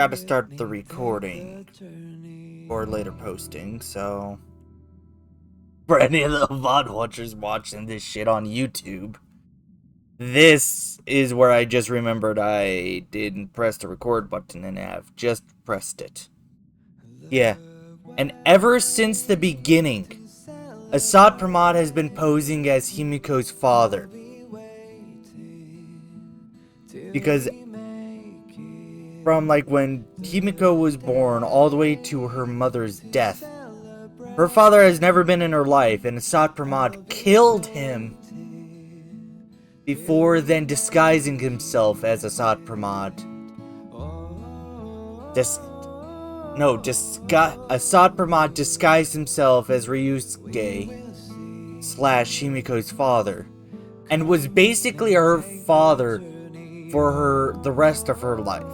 Gotta start the recording or later posting, so for any of the VOD watchers watching this shit on YouTube, this is where I just remembered I didn't press the record button and have just pressed it. Yeah, and ever since the beginning, Asat Promad has been posing as Himeko's father. Because from like when Himeko was born all the way to her mother's death, her father has never been in her life, and Asat Promad killed him before then disguising himself as Asat Promad. Asat Promad disguised himself as Ryusuke slash Himiko's father, and was basically her father for the rest of her life.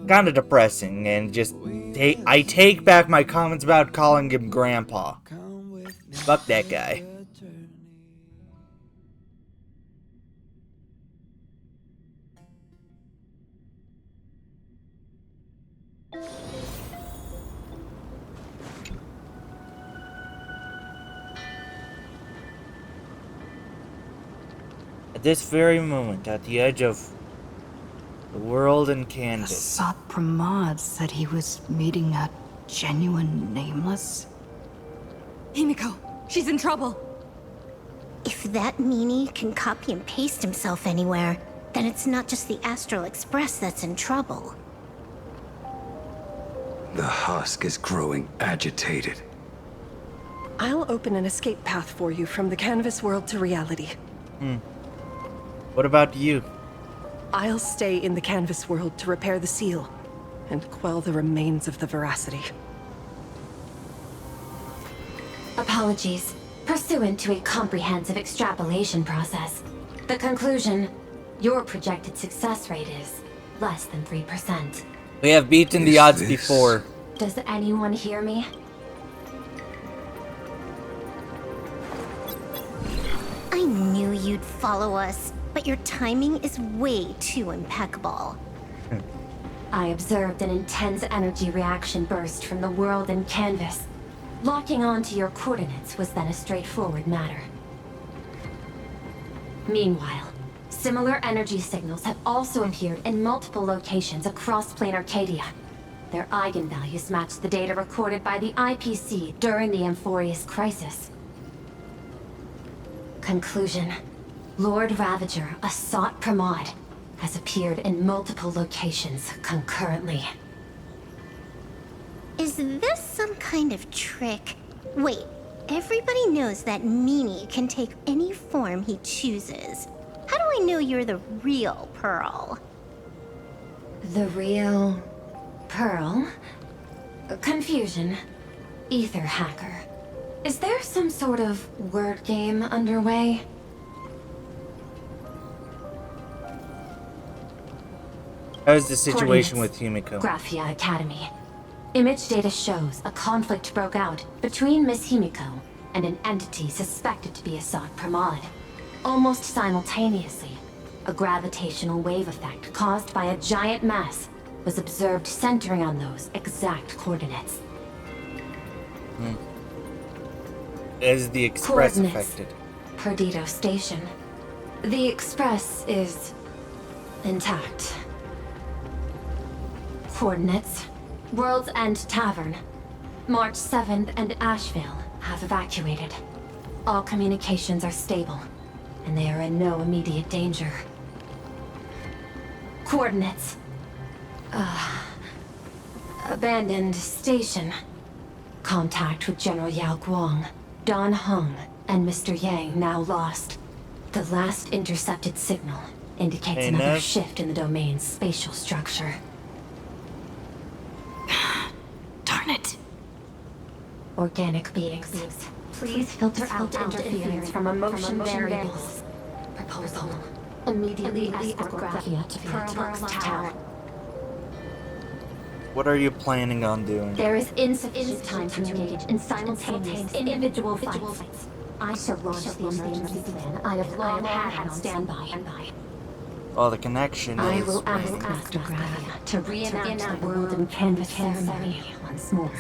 Kinda depressing, and just I take back my comments about calling him Grandpa. Fuck that guy. At this very moment, at the edge of the world and canvas, Asat Promad said he was meeting a genuine nameless. Himeko, she's in trouble. If that meanie can copy and paste himself anywhere, then it's not just the Astral Express that's in trouble. The husk is growing agitated. I'll open an escape path for you from the canvas world to reality. What about you? I'll stay in the canvas world to repair the seal and quell the remains of the veracity. Apologies. Pursuant to a comprehensive extrapolation process, the conclusion, your projected success rate is less than 3%. We have beaten the odds before. Does anyone hear me? I knew you'd follow us, but your timing is way too impeccable. I observed an intense energy reaction burst from the world and canvas. Locking onto your coordinates was then a straightforward matter. Meanwhile, similar energy signals have also appeared in multiple locations across Plane Arcadia. Their eigenvalues match the data recorded by the IPC during the Amphorius crisis. Conclusion. Lord Ravager, Asat Promad, has appeared in multiple locations concurrently. Is this some kind of trick? Wait, everybody knows that meanie can take any form he chooses. How do I know you're the real Pearl? The real... Pearl? Confusion. Ether hacker. Is there some sort of word game underway? How's the situation with Himeko? Graphia Academy. Image data shows a conflict broke out between Miss Himeko and an entity suspected to be Asat Promad. Almost simultaneously, a gravitational wave effect caused by a giant mass was observed centering on those exact coordinates. Is the Express affected? Perdido Station. The Express is intact. Coordinates. World's End Tavern. March 7th and Asheville have evacuated. All communications are stable, and they are in no immediate danger. Coordinates. Abandoned station. Contact with General Yao Guang, Don Hung, and Mr. Yang now lost. The last intercepted signal indicates another shift in the domain's spatial structure. Darn it. Organic beings. Please filter out interference from emotion variables. Proposal. Immediately escort Graphia to Pearl Tower. What are you planning on doing? There is insufficient time to engage in simultaneous individual fights. I shall launch the emergency plan I have long had on standby. Well, the connection I is will ask when... Master Gradia to reenact the world and canvas ceremony once more.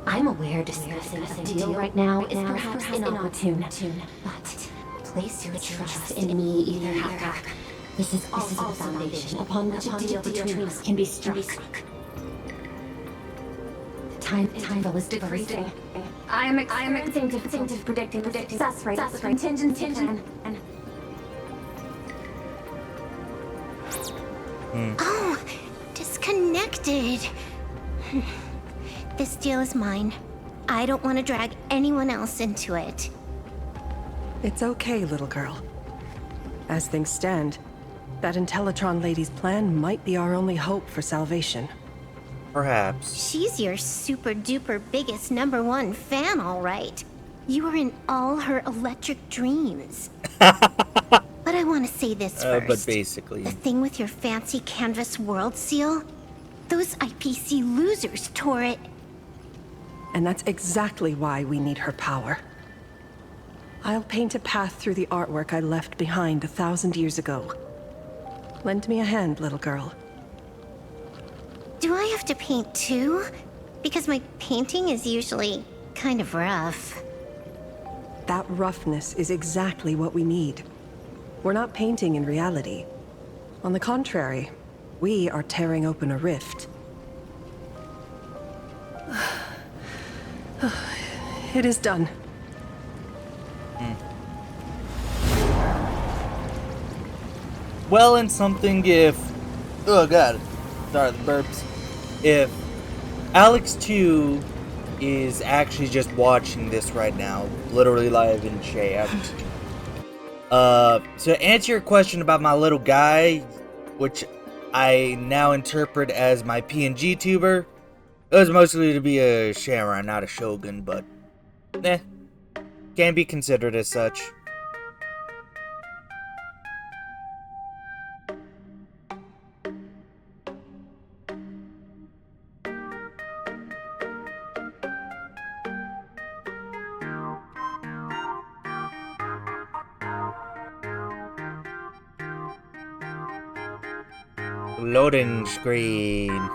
I'm aware discussing a deal right now is perhaps inopportune, but place your trust in me, Ether Hacker. This is also the foundation upon which a deal between us can be struck. Time is decreasing. I am experiencing difficulty predicting the success rate of the contingency plan. Oh, disconnected. This deal is mine. I don't want to drag anyone else into it. It's okay, little girl. As things stand, that Intellitron lady's plan might be our only hope for salvation. Perhaps. She's your super duper biggest #1 fan, all right. You are in all her electric dreams. But I want to say this first. But basically... The thing with your fancy canvas world seal? Those IPC losers tore it. And that's exactly why we need her power. I'll paint a path through the artwork I left behind 1,000 years ago. Lend me a hand, little girl. Do I have to paint too? Because my painting is usually kind of rough. That roughness is exactly what we need. We're not painting in reality. On the contrary, we are tearing open a rift. It is done. Well, and something if... Oh god. Sorry, the burps. If Alex 2 is actually just watching this right now, literally live in chat. To answer your question about my little guy, which I now interpret as my PNG tuber, it was mostly to be a Shamrock, not a Shogun, but can be considered as such. Loading screen.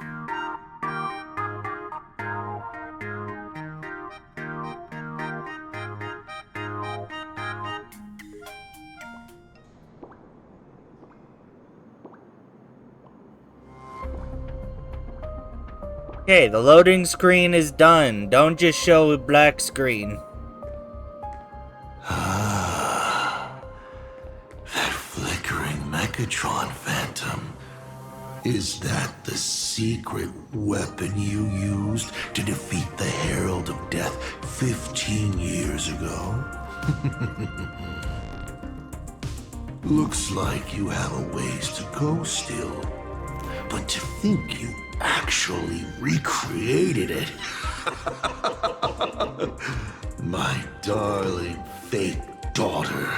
Okay, the loading screen is done. Don't just show a black screen. That flickering Megatron phantom. Is that the secret weapon you used to defeat the Herald of Death 15 years ago? Looks like you have a ways to go still. But to think you actually recreated it. My darling fake daughter.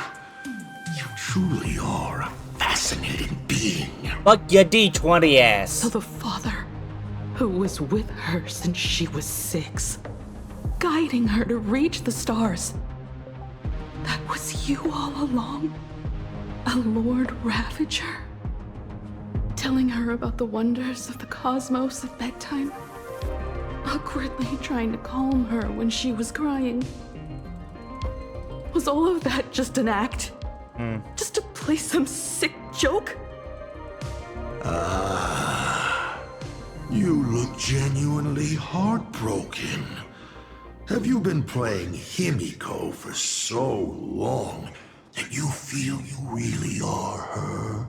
You truly are a fascinating being. Fuck your D20 ass. So the father, who was with her since she was 6, guiding her to reach the stars, that was you all along? A Lord Ravager? Telling her about the wonders of the cosmos at bedtime? Awkwardly trying to calm her when she was crying? Was all of that just an act? Just to play some sick joke? You look genuinely heartbroken. Have you been playing Himeko for so long that you feel you really are her?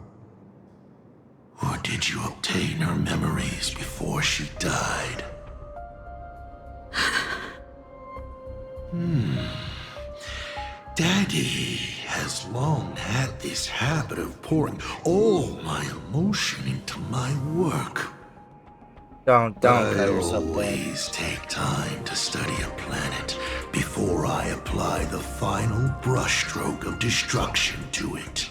Or did you obtain her memories before she died? Daddy has long had this habit of pouring all my emotion into my work. Don't I cut yourself down. always take time to study a planet before I apply the final brushstroke of destruction to it.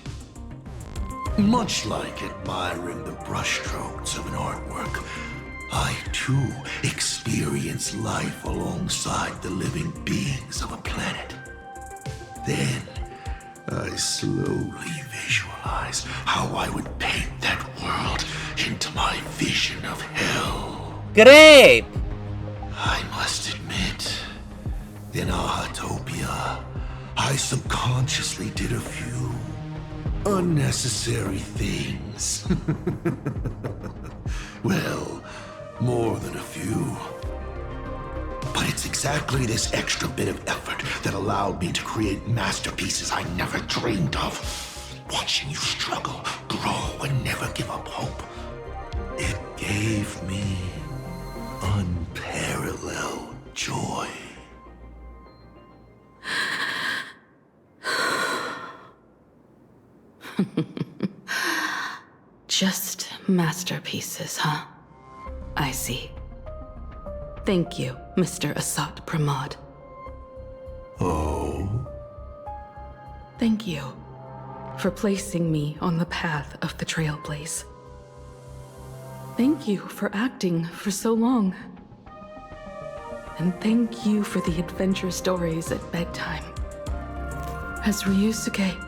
Much like admiring the brushstrokes of an artwork, I too experience life alongside the living beings of a planet. Then I slowly visualize visualize how I would paint that world into my vision of hell. Grape! I must admit, in Ahatopia, I subconsciously did a few unnecessary things. Well, more than a few. But it's exactly this extra bit of effort that allowed me to create masterpieces I never dreamed of. Watching you struggle, grow, and never give up hope. It gave me unparalleled joy. Just masterpieces, huh? I see. Thank you, Mr. Asat Promad. Oh? Thank you for placing me on the path of the Trailblaze. Thank you for acting for so long. And thank you for the adventure stories at bedtime. As Ryusuke,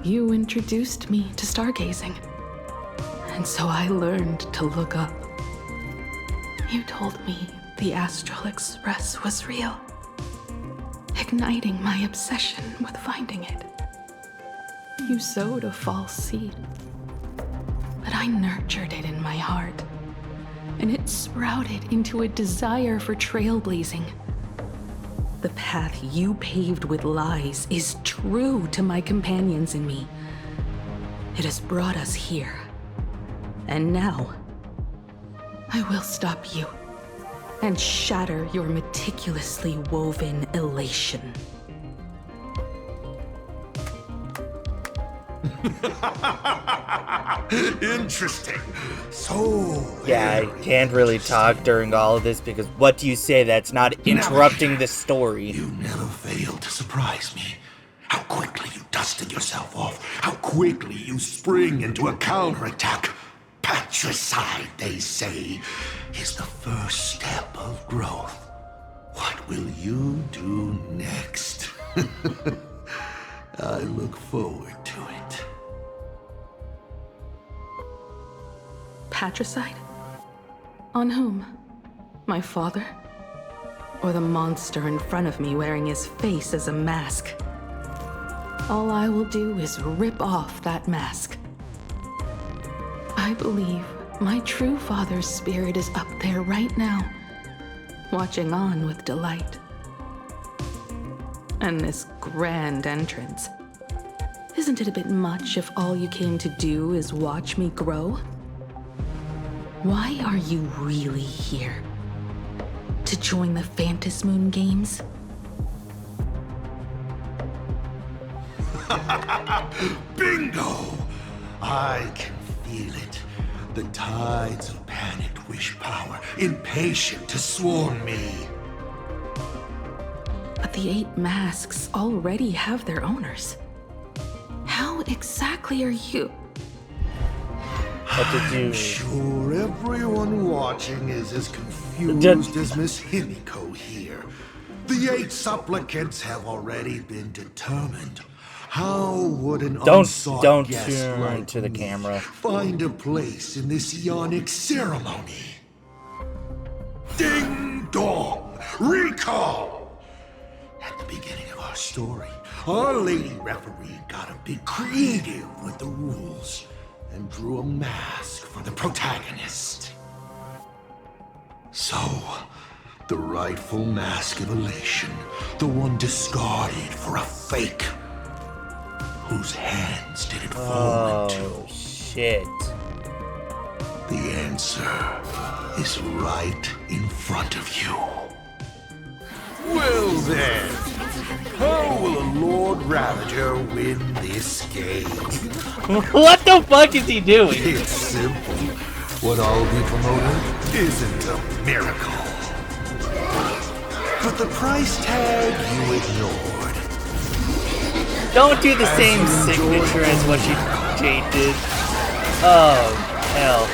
you introduced me to stargazing. And so I learned to look up. You told me the Astral Express was real, igniting my obsession with finding it. You sowed a false seed, but I nurtured it in my heart, and it sprouted into a desire for trailblazing. The path you paved with lies is true to my companions and me. It has brought us here. And now, I will stop you and shatter your meticulously woven elation. Interesting. So Yeah, I can't really talk during all of this because what do you say that's not interrupting the story? You never failed to surprise me. How quickly you dusted yourself off. How quickly you spring into a counterattack. Patricide, they say, is the first step of growth. What will you do next? I look forward to it. Patricide? On whom? My father? Or the monster in front of me wearing his face as a mask? All I will do is rip off that mask. I believe my true father's spirit is up there right now, watching on with delight. And this grand entrance. Isn't it a bit much if all you came to do is watch me grow? Why are you really here? To join the Phantasmoon Games? Bingo! I can feel it. The tides of panicked wish power, impatient to swarm me. But the 8 masks already have their owners. How exactly are you? What to do? I'm sure everyone watching is as confused as Miss Himeko here. The 8 supplicants have already been determined. How would an unsought guest turn like to the me camera. find a place in this Ionic ceremony? Ding dong! Recall! At the beginning of our story, our lady referee got a bit creative with the rules and drew a mask for the protagonist. So, the rightful mask of elation, the one discarded for a fake. Whose hands did it fall into? Oh, shit. The answer is right in front of you. Well then, how will a Lord Ravager win this game? What the fuck is he doing? It's simple. What I'll be promoting isn't a miracle. But the price tag you ignored. Don't do the same signature as what Jade did. Oh, hell.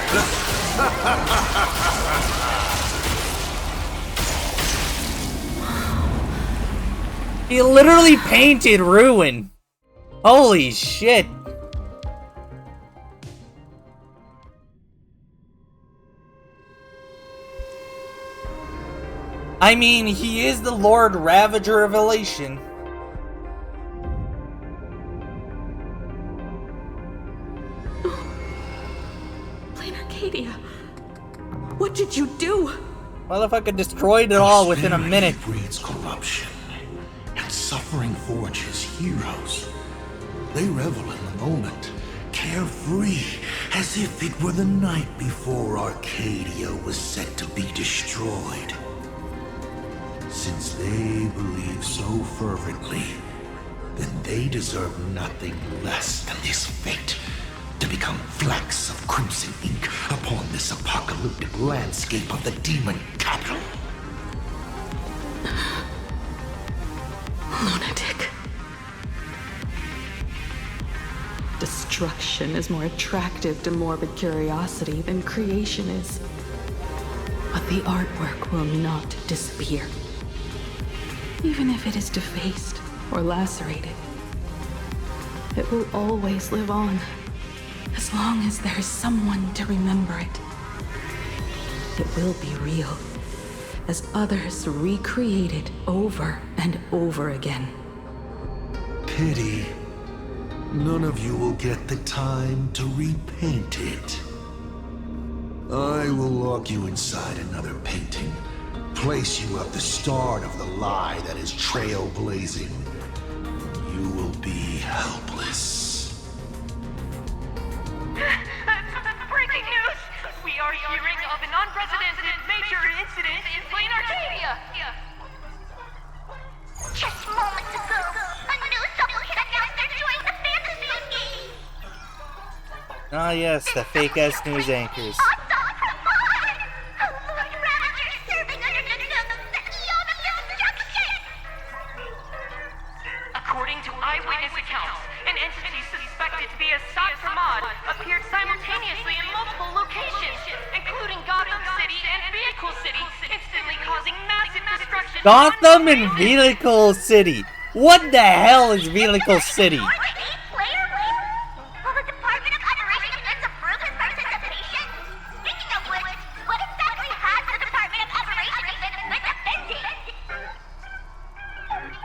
He literally painted Ruin. Holy shit. I mean, he is the Lord Ravager of Elation. Plain Arcadia. What did you do? Motherfucker destroyed it all within a minute. Breeds corruption, and suffering forges heroes. They revel in the moment, carefree, as if it were the night before Arcadia was set to be destroyed. Since they believe so fervently, then they deserve nothing less than this fate, to become flecks of crimson ink upon this apocalyptic landscape of the demon capital. Lunatic. Destruction is more attractive to morbid curiosity than creation is. But the artwork will not disappear. Even if it is defaced or lacerated, it will always live on, as long as there is someone to remember it. It will be real, as others recreate it over and over again. Pity. None of you will get the time to repaint it. I will lock you inside another painting, place you at the start of the lie that is trailblazing. You will be helpless. Breaking news! We are hearing of an unprecedented major incident in Plain Arcadia! Just moments ago, a news supplicant announced they're joining the fantasy game. Ah yes, the fake-ass news anchors. Asat Promad! Lord Ravager serving under the eon of destruction! According to eyewitness accounts, an entity suspected to be Asat Promad appeared simultaneously in multiple locations, including Gotham City and Vehicle City, instantly causing massive destruction. Gotham and Vehicle City. What the hell is Vehicle City? Will the Department of Operations approve his participation? Speaking of which, what exactly has the Department of Operations been defending?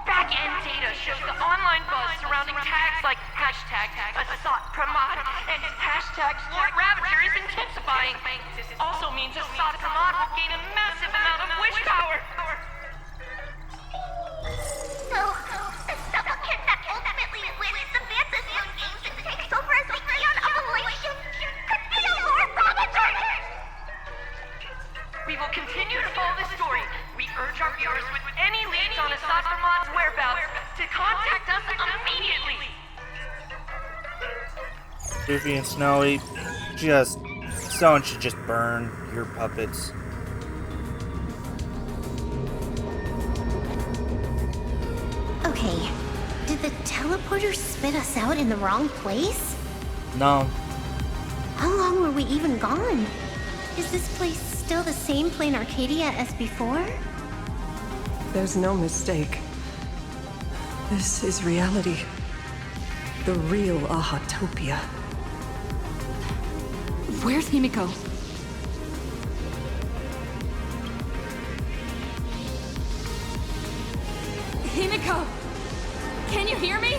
Back-end data shows the online buzz surrounding tags like hashtag Asat Promad and hashtag Lord Ravager is intensifying. This also means Asat Promad will gain a massive amount of wish power. So, the supplicant that ultimately wins the fantasy games and takes over as the eon of elation could be a Lord Ravager! We will continue to follow this story. We urge our viewers with any leads on Asat Promad's whereabouts to contact us immediately. Goofy and Snowy, someone should just burn your puppets. Okay, did the teleporter spit us out in the wrong place? No. How long were we even gone? Is this place still the same Plain Arcadia as before? There's no mistake. This is reality. The real Ahatopia. Where's Himeko? Himeko! Can you hear me?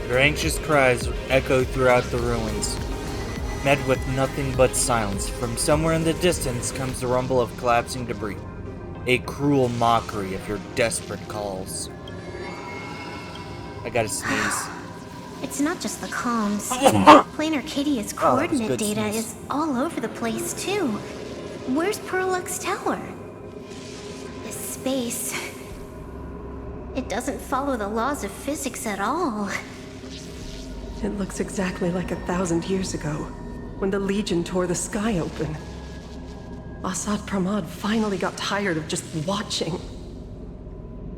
Their anxious cries echo throughout the ruins. Met with nothing but silence, from somewhere in the distance comes the rumble of collapsing debris. A cruel mockery of your desperate calls. I gotta sneeze. It's not just the comms. Plain Arcadia's coordinate data is all over the place, too. Where's Perlux Tower? This space... it doesn't follow the laws of physics at all. It looks exactly like 1,000 years ago, when the Legion tore the sky open. Asat Promad finally got tired of just watching.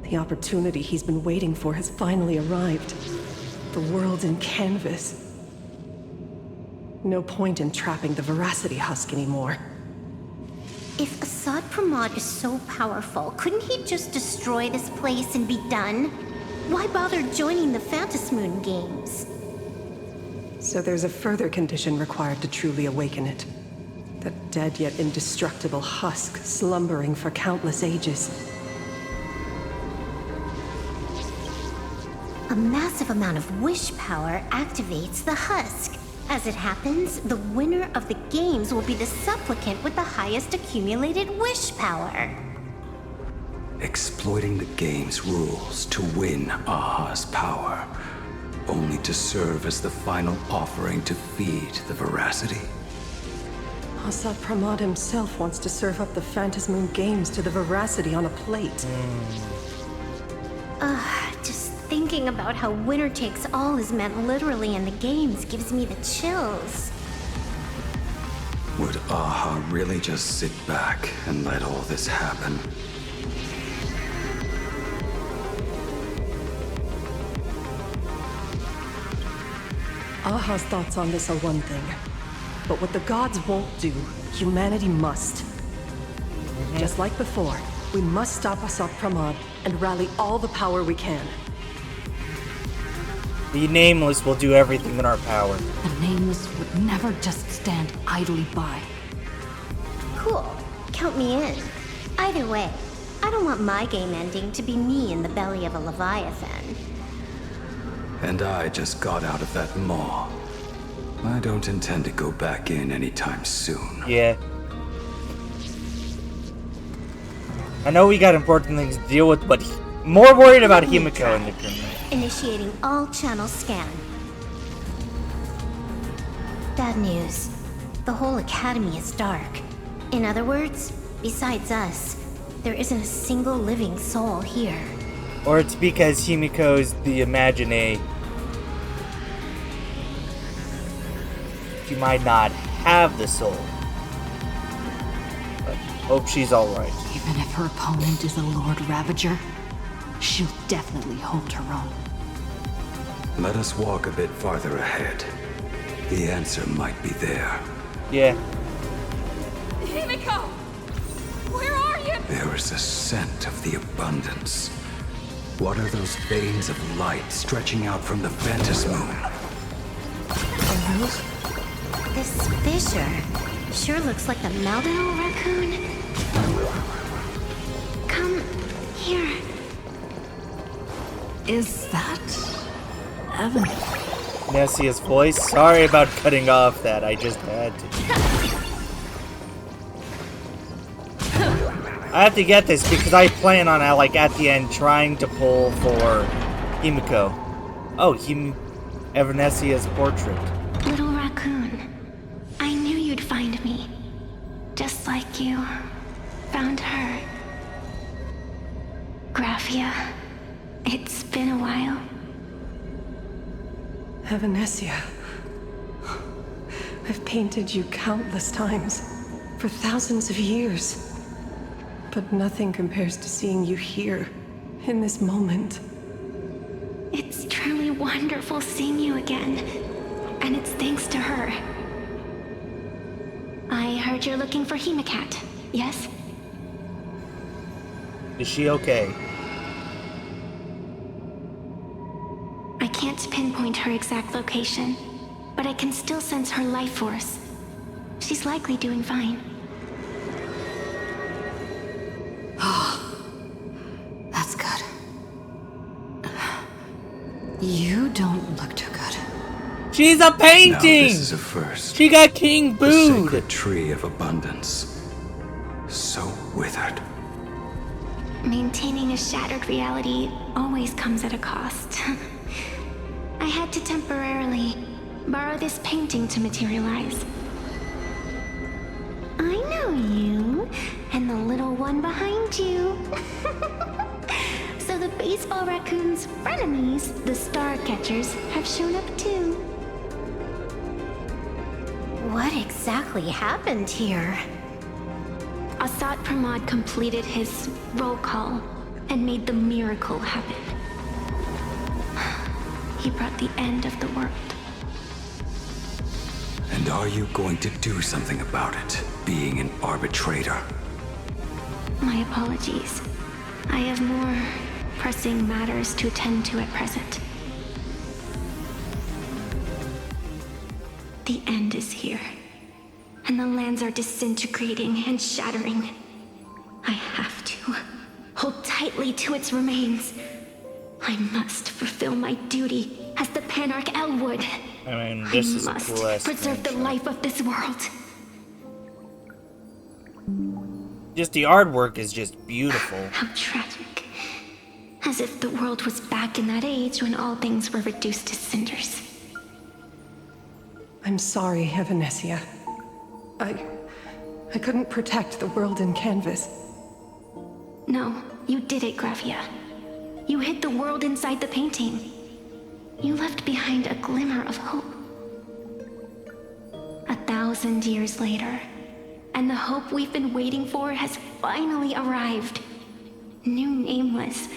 The opportunity he's been waiting for has finally arrived. The world in canvas. No point in trapping the Veracity Husk anymore. If Asat Promad is so powerful, couldn't he just destroy this place and be done? Why bother joining the Phantasmoon games? So there's a further condition required to truly awaken it. The dead yet indestructible husk slumbering for countless ages. A massive amount of wish power activates the husk. As it happens, the winner of the games will be the supplicant with the highest accumulated wish power. Exploiting the game's rules to win Aha's power, only to serve as the final offering to feed the veracity. Asat Promad himself wants to serve up the Phantasmoon games to the veracity on a plate. Just thinking about how winner takes all is meant literally in the games gives me the chills. Would Aha really just sit back and let all this happen? Aha's thoughts on this are one thing, but what the gods won't do, humanity must. Just like before, we must stop Asat Promad and rally all the power we can. The Nameless will do everything in our power. The Nameless would never just stand idly by. Cool. Count me in. Either way, I don't want my game ending to be me in the belly of a Leviathan. And I just got out of that maw. I don't intend to go back in anytime soon. Yeah. I know we got important things to deal with, but more worried about Himeko in the criminal. Initiating all channel scan. Bad news. The whole academy is dark. In other words, besides us, there isn't a single living soul here. Or it's because Himeko's the Imaginate. She might not have the soul. But hope she's alright. Even if her opponent is a Lord Ravager, she'll definitely hold her own. Let us walk a bit farther ahead. The answer might be there. Yeah. Himeko! Where are you? There is a scent of the abundance. What are those veins of light stretching out from the Phantasmoon? This fissure sure looks like the Maldano raccoon. Come here. Is that Evan? Nessia's voice? Sorry about cutting off that, I just had to. I have to get this because I plan on, like, at the end, trying to pull for Himeko. Oh, Evanesia's portrait. Little raccoon, I knew you'd find me. Just like you found her. Graphia, it's been a while. Evanesia. I've painted you countless times, for thousands of years. But nothing compares to seeing you here, in this moment. It's truly wonderful seeing you again. And it's thanks to her. I heard you're looking for Hemecat, yes? Is she okay? I can't pinpoint her exact location, but I can still sense her life force. She's likely doing fine. That's good. You don't look too good. She's a painting! Now this is a first. She got King The booed! sacred tree of abundance. So withered. Maintaining a shattered reality always comes at a cost. I had to temporarily borrow this painting to materialize. I know you, and the little one behind you. So the baseball raccoon's frenemies, the star catchers, have shown up too. What exactly happened here? Asat Promad completed his roll call and made the miracle happen. He brought the end of the world. And are you going to do something about it, being an arbitrator? My apologies. I have more pressing matters to attend to at present. The end is here. and the lands are disintegrating and shattering. I have to hold tightly to its remains. I must fulfill my duty as the Panarch Elwood. I mean, this is a must cool ass preserve the screenshot. life of this world. Just the artwork is just beautiful. How tragic. As if the world was back in that age when all things were reduced to cinders. I'm sorry, Evanesia. I couldn't protect the world in canvas. No, you did it, Gravia. You hid the world inside the painting. You left behind a glimmer of hope. 1,000 years later, and the hope we've been waiting for has finally arrived. New Nameless,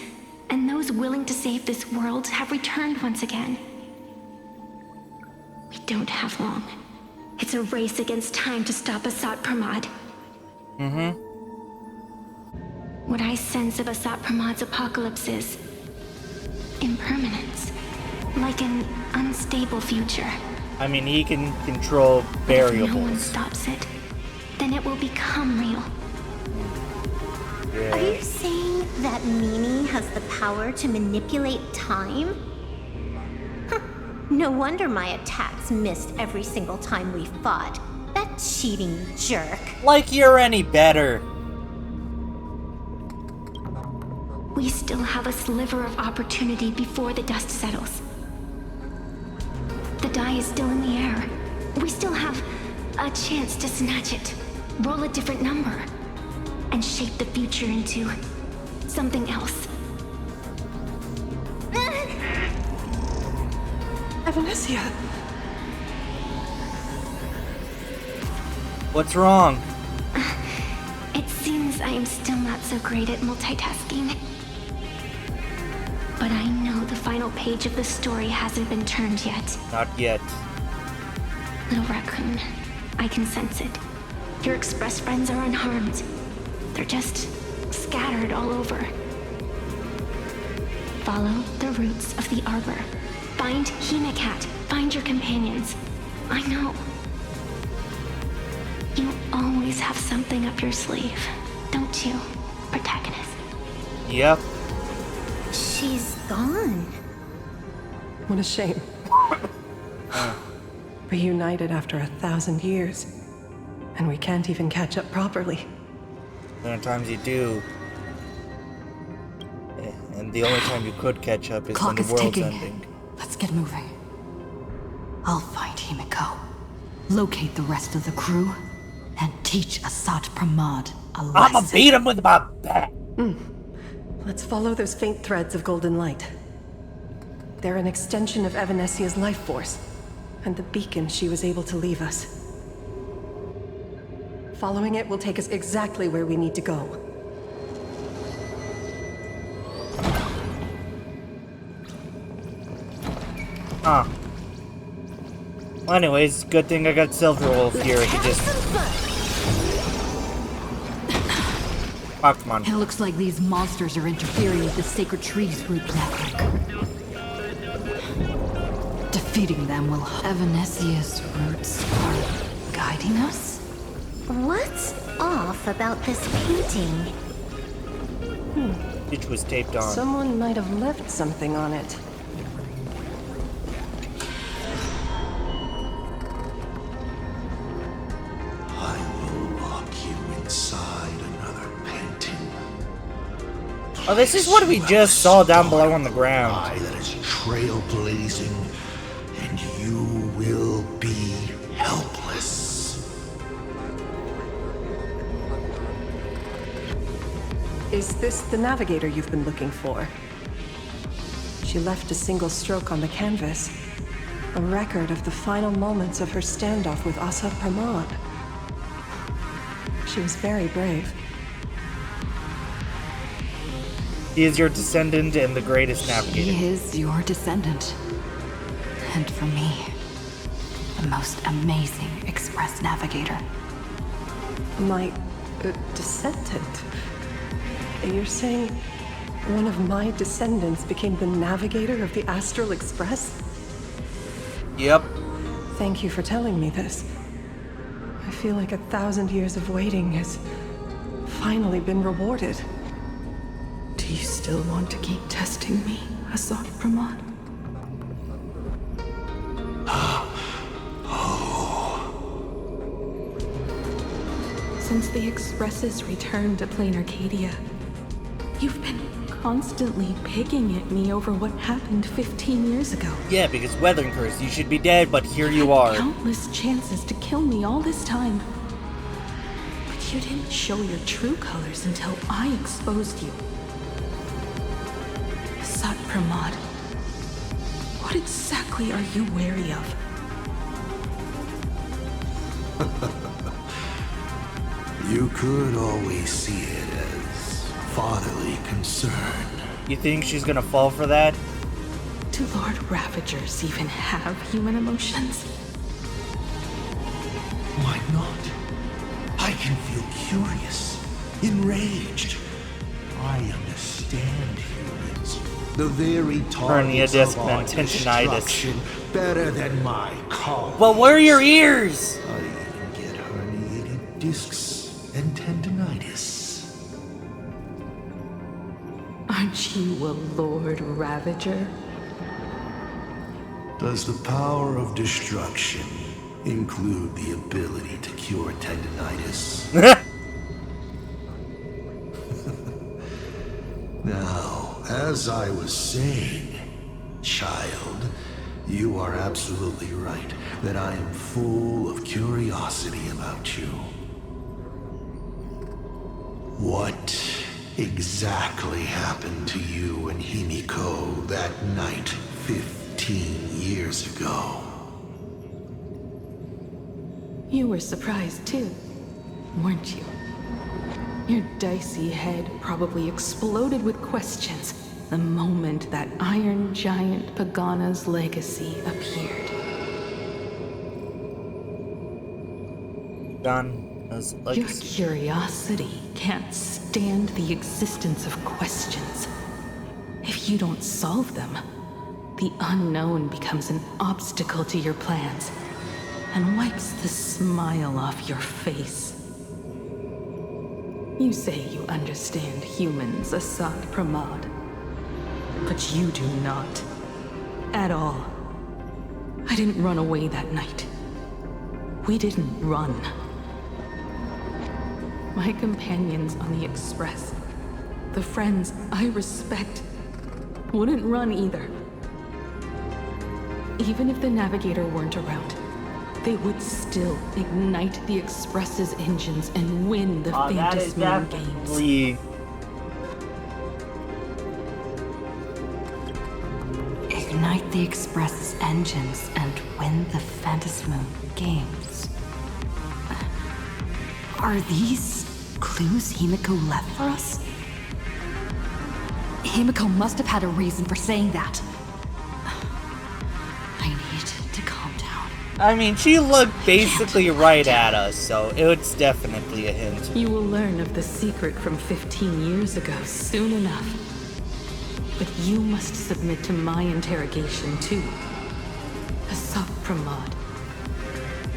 and those willing to save this world have returned once again. We don't have long. It's a race against time to stop Asat Promad. What I sense of Asat Promad's apocalypse is impermanence, like an unstable future. I mean, he can control variables. If no one stops it, then it will become real. Yeah. Are you saying that Mimi has the power to manipulate time? Huh. No wonder my attacks missed every single time we fought. That cheating jerk. Like you're any better. We still have a sliver of opportunity before the dust settles. The die is still in the air. We still have a chance to snatch it, roll a different number, and shape the future into something else. Evanesia! What's wrong? It seems I am still not so great at multitasking. But I know the final page of the story hasn't been turned yet. Not yet. Little raccoon, I can sense it. Your express friends are unharmed. They're just scattered all over. Follow the roots of the arbor. Find Himeko. Find your companions. I know. You always have something up your sleeve, don't you, protagonist? Yep. She's gone. What a shame. Reunited after 1,000 years, and we can't even catch up properly. Sometimes you do. And the only time you could catch up is when the world's ending. Let's get moving. I'll find Himeko, locate the rest of the crew, and teach Asat Promad a lesson. I'ma beat him with my bat! Let's follow those faint threads of golden light. They're an extension of Evanesia's life force, and the beacon she was able to leave us. Following it will take us exactly where we need to go. Huh. Well, anyways, good thing I got Silver Wolf here. I could just... Oh, come on. It looks like these monsters are interfering with the sacred tree's root network. Defeating them will... Evanesia's roots are guiding us? What's off about this painting? Which was taped on. Someone might have left something on it. Oh, this is what we just saw down below on the ground. That is trailblazing, and you will be helpless. Is this the navigator you've been looking for? She left a single stroke on the canvas. A record of the final moments of her standoff with Asat Promad. She was very brave. He is your descendant and the greatest navigator. He is your descendant. And for me, the most amazing express navigator. My descendant? You're saying one of my descendants became the navigator of the Astral Express? Yep. Thank you for telling me this. I feel like 1,000 years of waiting has finally been rewarded. Do you still want to keep testing me, Asat Promad? Since the Expresses returned to Plain Arcadia, you've been constantly picking at me over what happened 15 years ago. Yeah, because Weathering Curse, you should be dead, but here you are. Countless chances to kill me all this time. But you didn't show your true colors until I exposed you. Asat Promad, what exactly are you wary of? You could always see it as fatherly concern. You think she's gonna fall for that? Do Lord Ravagers even have human emotions? Why not? I can feel curious, enraged. I understand humans. The very targets of our destruction better than my call. Well, where are your ears? I even get herniated discs and tendinitis. Aren't you a Lord Ravager? Does the power of destruction include the ability to cure tendinitis? Now, as I was saying, child, you are absolutely right that I am full of curiosity about you. What exactly happened to you and Himeko that night 15 years ago? You were surprised too, weren't you? Your dicey head probably exploded with questions the moment that Iron Giant Pagana's legacy appeared. Pagana's Your legacy. curiosity can't stand the existence of questions. If you don't solve them, the unknown becomes an obstacle to your plans and wipes the smile off your face. You say you understand humans, Asat Promad, but you do not. At all. I didn't run away that night. We didn't run. My companions on the Express, the friends I respect, wouldn't run either. Even if the Navigator weren't around, they would still ignite the Express's engines and win the Faintest Moon games. Ignite the Express's engines and win the Faintest Moon games. Are these clues Himeko left for us? Himeko must have had a reason for saying that. I need to calm down. I mean, she looked basically right at us, so it's definitely a hint. You will learn of the secret from 15 years ago soon enough. But you must submit to my interrogation too. Asat Promad,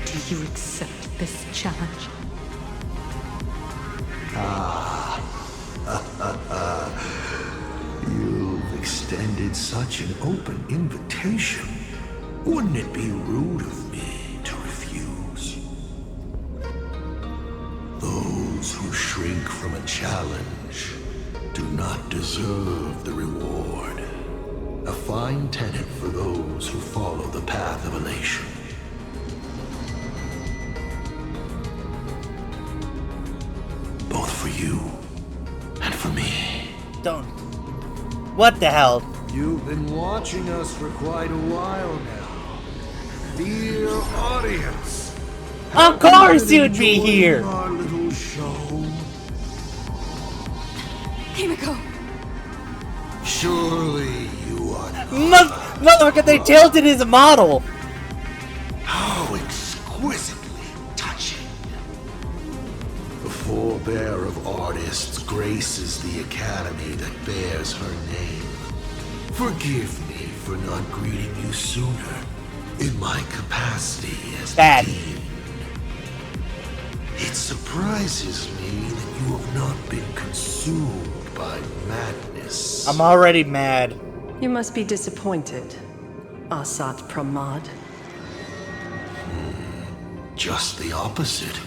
do you accept this challenge? You've extended such an open invitation. Wouldn't it be rude of me to refuse? Those who shrink from a challenge do not deserve the reward. A fine tenet for those who follow the path of elation. Both for you and for me. Don't. What the hell? You've been watching us for quite a while now. Dear audience. Of course you'd be here! Our little show. Himeko! Surely you are not. Motherfucker, they tilted his model! How exquisitely touching. The forebear of artists graces the academy that bears her name. Forgive me for not greeting you sooner in my capacity as Bad. dean. surprises me that you have not been consumed by madness. I'm already mad. You must be disappointed, Asat Promad. Just the opposite.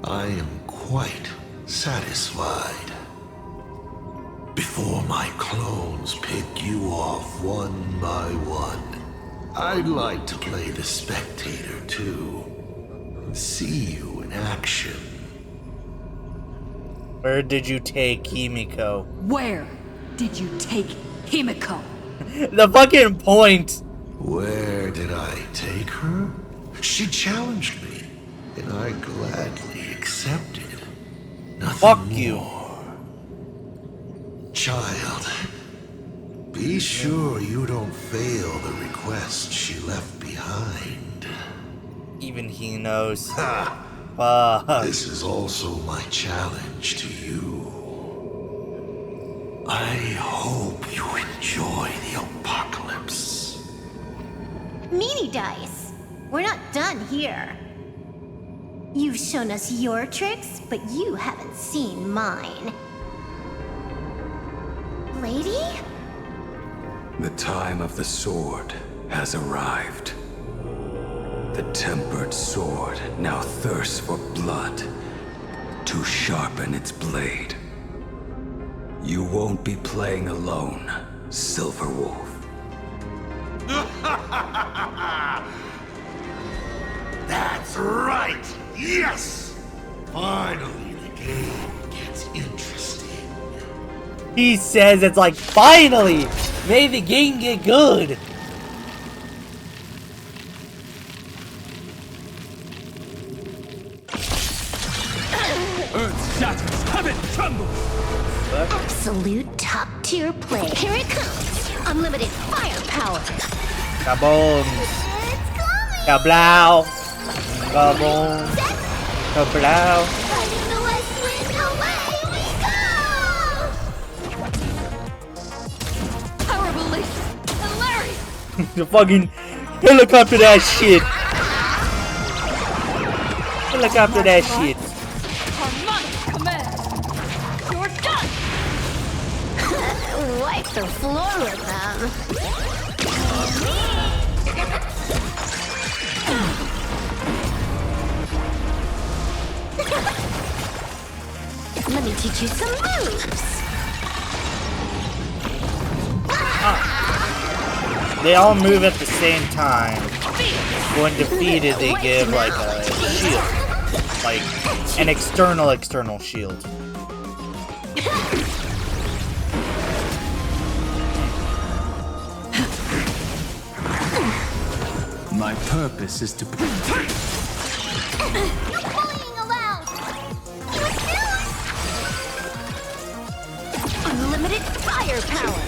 I am quite satisfied. Before my clones pick you off one by one, I'd like to play the spectator too. And see you in action. Where did you take Himeko? Where did you take Himeko? The fucking point! Where did I take her? She challenged me, and I gladly accepted. Nothing Fuck more. you. Child, be sure you don't fail the request she left behind. Even he knows. Ha! Fuck. This is also my challenge to you. I hope you enjoy the apocalypse. Meanie Dice, we're not done here. You've shown us your tricks, but you haven't seen mine. Lady? The time of the sword has arrived. The tempered sword now thirsts for blood to sharpen its blade. You won't be playing alone, Silver Wolf. That's right! Yes! Finally, the game gets interesting. He says it's like, finally! May the game get good! Earth shatters, heaven trembles! Absolute top-tier play. Here it comes. Unlimited firepower. Kaboom! It's coming! Kablow! Kaboom! Kablow! Fighting the west wind, away we go! Power release! Hilarious! The fucking helicopter that shit! Helicopter that shit! Harmonic command! You're done! Wipe the floor with them. Let me teach you some moves. They all move at the same time. When defeated, they give like a shield. Like an external shield. My purpose is to Bullying allowed. Unlimited firepower.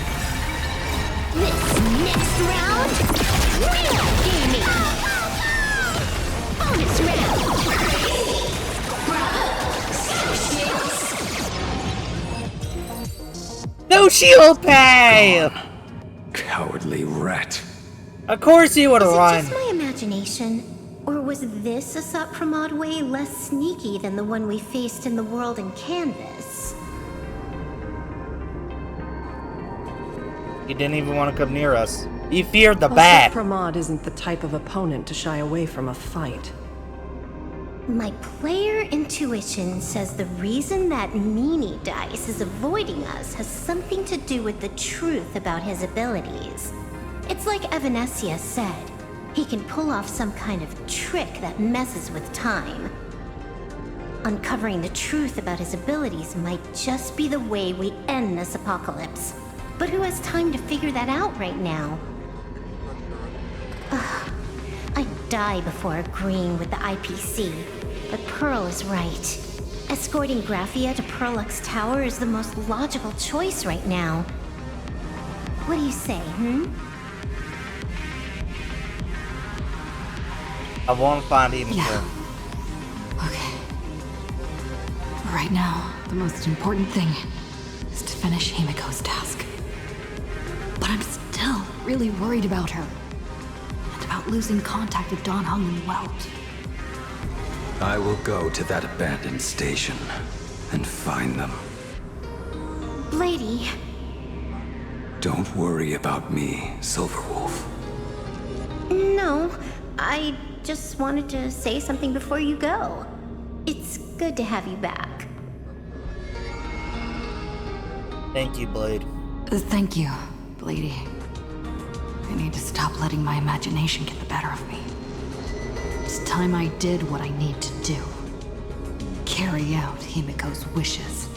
This next round, real gaming. Bonus round. No shield pay! cowardly rat. Of course he would have Is it run. just my imagination? Or was this Asat Promad way less sneaky than the one we faced in the world in Canvas? He didn't even want to come near us. He feared the Asat bat. Promad isn't the type of opponent to shy away from a fight. My player intuition says the reason that Meanie Dice is avoiding us has something to do with the truth about his abilities. It's like Evanescia said, he can pull off some kind of trick that messes with time. Uncovering the truth about his abilities might just be the way we end this apocalypse. But who has time to figure that out right now? Ugh, I'd die before agreeing with the IPC, but Pearl is right. Escorting Graphia to Perlux Tower is the most logical choice right now. What do you say, I won't find him. Yeah. Okay. Right now, the most important thing is to finish Himeko's task. But I'm still really worried about her. And about losing contact with Don Hung and Welt. I will go to that abandoned station and find them. Lady. Don't worry about me, Silverwolf. No, I just wanted to say something before you go. It's good to have you back. Thank you, Blade. Thank you, Lady. I need to stop letting my imagination get the better of me. It's time I did what I need to do. Carry out Himeko's wishes.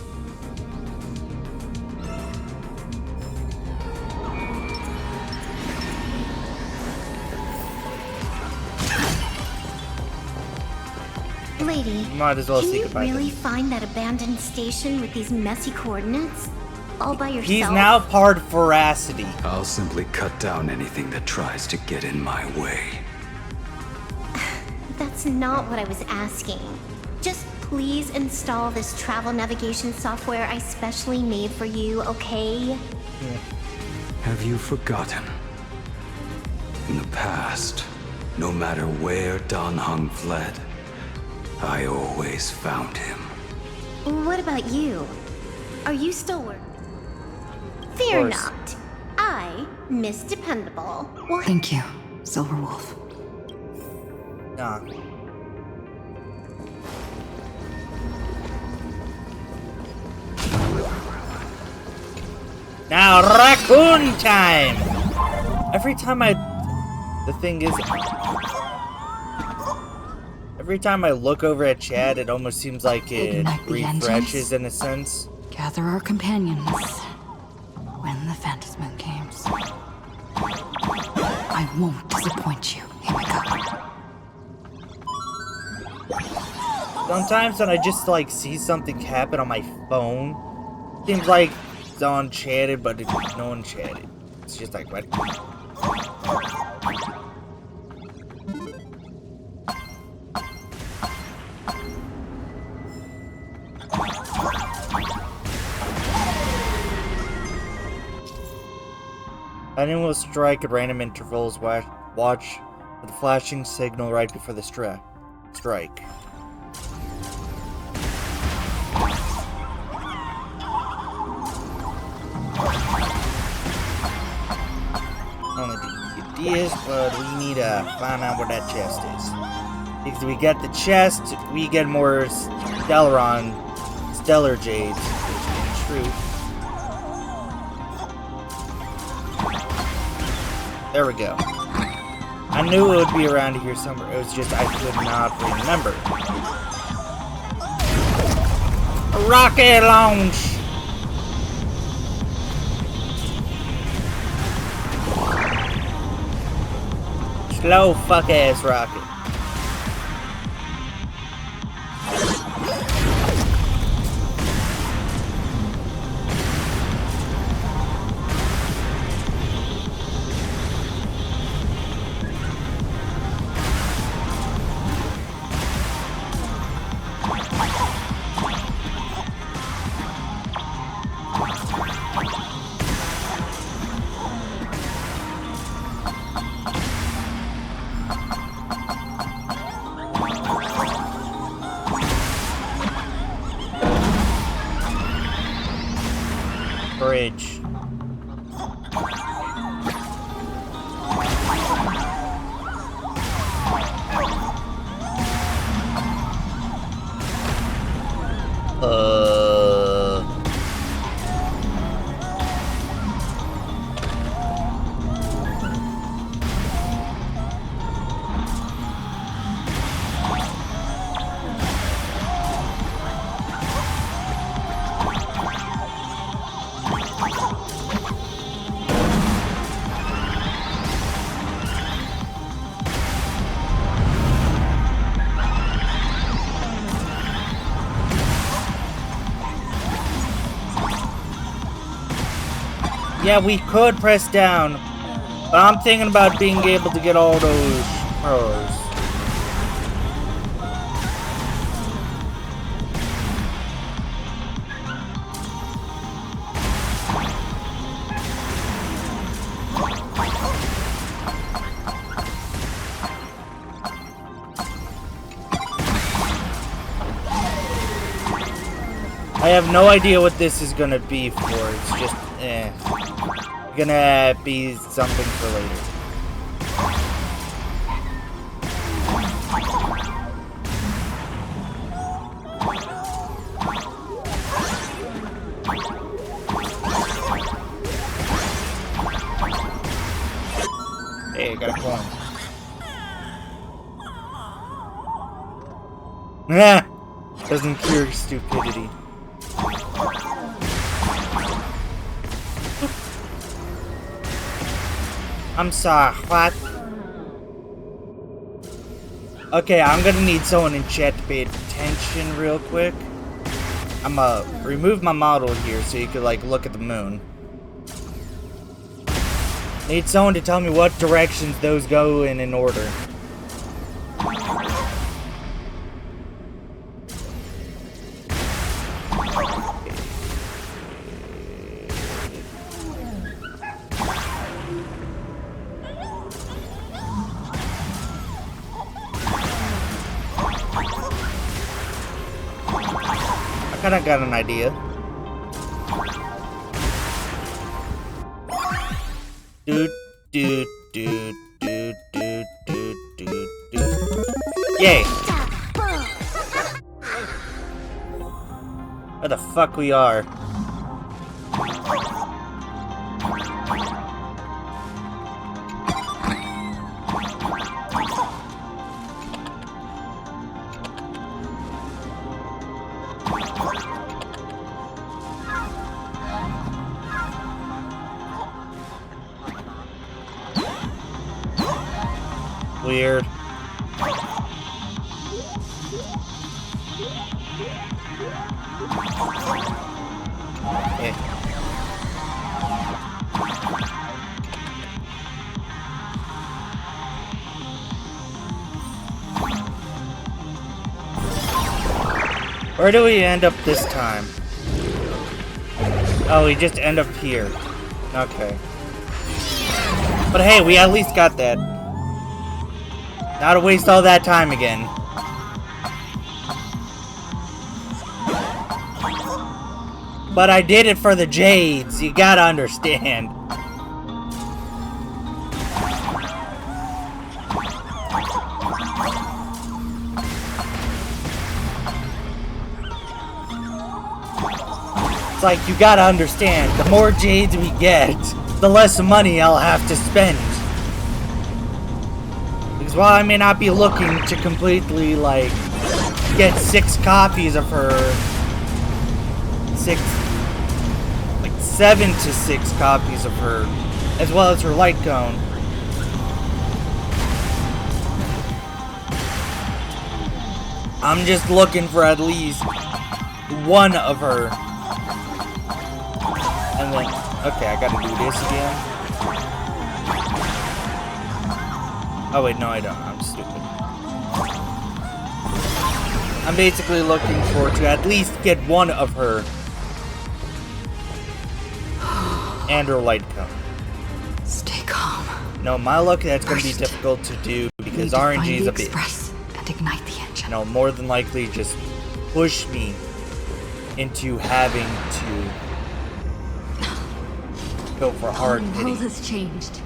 Lady, Might as well can say you goodbye to really him. find that abandoned station with these messy coordinates? All by yourself? He's now part of Veracity. I'll simply cut down anything that tries to get in my way. That's not what I was asking. Just please install this travel navigation software I specially made for you, okay? Have you forgotten? In the past, no matter where Dan Heng fled, I always found him. What about you? Are you still working? Fear course. not. I, Miss Dependable, will Thank you, Silverwolf. Nah. Now, raccoon time! Every time the thing is, every time I look over at chat, it almost seems like it Ignite the refreshes engines. in a sense. Gather our companions when the Phantasm comes. I won't disappoint you, Himeko. Sometimes when I just like see something happen on my phone, seems like it's unchatted, but it's no unchatted. It's just like what? Lightning will strike at random intervals. Watch for the flashing signal right before the strike. Only the ideas, but we need to find out where that chest is. Because if we get the chest, we get more stellar jades, which is true. There we go. I knew it would be around here somewhere. It was just I could not remember. Rocket launch! Slow fuck ass rocket. Bridge. Yeah, we could press down, but I'm thinking about being able to get all those pearls. I have no idea what this is gonna be for. It's just, gonna be something for later. Hey, I got a coin. Yeah, doesn't cure stupidity. I'm sorry, what? Okay, I'm gonna need someone in chat to pay attention real quick. I'm gonna remove my model here so you can like look at the moon. Need someone to tell me what directions those go in order. I kinda got an idea. Yay! Where the fuck we are? Weird. Okay. Where do we end up this time? Oh, we just end up here. Okay. But hey, we at least got that. Not to waste all that time again. But I did it for the Jades, you gotta understand. It's like, you gotta understand, the more Jades we get, the less money I'll have to spend. Because while I may not be looking to completely, like, get 6 copies of her, 7 to 6 copies of her, as well as her light cone. I'm just looking for at least 1 of her. And then, okay, I gotta do this again. Oh wait, no I don't, I'm stupid. I'm basically looking for to at least get 1 of her. And her light cone. Stay calm. No, my luck, that's going to be difficult to do because RNG is a bitch. And ignite the engine. No, more than likely just push me into having to go for hard hitting. The world has changed.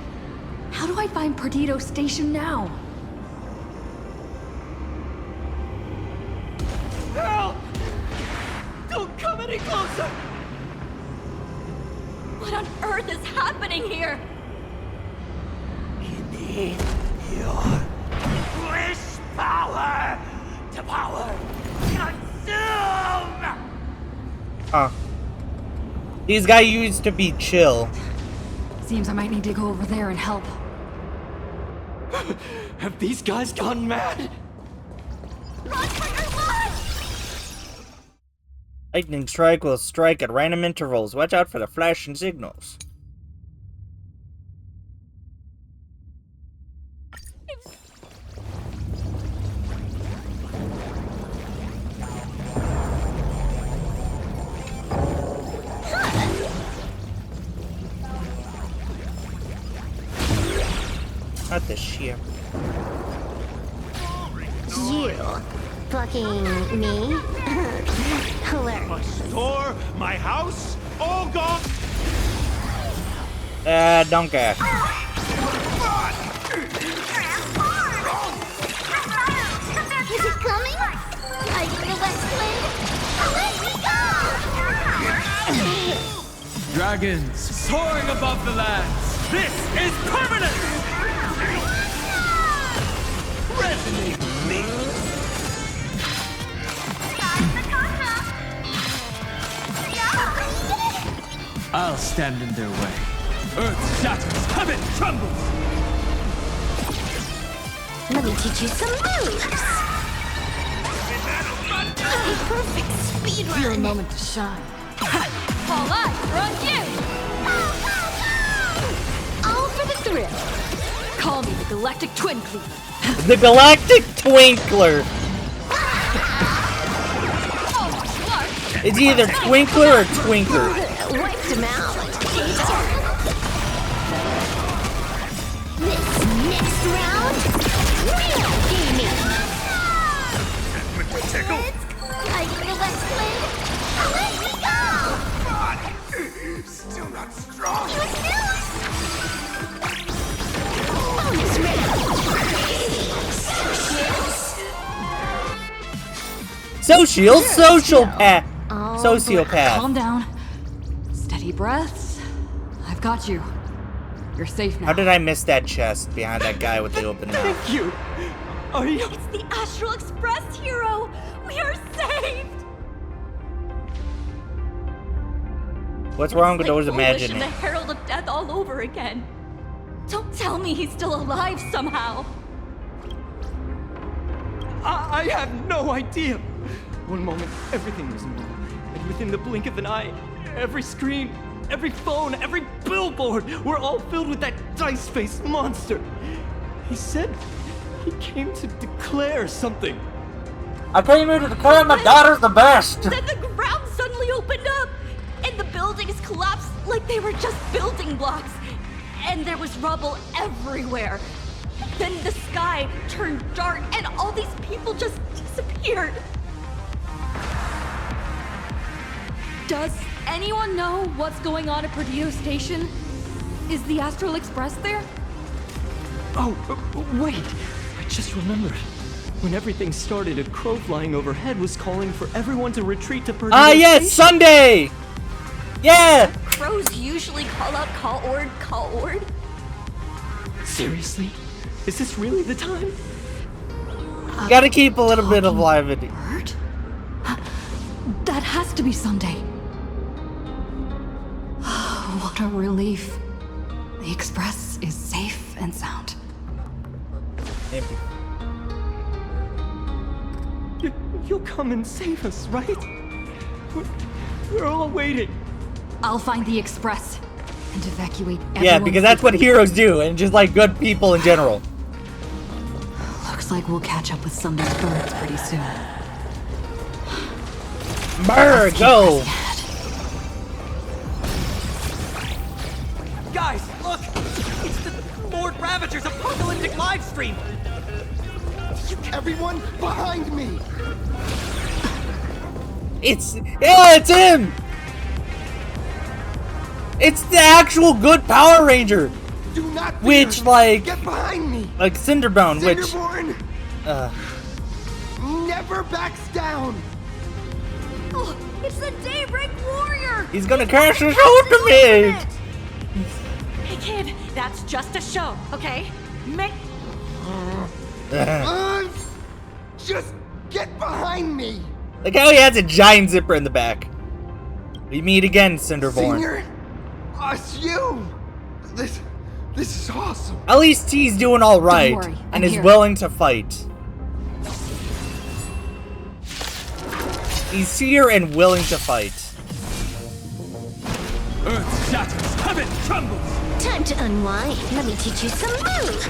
How do I find Perdido Station now? Help! Don't come any closer! What on earth is happening here? You need your wish power to power consume! Huh. These guys used to be chill. Seems I might need to go over there and help. Have these guys gone mad? Run for your life! Lightning strike will strike at random intervals. Watch out for the flashing signals. Not the ship. You Fucking me? Hilarious. My store, my house, all gone. Don't care. Is it coming? I get the west wind. Let me go! Dragons soaring above the lands. This is permanent. Resonate with me. I'll stand in their way. Earth shatters, heaven trembles. Let me teach you some moves. A perfect speed Your run. moment to shine. All eyes are on you! All for the thrill. Call me the Galactic Twin Cleaver. The Galactic Twinkler. It's either Twinkler or Twinker. Wiped him out. This next round, real gaming. Tickle. I get the west wind. Let me go! Still not strong. Bonus round. Social sociopath. Calm down. Steady breaths. I've got you. You're safe now. How did I miss that chest behind that guy with the open mouth? Thank you. Are you? It's the Astral Express, hero! We are saved! What's wrong with Like those Foolish imagining? and the Herald of Death all over again. Don't tell me he's still alive somehow. I have no idea. One moment, everything was normal. And within the blink of an eye, every screen, every phone, every billboard were all filled with that dice-faced monster. He said he came to declare something. I came here to declare my daughter's the best. Then the ground suddenly opened up, and the buildings collapsed like they were just building blocks. And there was rubble everywhere. Then the sky turned dark, and all these people just disappeared. Does anyone know what's going on at Perdido Station? Is the Astral Express there? Oh, wait! I just remembered. When everything started, a crow flying overhead was calling for everyone to retreat to Perdido Ah, yes, Station. Sunday! Yeah! Crows usually call out call ord, call ord. Seriously? Is this really the time? Gotta keep a little bit of levity. Bird? That has to be Sunday. What a relief. The Express is safe and sound. You'll come and save us, right? We're all waiting. I'll find the Express and evacuate everyone. Yeah, because that's what heroes do, and just like good people in general. Looks like we'll catch up with Sunday's birds pretty soon. Brr, go! Guys, look! It's the Lord Ravager's apocalyptic live stream! Everyone behind me! It's him! It's the actual good Power Ranger! Do not fear. Which, like... Get behind me! Like Cinderbone, which... Cinderborn never backs down! Oh, it's the Daybreak Warrior! He's gonna crash his ultimate! Hey kid, that's just a show, okay? Just get behind me! Like how he has a giant zipper in the back. We meet again, Cinderborn. Senior? Us, you! This is awesome. At least he's doing alright, Don't worry, I'm and is here. willing to fight. He's here and willing to fight. Earth shatters, heaven trembles! Time to unwind. Let me teach you some moves.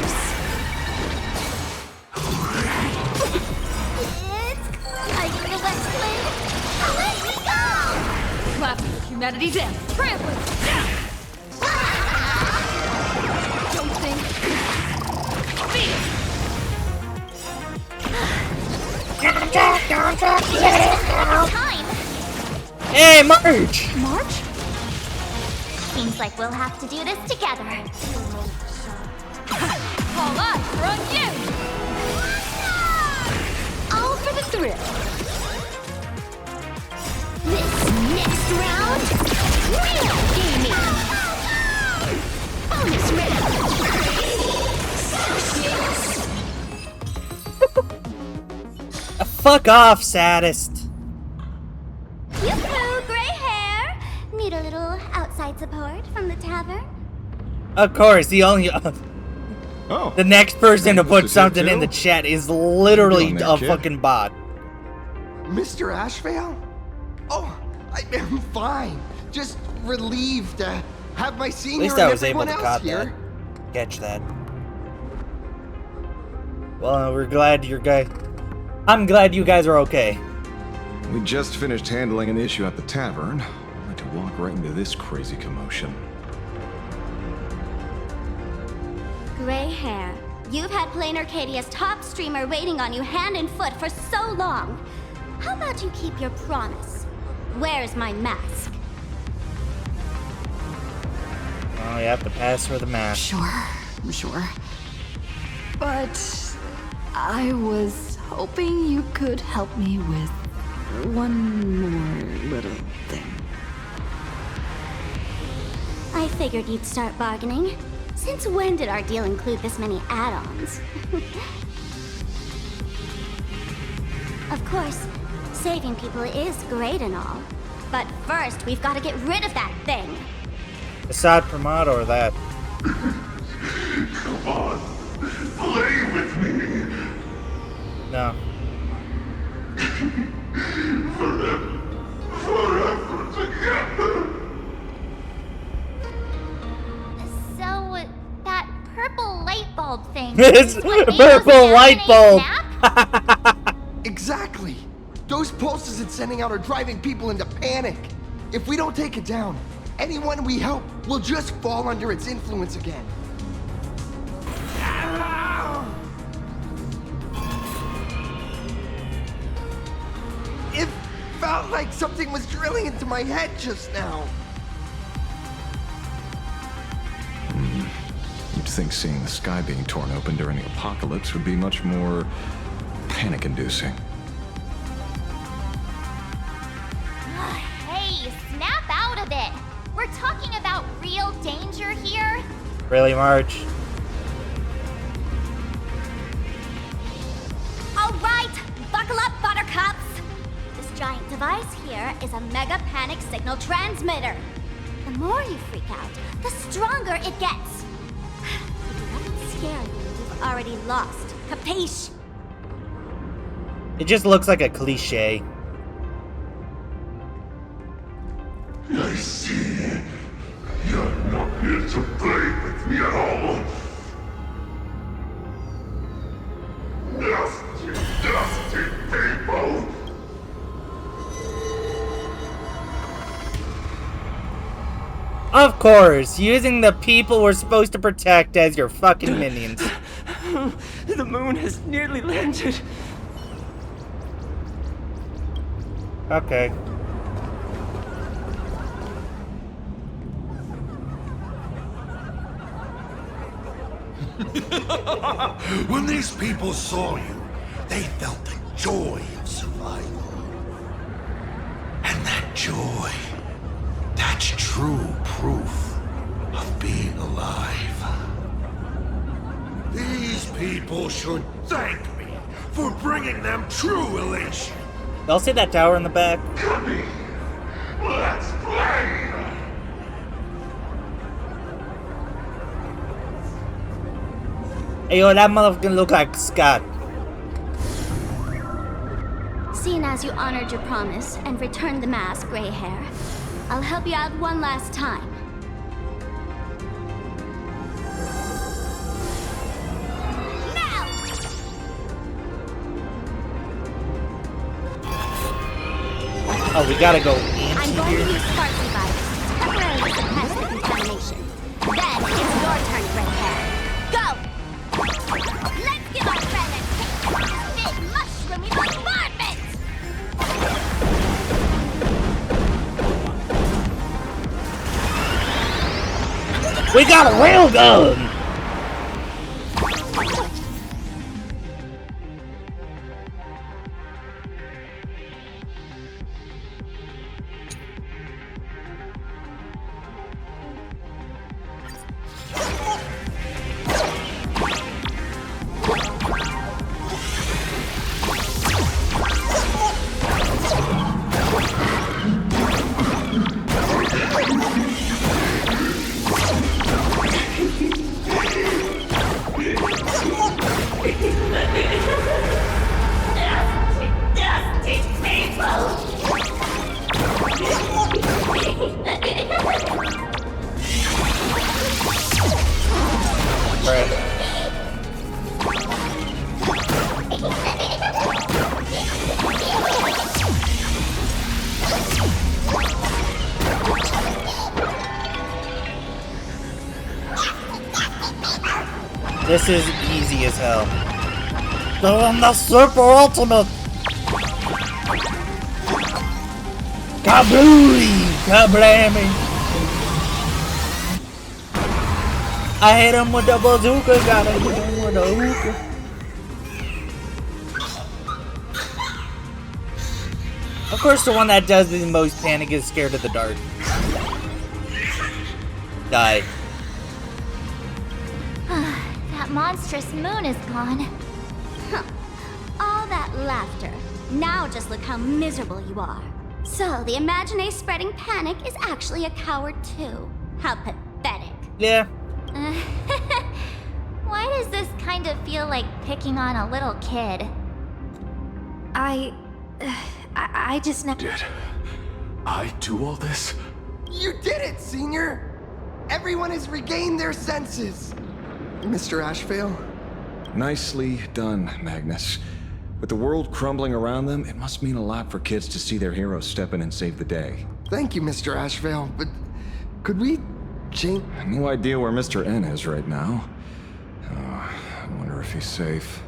I get the west wind. Let me go! Clapping with humanity dance. Trampling. Don't think. Time. Hey, March! March? Seems like we'll have to do this together. All eyes are on you! All for the thrill. This next round, real gaming. Bonus round. Fuck off, saddest. Yoo-hoo, gray hair. Need a little outside support from the tavern? Of course, the only the next person to put something in the chat is literally a fucking bot. Mr. Ashvale? Oh, I'm fine. Just relieved to have my senior At least and I was able everyone to else here. catch that. Well, we're glad you're guys. I'm glad you guys are okay. We just finished handling an issue at the tavern. Only to walk right into this crazy commotion. Gray hair. You've had Plain Arcadia's top streamer waiting on you hand and foot for so long. How about you keep your promise? Where's my mask? Oh, you have to pass for the mask. Sure. But I was hoping you could help me with one more little thing. I figured you'd start bargaining. Since when did our deal include this many add-ons? Of course, saving people is great and all. But first, we've got to get rid of that thing. Asat Promad or that? Come on, play with me. No. Forever together. So, that purple light bulb thing. It's purple light bulb. Exactly. Those pulses it's sending out are driving people into panic. If we don't take it down, anyone we help will just fall under its influence again. It felt like something was drilling into my head just now. You'd think seeing the sky being torn open during the apocalypse would be much more panic-inducing. Hey, snap out of it. We're talking about real danger here. Really, March? All right, buckle up, buttercups. This giant device here is a mega panic signal transmitter. The more you freak out, the stronger it gets. If you let it scare you, you've already lost. Capiche? It just looks like a cliche. I see. You're not here to play with me at all. Dusty people! Of course, using the people we're supposed to protect as your fucking minions. The moon has nearly landed. Okay. When these people saw you, they felt the joy of survival. And that joy, that's true proof of being alive. These people should thank me for bringing them true elation. Y'all see that tower in the back? Let's play! Hey, yo, that motherfucker look like Scott. Seeing as you honored your promise and returned the mask, Gray Hair, I'll help you out one last time. Now! Oh, we gotta go I'm going to use Sparkly Virus to temporarily suppress the contamination. Then it's your turn, Gray Hair. Go! Let's give our friend a taste of this big mushroomy bombardment! We got a real gun! This is easy as hell. Doing the super ultimate! Kablooey! Kablammy! I hit him with the bazooka, gotta hit him with the hookah. Of course, the one that does the most panic is scared of the dark. Die. That monstrous moon is gone. Huh. All that laughter. Now just look how miserable you are. So, the Imagine spreading panic is actually a coward too. How pathetic. Yeah. Why does this kind of feel like picking on a little kid? I just never... Did I do all this? You did it, Senior! Everyone has regained their senses! Mr. Ashvale? Nicely done, Magnus. With the world crumbling around them, it must mean a lot for kids to see their heroes step in and save the day. Thank you, Mr. Ashvale, but could we change... No idea where Mr. N is right now. Oh, I wonder if he's safe.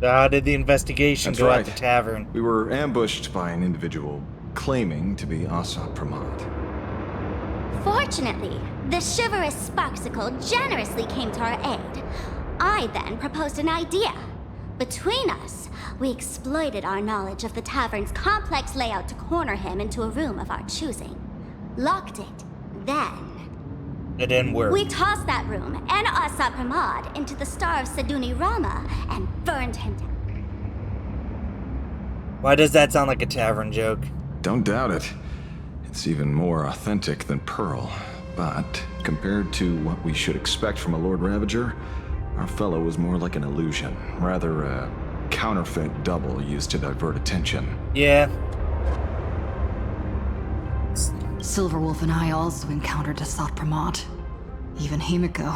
How did the investigation That's go right. at the tavern? We were ambushed by an individual claiming to be Asat Promad. Fortunately, the chivalrous Sparksicle generously came to our aid. I then proposed an idea. Between us, we exploited our knowledge of the tavern's complex layout to corner him into a room of our choosing. Locked it. Then... It didn't work. we tossed that room and Asat Promad into the Star of Seduni Rama and burned him down. Why does that sound like a tavern joke? Don't doubt it. It's even more authentic than Pearl. But compared to what we should expect from a Lord Ravager, our fellow was more like an illusion. Rather a counterfeit double used to divert attention. Yeah. Silverwolf and I also encountered Asat Promad. Even Himeko.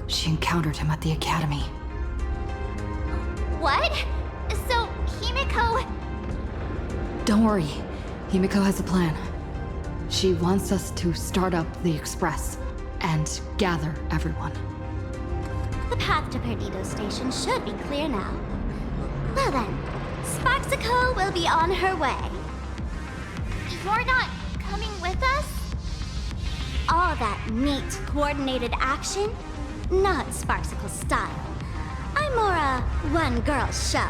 She encountered him at the academy. What? So, Himeko... Don't worry. Himeko has a plan. She wants us to start up the Express and gather everyone. The path to Perdido Station should be clear now. Well then, Sparksicle will be on her way. You're not coming with us? All that neat, coordinated action? Not Sparksicle style. I'm more a one-girl show.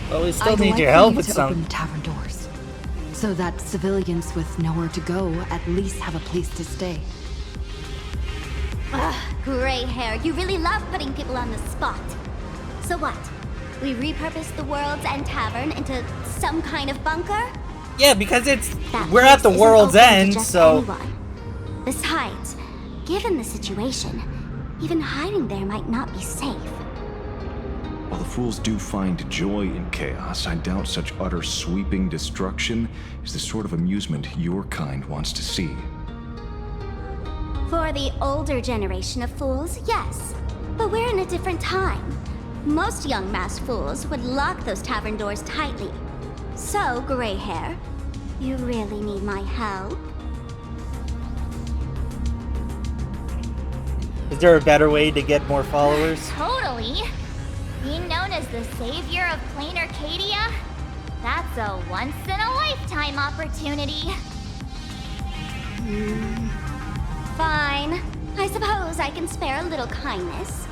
Well, we still need your help with to some. open the tavern doors, so that civilians with nowhere to go at least have a place to stay. Ugh, gray hair, you really love putting people on the spot. So what? We repurpose the World's End Tavern into some kind of bunker? Yeah, because That we're at the place isn't world's open to end, just so anyone. Besides, given the situation, even hiding there might not be safe. While the fools do find joy in chaos, I doubt such utter sweeping destruction is the sort of amusement your kind wants to see. For the older generation of fools, yes. But we're in a different time. Most young masked fools would lock those tavern doors tightly. So, gray hair, you really need my help? is there a better way to get more followers? Totally. Being known as the savior of plain Arcadia? That's a once-in-a-lifetime opportunity. Fine. I suppose I can spare a little kindness.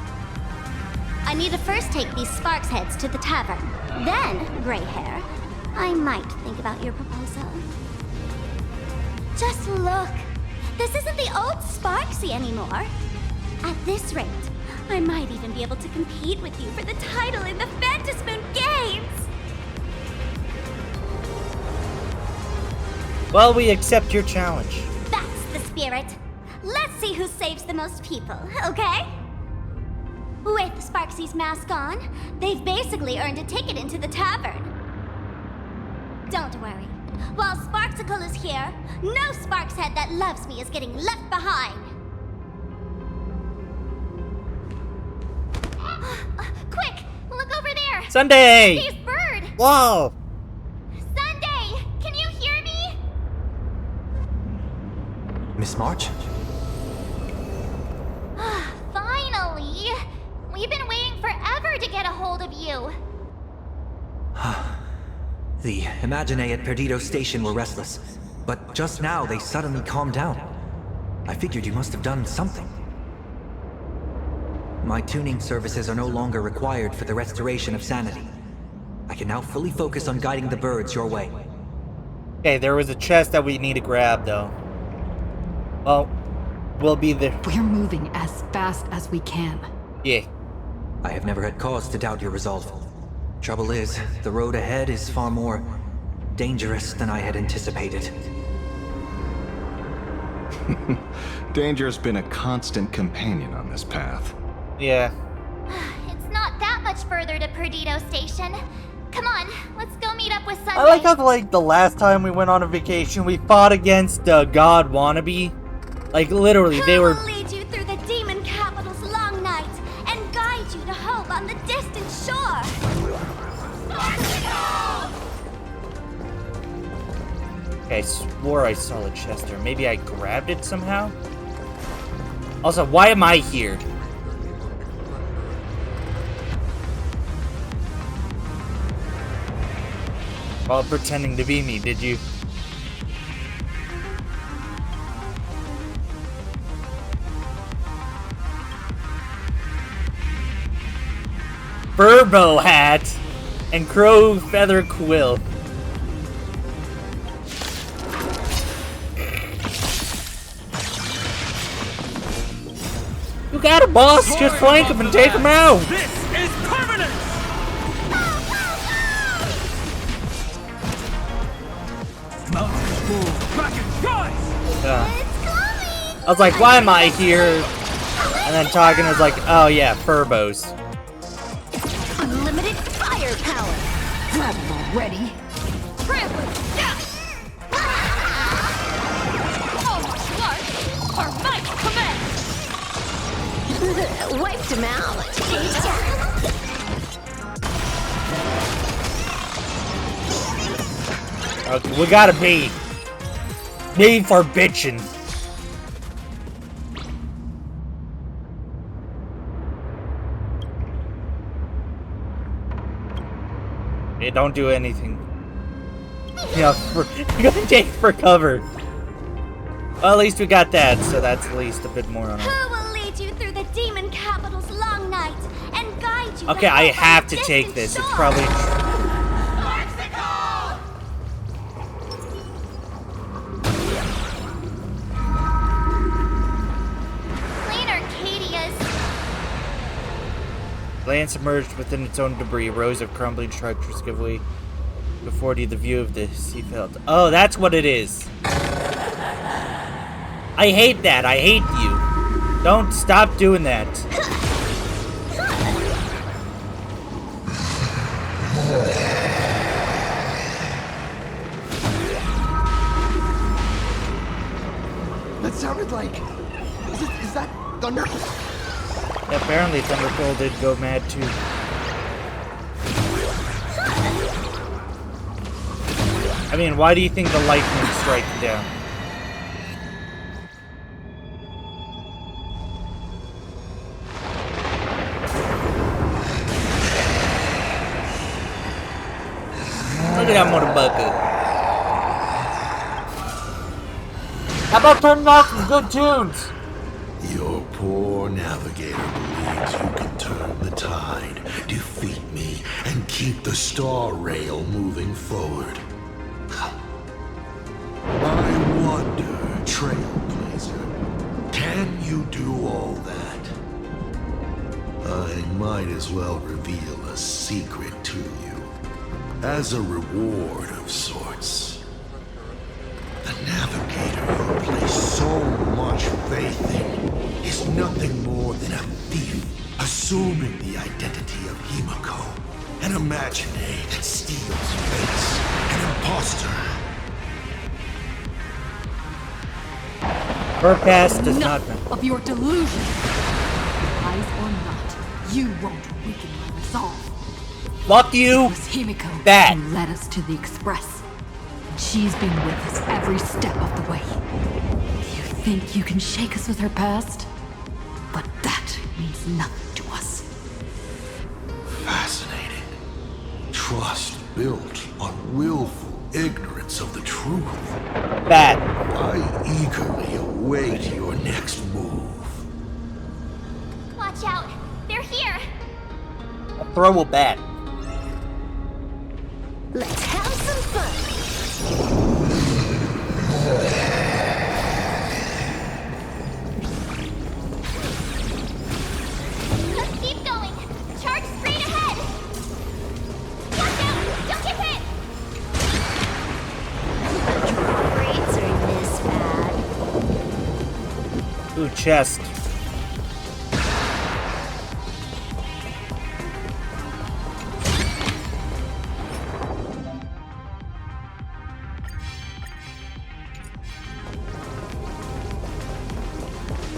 I need to first take these Sparks heads to the tavern. Then, gray hair, I might think about your proposal. Just look. This isn't the old Sparksy anymore. At this rate, I might even be able to compete with you for the title in the Phantasmoon Games! Well, we accept your challenge. That's the spirit. Let's see who saves the most people, okay? With Sparksy's mask on, they've basically earned a ticket into the tavern. Don't worry. While Sparksicle is here, no Sparkshead that loves me is getting left behind. Quick! Look over there! Sunday! He's Bird! Whoa! Sunday! Can you hear me? Miss March? Finally! We've been waiting forever to get a hold of you. The Imaginae at Perdido Station were restless, but just now they suddenly calmed down. I figured you must have done something. My tuning services are no longer required for the restoration of sanity. I can now fully focus on guiding the birds your way. Okay, there was a chest that we need to grab, though. Well, we'll be there. We're moving as fast as we can. Yeah. I have never had cause to doubt your resolve. Trouble is, the road ahead is far more dangerous than I had anticipated. Danger's been a constant companion on this path. Yeah. It's not that much further to Perdido Station. Come on, let's go meet up with Sunday. I like how, like, the last time we went on a vacation, we fought against God Wannabe. Like, literally, they were... Who will lead you through the demon capital's long night and guide you to hope on the distant shore? Okay, I swore I saw the chest there. Maybe I grabbed it somehow? Also, why am I here? While pretending to be me, did you? Furbo hat and crow feather quill. You got it, boss. Just flank him and take him out. This is permanent. Mountain bull, kraken, guys! I was like, why am I here? And then talking was like, oh yeah, Furbos. Unlimited firepower. Grab him already. Our might command. Wiped him out. Okay, we gotta be for bitchin'. Hey, don't do anything. Yeah, you're gonna take for cover. Well, at least we got that, so that's at least a bit more on it. Who will lead you through the demon capital's long night and guide you? Okay, I have to take this. It's probably. Plain Arcadia's. Land submerged within its own debris. Rows of crumbling structures give way before you the view of the sea field. Oh, that's what it is. I hate that. I hate you. Don't stop doing that. That sounded like... Is that thunder? Yeah, apparently Thunderbolt did go mad too. I mean, why do you think the lightning striking down? Look that motherfucker. How about turning off some good tunes? Your poor navigator believes you can turn the tide, defeat me, and keep the star rail moving forward. I wonder, Trailblazer, can you do all that? I might as well reveal a secret to you, as a reward of sorts. The navigator you place so much faith in is nothing more than a thief, assuming the identity of Himeko, an imaginary that steals fates, an imposter. Her past does not. Enough of your delusion. Lies or not, you won't weaken my resolve. Fuck you. It was Himeko Bad. who led us to the Express. She's been with us every step of the way. You think you can shake us with her past? But that means nothing to us. Fascinating. Trust built on willful ignorance of the truth. Bad. I eagerly await your next move. Watch out! They're here! I'll throw a bat. Let's have some fun! Let's keep going! Charge straight ahead! Watch out! Don't get hit! Grades are this bad. Ooh, chest.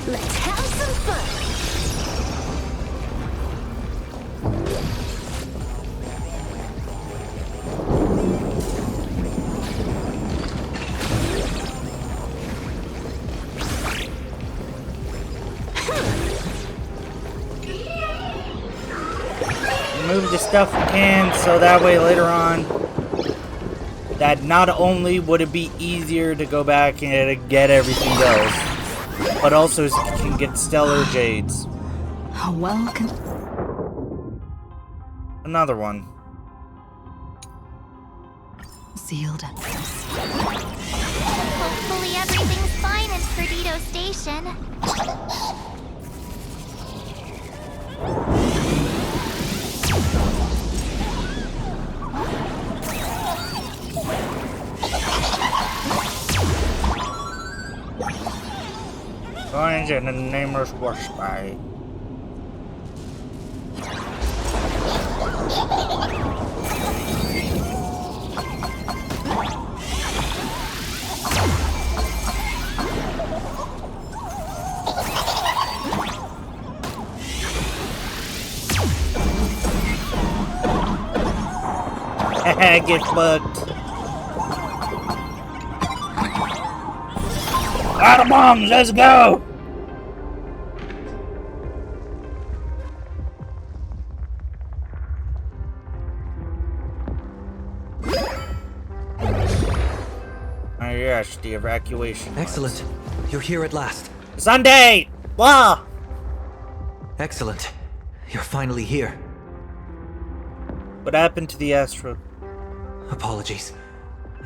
Let's have some fun! Move the stuff we can so that way later on, that not only would it be easier to go back and get everything else, but also you can get stellar jades. How well can... Another one. Sealed entrance. Hopefully everything's fine in Perdido Station. Orange and the nameless wash by. Get fucked. Out of bombs, let's go! Oh yes, the evacuation. Excellent. You're here at last. Sunday! Wow! Excellent. You're finally here. What happened to the Astro? Apologies.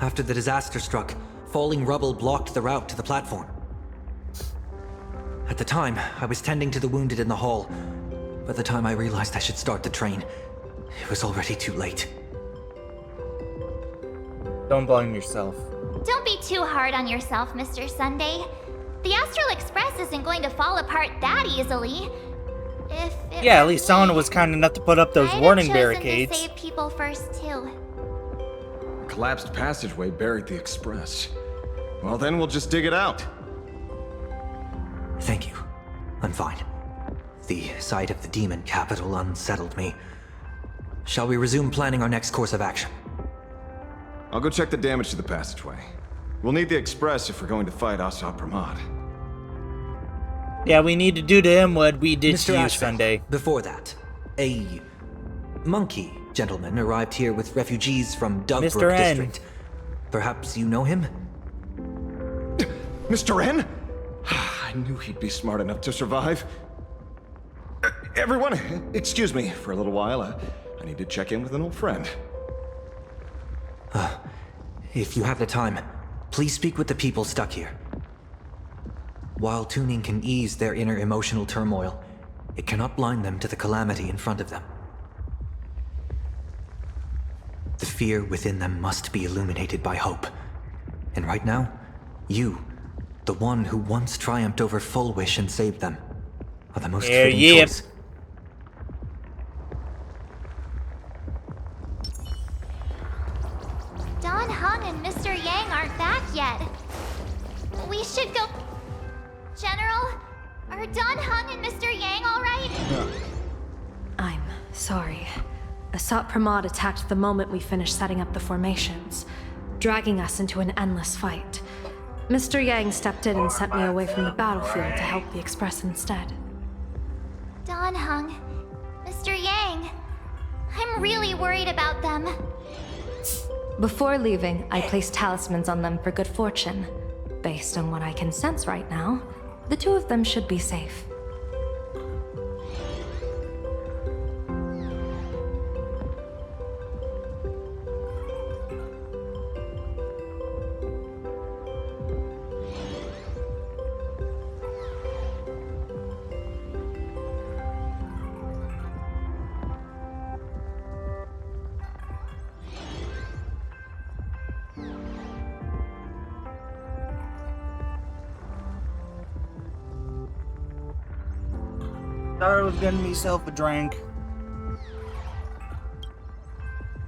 After the disaster struck, falling rubble blocked the route to the platform. At the time, I was tending to the wounded in the hall. By the time I realized I should start the train, it was already too late. Don't blame yourself. Don't be too hard on yourself, Mr. Sunday. The Astral Express isn't going to fall apart that easily. Yeah, at least someone was kind enough to put up those warning barricades. To save people first too. The collapsed passageway buried the express. Well, then we'll just dig it out. Thank you. I'm fine. The sight of the demon capital unsettled me. Shall we resume planning our next course of action? I'll go check the damage to the passageway. We'll need the express if we're going to fight Asat Promad. Yeah, we need to do to him what we did Mr. to you, Ashford, Sunday. Before that, a monkey gentleman arrived here with refugees from Mr. Dogbrook N. District. Perhaps you know him? Mr. N? I knew he'd be smart enough to survive. Everyone, excuse me for a little while. I need to check in with an old friend. If you have the time, please speak with the people stuck here. While tuning can ease their inner emotional turmoil, it cannot blind them to the calamity in front of them. The fear within them must be illuminated by hope. And right now, you, the one who once triumphed over Full Wish and saved them, are the most fitting choice. Don Hung and Mr. Yang aren't back yet. We should go... General, are Don Hung and Mr. Yang alright? I'm sorry. Asat Promad attacked the moment we finished setting up the formations, dragging us into an endless fight. Mr. Yang stepped in and sent me away from the battlefield to help the Express instead. Don Hung, Mr. Yang, I'm really worried about them. Before leaving, I placed talismans on them for good fortune. Based on what I can sense right now, the two of them should be safe. Thought I was getting myself a drink.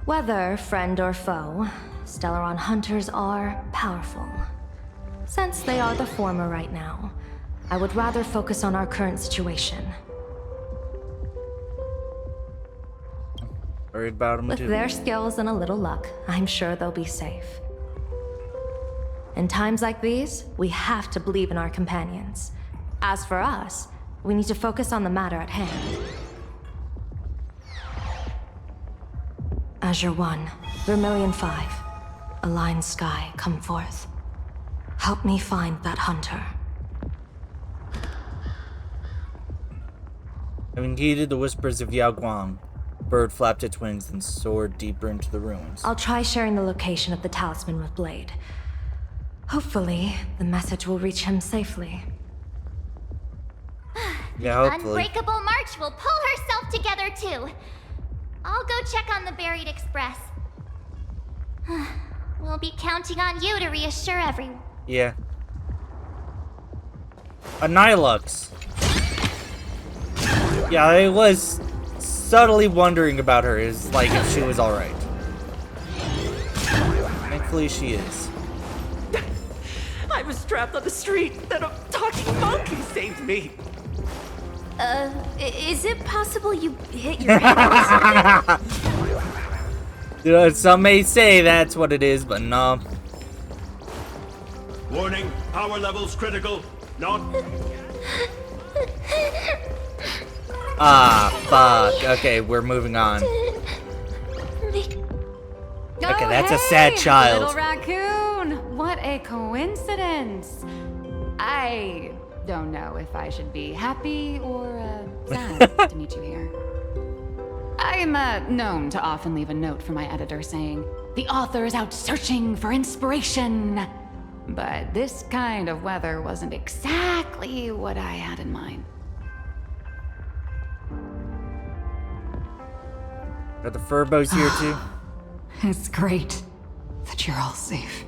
Whether friend or foe, Stellaron hunters are powerful. Since they are the former right now, I would rather focus on our current situation. Worried about them With too. their skills and a little luck, I'm sure they'll be safe. In times like these, we have to believe in our companions. As for us, we need to focus on the matter at hand. Azure 1, Vermilion 5, Aligned Sky, come forth. Help me find that hunter. Having heeded the whispers of Yao Guang, the bird flapped its wings and soared deeper into the ruins. I'll try sharing the location of the talisman with Blade. Hopefully, the message will reach him safely. Yeah, hopefully. Unbreakable March will pull herself together too. I'll go check on the buried Express. We'll be counting on you to reassure everyone. Yeah. A Nilux. Yeah, I was subtly wondering about her, is like if she was alright. Thankfully she is. I was trapped on the street, then a talking monkey saved me. Is it possible you hit your head or something? You know, some may say that's what it is, but no. Warning, power levels critical. Not. Ah, fuck. Okay, we're moving on. Okay, that's a sad child. Little raccoon! What a coincidence! I don't know if I should be happy or sad to meet you here. I'm known to often leave a note for my editor saying, "The author is out searching for inspiration." But this kind of weather wasn't exactly what I had in mind. Are the Furbos here too? It's great that you're all safe.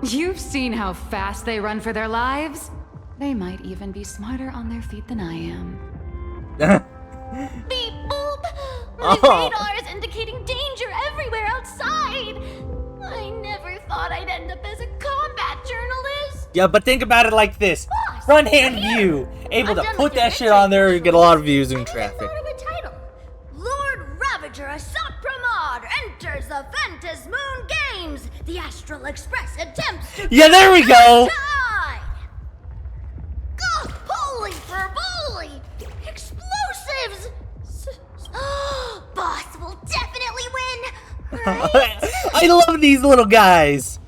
You've seen how fast they run for their lives? They might even be smarter on their feet than I am. Beep boop! My radar is indicating danger everywhere outside! I never thought I'd end up as a combat journalist! Yeah, but think about it like this. Front hand view. Able to put that shit on there and get a lot of views and traffic. Title: Lord Ravager Asat Promad enters the Ventus Moon Games. The Astral Express attempts to... Yeah, there we go! Holy for bully! Explosives! Boss will I love these little guys.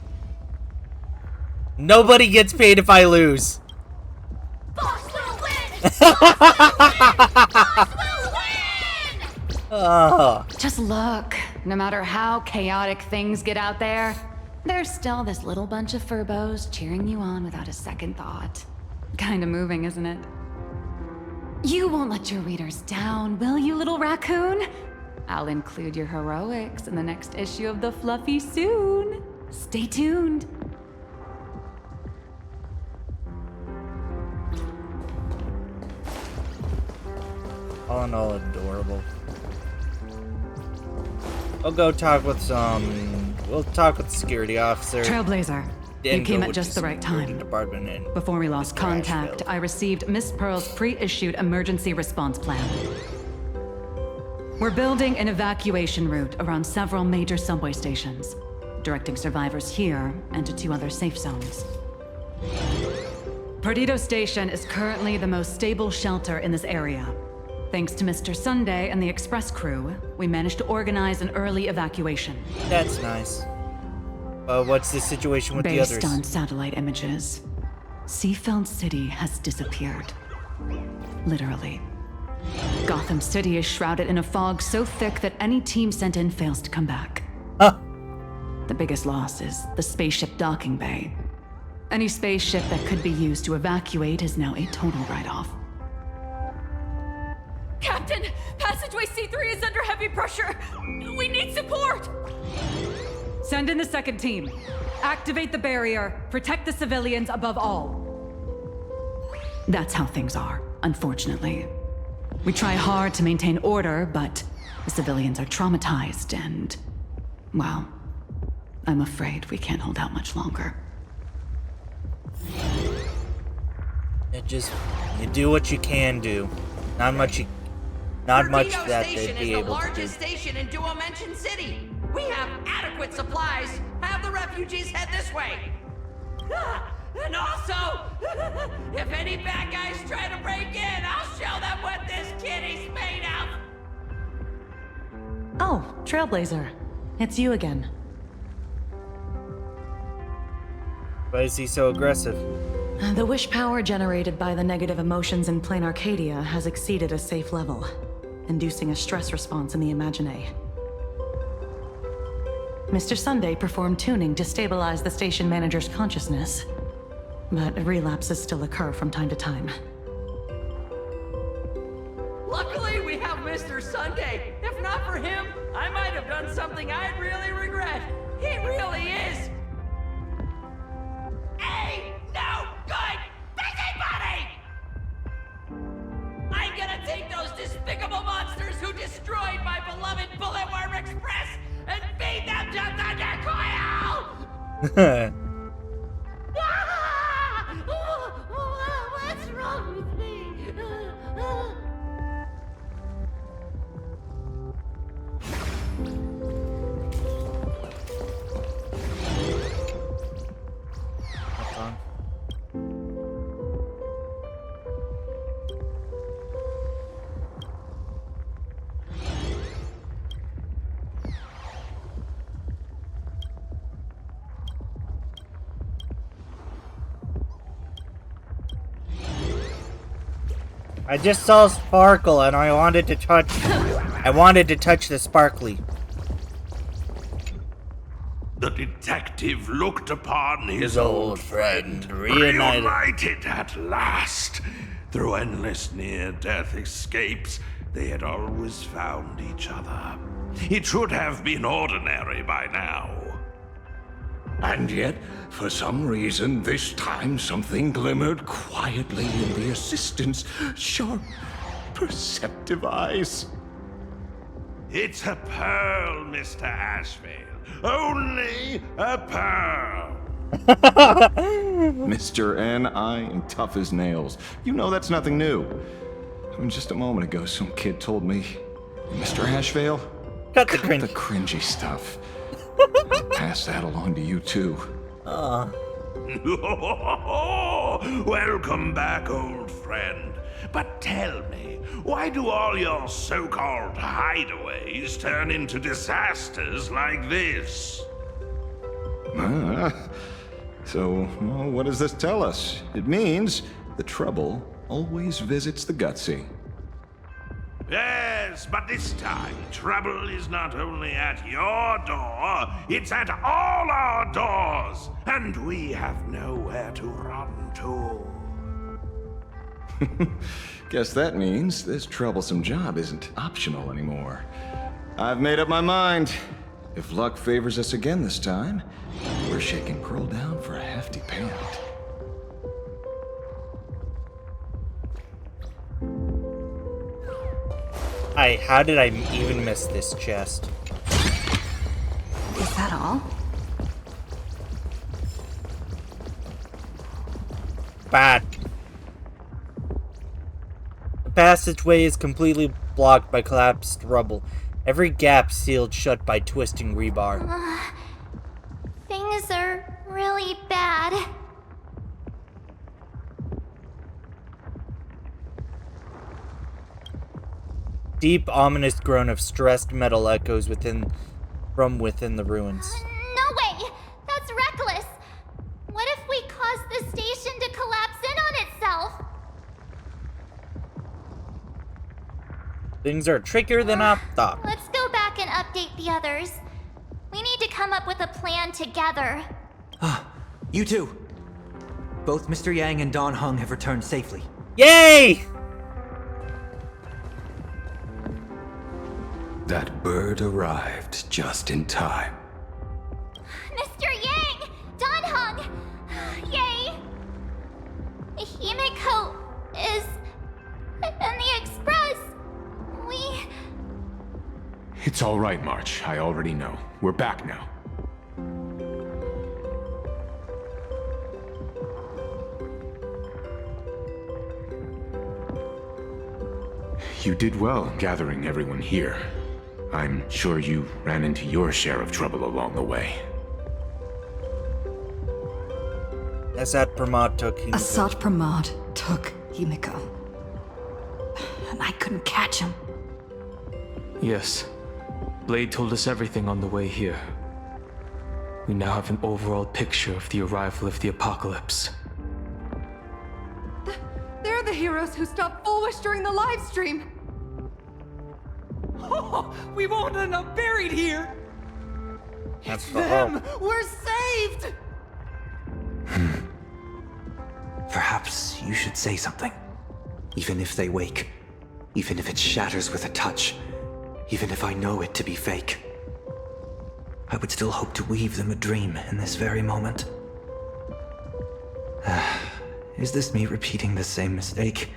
Nobody gets paid if I lose. Boss will win! Boss will win! Oh. Just look. No matter how chaotic things get out there, there's still this little bunch of furbos cheering you on without a second thought. Kinda moving, isn't it? You won't let your readers down, will you, little raccoon? I'll include your heroics in the next issue of The Fluffy soon. Stay tuned. All in all, adorable. I'll go talk with we'll talk with the security officer. Trailblazer, you came at just the right time. Before we lost contact, I received Miss Pearl's pre-issued emergency response plan. We're building an evacuation route around several major subway stations, directing survivors here and to 2 other safe zones. Perdido Station is currently the most stable shelter in this area. Thanks to Mr. Sunday and the express crew, we managed to organize an early evacuation. That's nice. What's the situation with the others? Based on satellite images, Seafeld City has disappeared. Literally. Gotham City is shrouded in a fog so thick that any team sent in fails to come back. Huh. The biggest loss is the spaceship docking bay. Any spaceship that could be used to evacuate is now a total write-off. Captain, passageway C3 is under heavy pressure. We need support. Send in the second team. Activate the barrier. Protect the civilians above all. That's how things are, unfortunately. We try hard to maintain order, but the civilians are traumatized and, well, I'm afraid we can't hold out much longer. You do what you can do. Not much that they'd be able to do. Perdido Station is the largest station in Duomension City. We have adequate supplies. Have the refugees head this way. And also, if any bad guys try to break in, I'll show them what this kitty's made of. Oh, Trailblazer. It's you again. Why is he so aggressive? The wish power generated by the negative emotions in Plane Arcadia has exceeded a safe level, inducing a stress response in the Imagine. Mr. Sunday performed tuning to stabilize the station manager's consciousness, but relapses still occur from time to time. Luckily, we have Mr. Sunday. If not for him, I might have done something I'd really regret. He really is a no good busybody! I'm gonna take those despicable monsters who destroyed my beloved Bulletworm Express and feed them to Thunder Coil! What's wrong with me? I just saw sparkle and I wanted to touch the sparkly. The detective looked upon his old friend reunited at last. Through endless near-death escapes, they had always found each other. It should have been ordinary by now. And yet, for some reason, this time something glimmered quietly in the assistant's sharp, perceptive eyes. It's a pearl, Mr. Ashvale. Only a pearl. Mr. N, I am tough as nails. You know that's nothing new. I mean, just a moment ago, some kid told me, Mr. Ashvale, cut the cringy stuff. Pass that along to you, too. Welcome back, old friend. But tell me, Why do all your so-called hideaways turn into disasters like this? So, well, what does this tell us? It means the trouble always visits the gutsy. Yes, but this time, trouble is not only at your door, it's at all our doors, and we have nowhere to run to. Guess that means this troublesome job isn't optional anymore. I've made up my mind. If luck favors us again this time, we're shaking Pearl down for a hefty payout. How did I even miss this chest? Is that all? Bad. The passageway is completely blocked by collapsed rubble. Every gap sealed shut by twisting rebar. Things are really bad. Deep, ominous groan of stressed metal echoes from within the ruins. No way! That's reckless! What if we cause the station to collapse in on itself? Things are trickier than I thought. Let's go back and update the others. We need to come up with a plan together. You two! Both Mr. Yang and Don Hung have returned safely. Yay! That bird arrived just in time. Mr. Yang! Don Hung! Yay! Himeko is in the express. It's all right, March. I already know. We're back now. You did well gathering everyone here. I'm sure you ran into your share of trouble along the way. Asat Promad took Himeko. Asat Promad took Himeko. And I couldn't catch him. Yes. Blade told us everything on the way here. We now have an overall picture of the arrival of the apocalypse. They're the heroes who stopped Fulwish during the live stream. Oh, we won't end up buried here. That's It's the them. hope. We're saved. Perhaps you should say something. Even if they wake. Even if it shatters with a touch. Even if I know it to be fake. I would still hope to weave them a dream in this very moment. Is this me repeating the same mistake?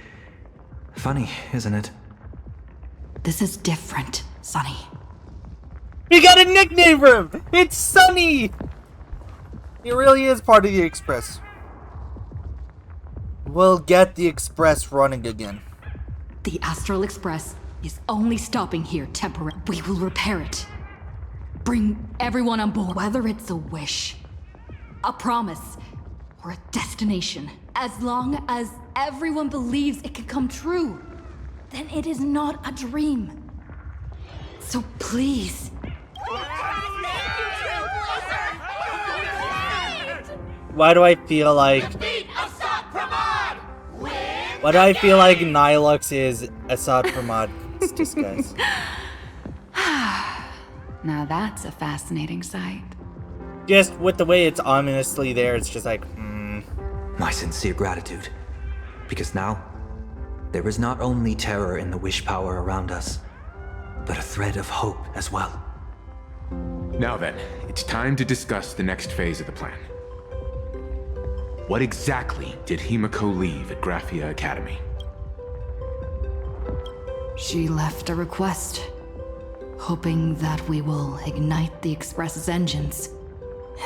Funny, isn't it? This is different, Sonny. You got a nickname for him! It's Sunny! He really is part of the Express. We'll get the Express running again. The Astral Express is only stopping here temporarily. We will repair it. Bring everyone on board. Whether it's a wish, a promise, or a destination, as long as everyone believes it can come true, then it is not a dream. So please. Why do I feel like... Why do I feel like Nihilux is Asat Promad's disguise? Now that's a fascinating sight. Just with the way it's ominously there, it's just like, My sincere gratitude. Because now, there is not only terror in the wish power around us, but a thread of hope as well. Now then, it's time to discuss the next phase of the plan. What exactly did Himeko leave at Graphia Academy? She left a request, hoping that we will ignite the Express's engines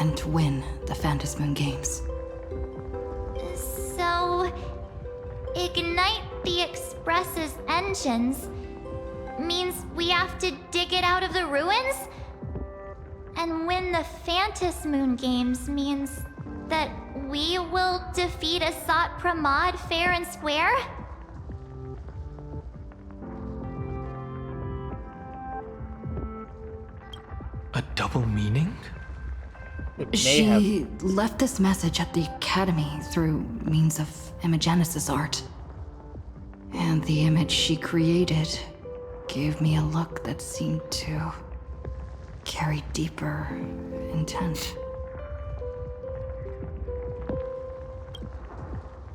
and win the Phantasmoon Games. So, ignite the Express's engines means we have to dig it out of the ruins? And win the Phantasmoon Games means that we will defeat Asat Promad fair and square? A double meaning? She left this message at the Academy through means of Imogenesis art. And the image she created gave me a look that seemed to carry deeper intent.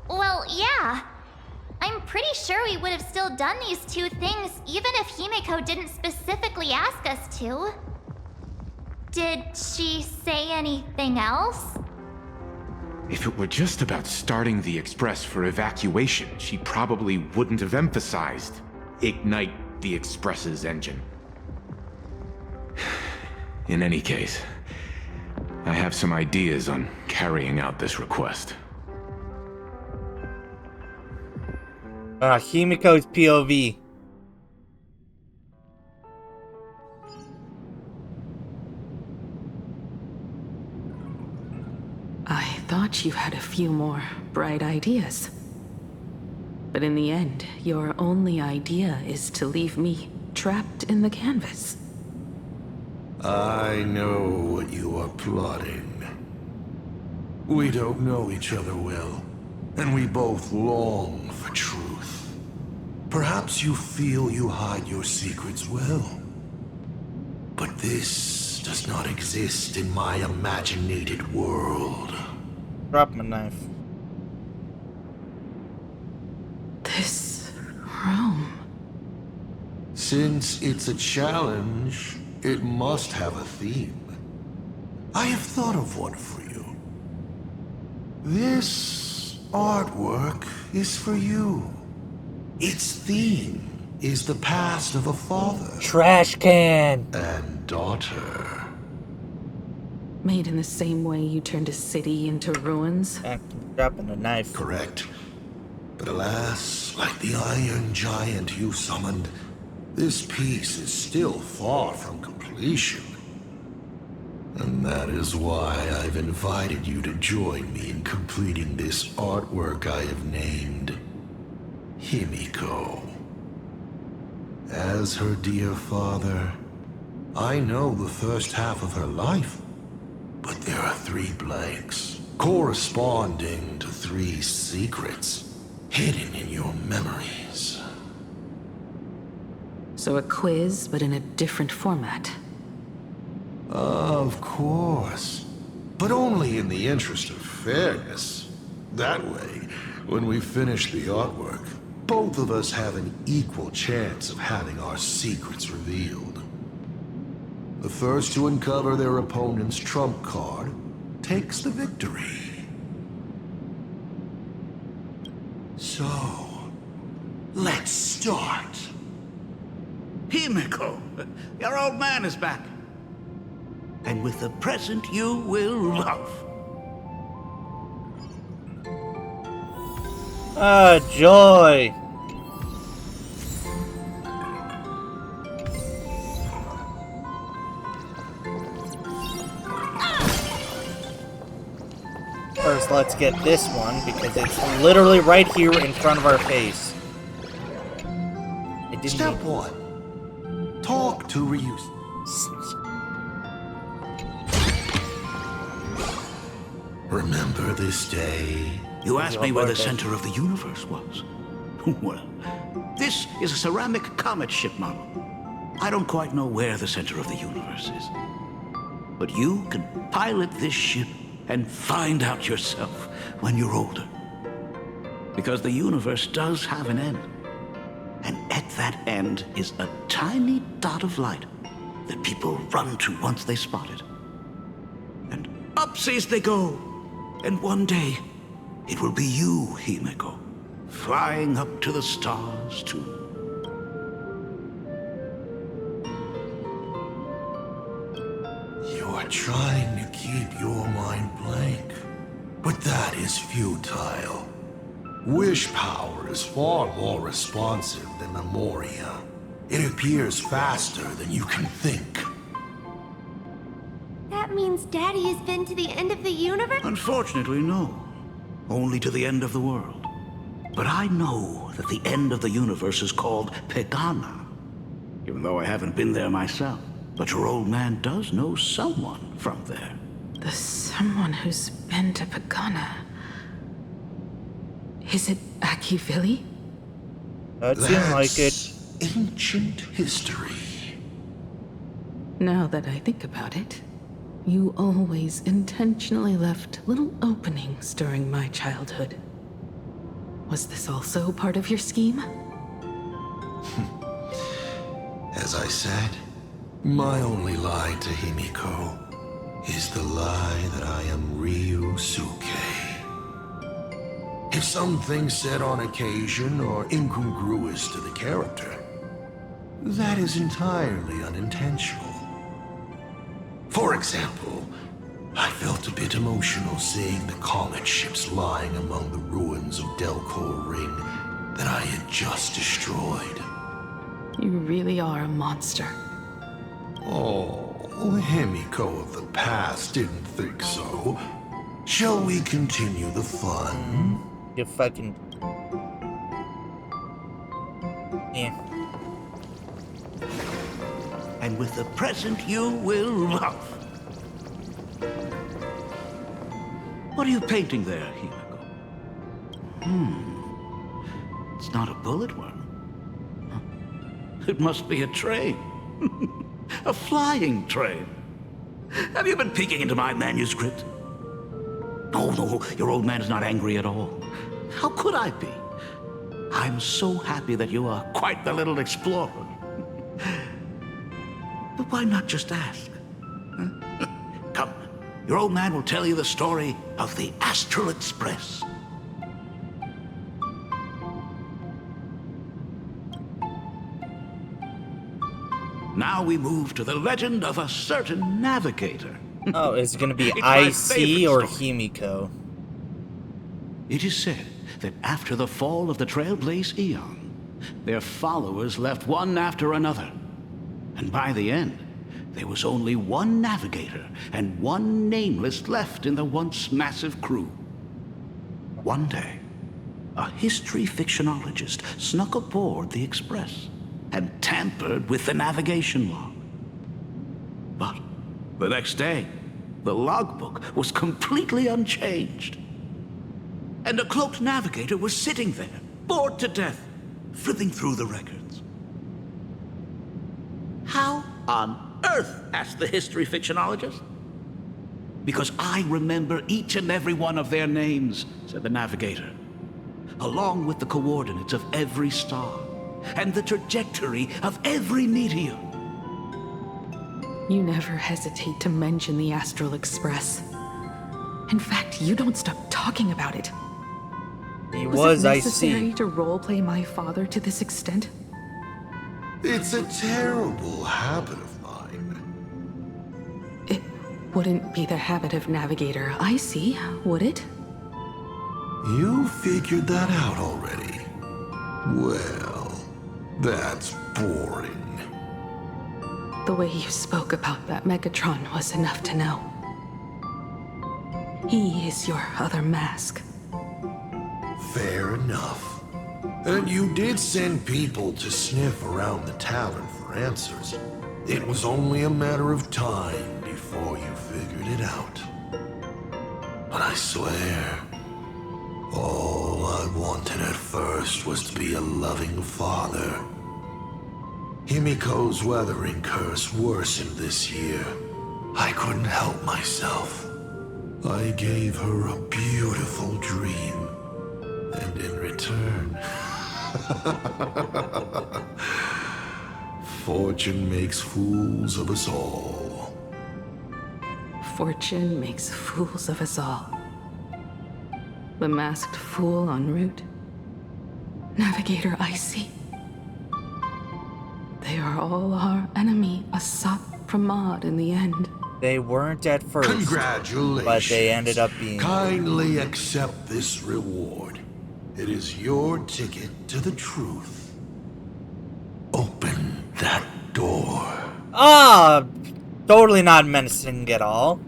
Well, yeah. I'm pretty sure we would have still done these two things even if Himeko didn't specifically ask us to. Did she say anything else? If it were just about starting the Express for evacuation, she probably wouldn't have emphasized ignite the Express's engine. In any case, I have some ideas on carrying out this request. Himiko's POV. I thought you had a few more bright ideas. But in the end, your only idea is to leave me trapped in the canvas. I know what you are plotting. We don't know each other well, and we both long for truth. Perhaps you feel you hide your secrets well. But this does not exist in my imaginated world. Drop my knife. This room. Since it's a challenge, it must have a theme. I have thought of one for you. This artwork is for you. Its theme is the past of a father. Trash can. And daughter. Made in the same way you turned a city into ruins? Dropping a knife. Correct. But alas, like the iron giant you summoned, this piece is still far from completion. And that is why I've invited you to join me in completing this artwork I have named Himeko. As her dear father, I know the first half of her life, but there are 3 blanks, corresponding to 3 secrets, hidden in your memories. So a quiz, but in a different format. Of course, but only in the interest of fairness. That way, when we finish the artwork, both of us have an equal chance of having our secrets revealed. The first to uncover their opponent's trump card takes the victory. So, let's start. Himeko, your old man is back. And with a present you will love. Ah, joy. First, let's get this one, because it's literally right here in front of our face. Step 1. Talk to Ryu's. Remember this day? You asked me where the center of the universe was. Well, this is a ceramic comet ship model. I don't quite know where the center of the universe is. But you can pilot this ship and find out yourself when you're older. Because the universe does have an end. And at that end is a tiny dot of light that people run to once they spot it. And upseas they go. And one day, it will be you, Himeko, flying up to the stars too. You're trying to keep your mind blank, but that is futile. Wish power is far more responsive than memoria. It appears faster than you can think. That means Daddy has been to the end of the universe? Unfortunately, no. Only to the end of the world. But I know that the end of the universe is called Pegana, even though I haven't been there myself. But your old man does know someone from there. The someone who's been to Pagana. Is it Akivili? That seems like it. Ancient history. Now that I think about it, you always intentionally left little openings during my childhood. Was this also part of your scheme? As I said, my only lie to Himeko is the lie that I am Ryusuke. If some things said on occasion are incongruous to the character, that is entirely unintentional. For example, I felt a bit emotional seeing the comet ships lying among the ruins of Delcor Ring that I had just destroyed. You really are a monster. Oh, Himeko of the past didn't think so. Shall we continue the fun? You fucking... Yeah. And with the present you will love. What are you painting there, Himeko? It's not a bullet one. It must be a train. A flying train. Have you been peeking into my manuscript? Oh, no, your old man is not angry at all. How could I be? I'm so happy that you are quite the little explorer. But why not just ask? Come, your old man will tell you the story of the Astral Express. Now we move to the legend of a certain navigator. Oh, is it gonna be It's my IC favorite or story. Himeko? It is said that after the fall of the Trailblaze Eon, their followers left one after another. And by the end, there was only one navigator and one nameless left in the once massive crew. One day, a history fictionologist snuck aboard the Express and tampered with the navigation log. But the next day, the logbook was completely unchanged. And a cloaked navigator was sitting there, bored to death, flipping through the records. How on earth? Asked the history fictionologist. Because I remember each and every one of their names, said the navigator, along with the coordinates of every star and the trajectory of every meteor. You never hesitate to mention the Astral Express. In fact, you don't stop talking about it. Was it IC. necessary to roleplay my father to this extent? It's a terrible habit of mine. It wouldn't be the habit of Navigator IC, would it? You figured that out already. Well, that's boring. The way you spoke about that Megatron was enough to know. He is your other mask. Fair enough. And you did send people to sniff around the tavern for answers. It was only a matter of time before you figured it out. But I swear, all I wanted at first was to be a loving father. Himiko's weathering curse worsened this year. I couldn't help myself. I gave her a beautiful dream. And in return, fortune makes fools of us all. Fortune makes fools of us all. The masked fool en route. Navigator IC. They are all our enemy, Asat Promad, in the end. They weren't at first. Congratulations. But they ended up being. Kindly accept this reward. It is your ticket to the truth. Open that door. Ah, totally not menacing at all.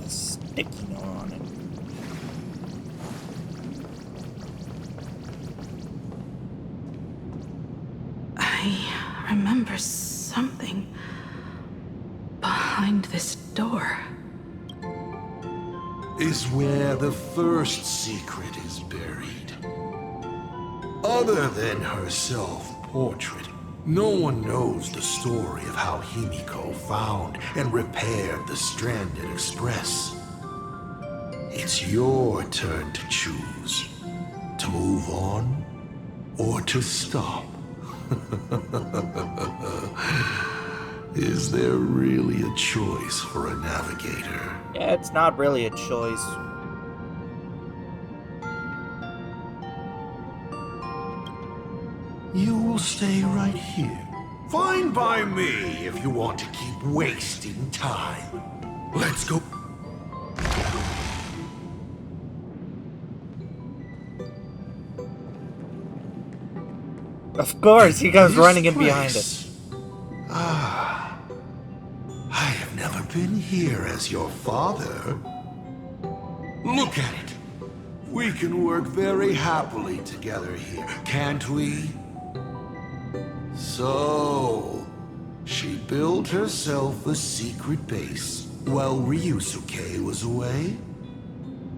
Sticky on it. there's something behind this door. Is where the first secret is buried. Other than her self-portrait, no one knows the story of how Himeko found and repaired the stranded express. It's your turn to choose. To move on, or to stop. Is there really a choice for a navigator? Yeah, it's not really a choice. You will stay right here. Fine by me if you want to keep wasting time. Let's go. Of course, he comes running in behind us. Ah, I have never been here as your father. Look at it. We can work very happily together here, can't we? So, she built herself a secret base while Ryusuke was away?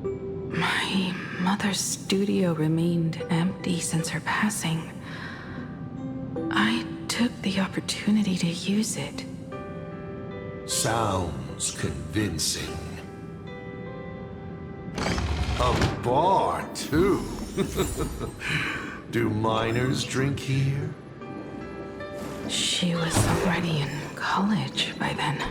My mother's studio remained empty since her passing. I took the opportunity to use it. Sounds convincing. A bar, too. Do minors drink here? She was already in college by then.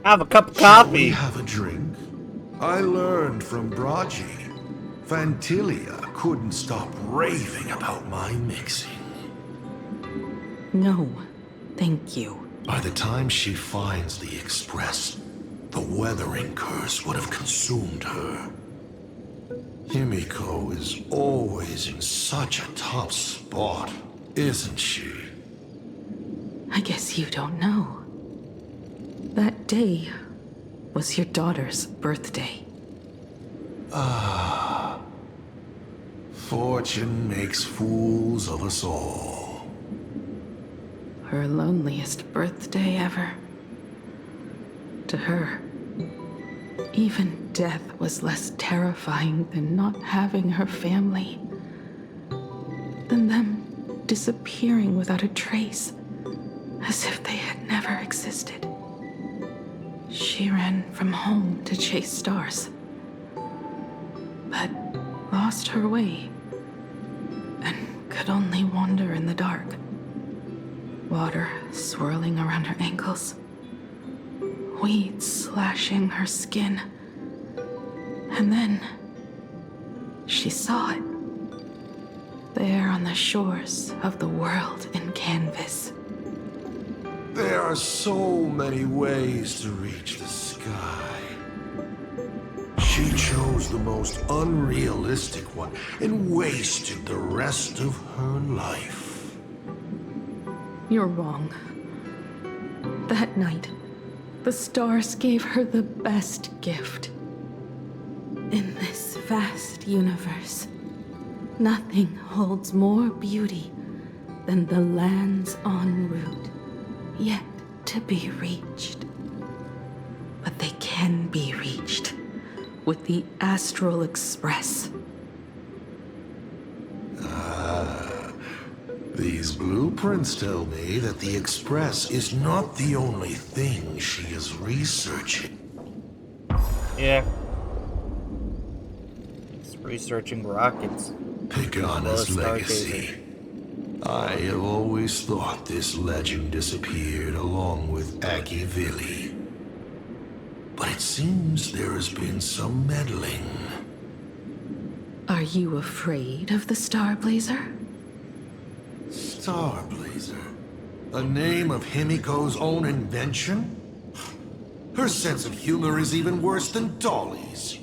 Have a cup of Shall coffee. we have a drink? I learned from Braji. Fantilia couldn't stop raving about my mixing. No, thank you. By the time she finds the Express, the weathering curse would have consumed her. Himeko is always in such a tough spot, isn't she? I guess you don't know. That day was your daughter's birthday. Ah. Fortune makes fools of us all. Her loneliest birthday ever. To her, even death was less terrifying than not having her family. Than them disappearing without a trace, as if they had never existed. She ran from home to chase stars, but lost her way and could only wander in the dark. Water swirling around her ankles, weeds slashing her skin, and then she saw it, there on the shores of the world in canvas. There are so many ways to reach the sky. She chose the most unrealistic one and wasted the rest of her life. You're wrong. That night, the stars gave her the best gift. In this vast universe, nothing holds more beauty than the lands en route, yet to be reached. But they can be reached with the Astral Express. These blueprints tell me that the Express is not the only thing she is researching. Yeah. It's researching rockets. Pagana's legacy. I have always thought this legend disappeared along with Akivili. But it seems there has been some meddling. Are you afraid of the Star Blazer? Starblazer? A name of Himeko's own invention? Her sense of humor is even worse than Dolly's.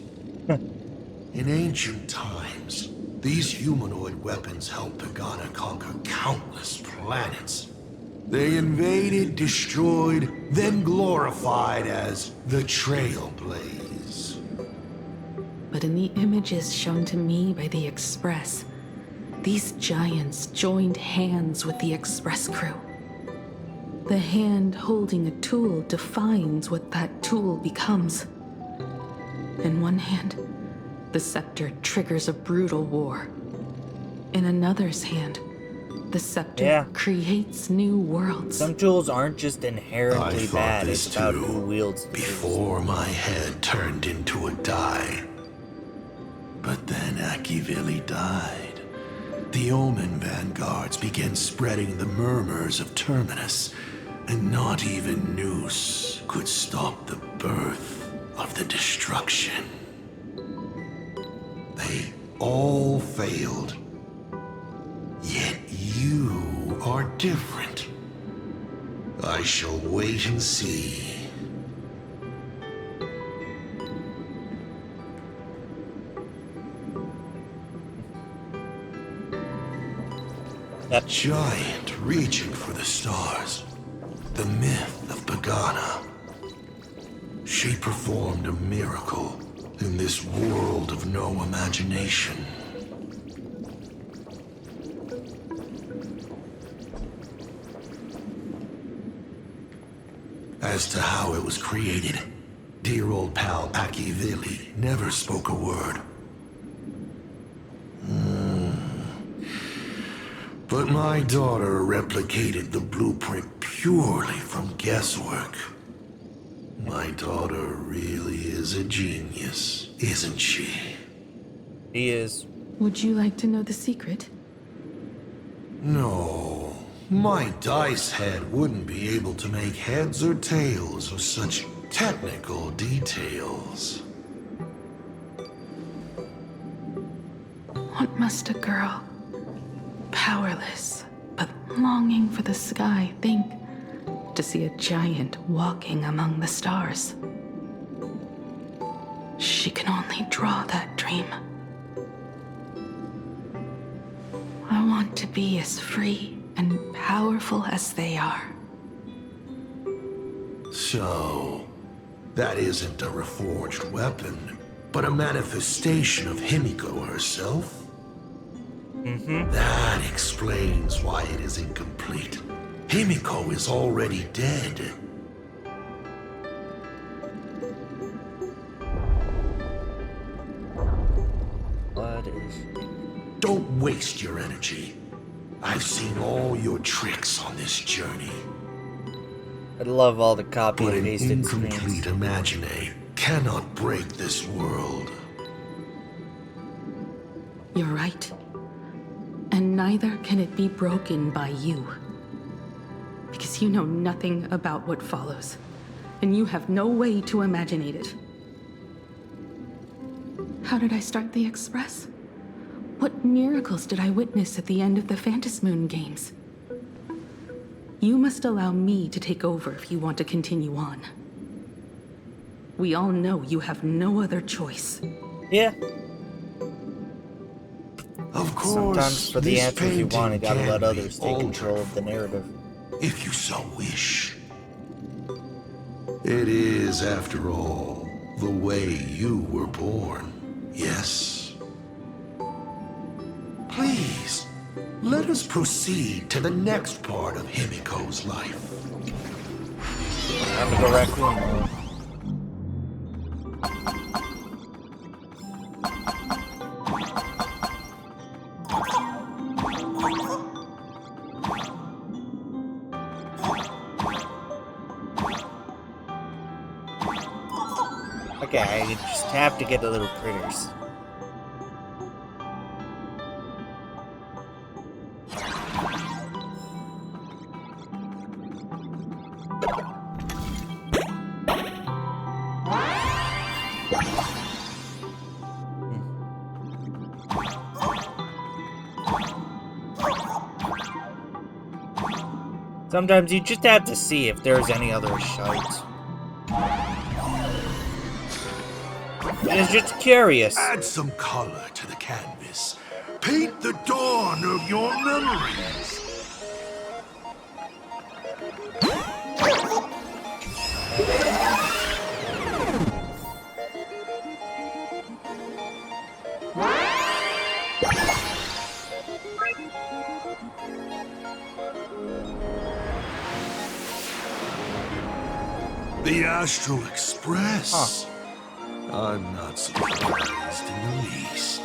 In ancient times, these humanoid weapons helped Pagana conquer countless planets. They invaded, destroyed, then glorified as the Trailblaze. But in the images shown to me by the Express, these giants joined hands with the Express crew. The hand holding a tool defines what that tool becomes. In one hand, the scepter triggers a brutal war. In another's hand, the scepter creates new worlds. Some tools aren't just inherently bad, it's about who wields them. Before my head turned into a die. But then Akivili died. The Omen vanguards began spreading the murmurs of Terminus, and not even Noose could stop the birth of the destruction. They all failed. Yet you are different. I shall wait and see. That giant reaching for the stars. The myth of Pagana. She performed a miracle in this world of no imagination. As to how it was created, dear old pal Akivili never spoke a word. But my daughter replicated the blueprint purely from guesswork. My daughter really is a genius, isn't she? He is. Would you like to know the secret? No. My dice head wouldn't be able to make heads or tails of such technical details. What must a girl, powerless but longing for the sky, think to see a giant walking among the stars? She can only draw that dream. I want to be as free and powerful as they are. So, that isn't a reforged weapon, but a manifestation of Himeko herself? That explains why it is incomplete. Himeko is already dead. What is... Don't waste your energy. I've seen all your tricks on this journey. I love all the copy and pasted incomplete Imagine cannot break this world. You're right. And neither can it be broken by you. Because you know nothing about what follows. And you have no way to imaginate it. How did I start the Express? What miracles did I witness at the end of the Phantasmoon games? You must allow me to take over if you want to continue on. We all know you have no other choice. Yeah. Of course, sometimes for the answers you want, you gotta can let others take altered, control of the narrative. If you so wish. It is, after all, the way you were born, yes? Please, let us proceed to the next part of Himeko's life. Time to go raccoon mode. Okay, I just have to get the little critters. Sometimes you just have to see if there's any other shites. It's just curious. Add some color to the canvas. Paint the dawn of your memories. The Astral Express. I'm not surprised in the least.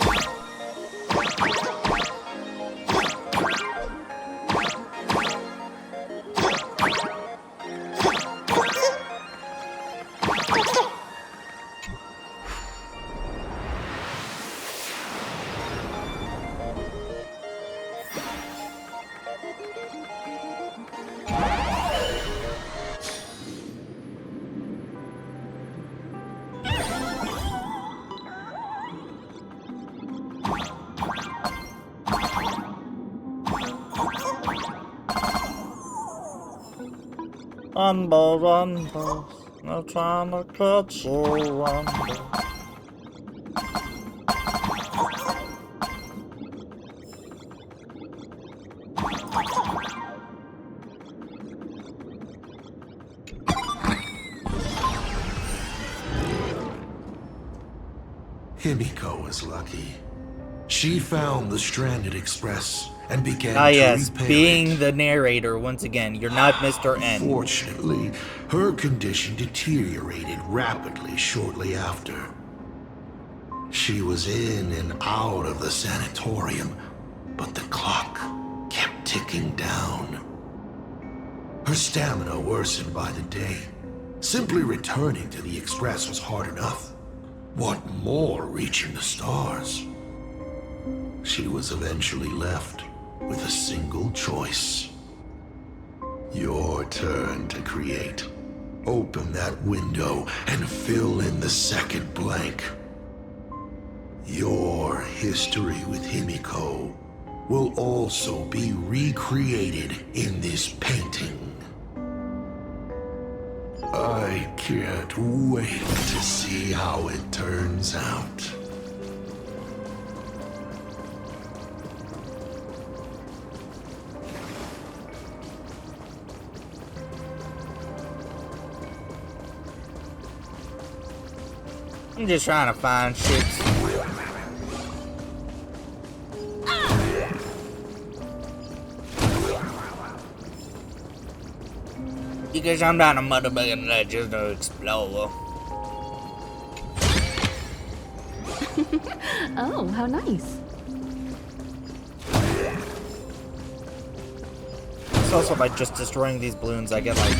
Rumble, rumble, no trying to catch you, rumble. Himeko was lucky. She found the stranded express and began yes, to repair being it. the narrator once again. You're not Mr. N. Fortunately, her condition deteriorated rapidly shortly after. She was in and out of the sanatorium, but the clock kept ticking down. Her stamina worsened by the day. Simply returning to the express was hard enough. What more reaching the stars? She was eventually left with a single choice. Your turn to create. Open that window and fill in the second blank. Your history with Himeko will also be recreated in this painting. I can't wait to see how it turns out. I'm just trying to find shit. Because I'm not a motherfucking legend to explore. Oh, how nice. It's also by just destroying these balloons, I get like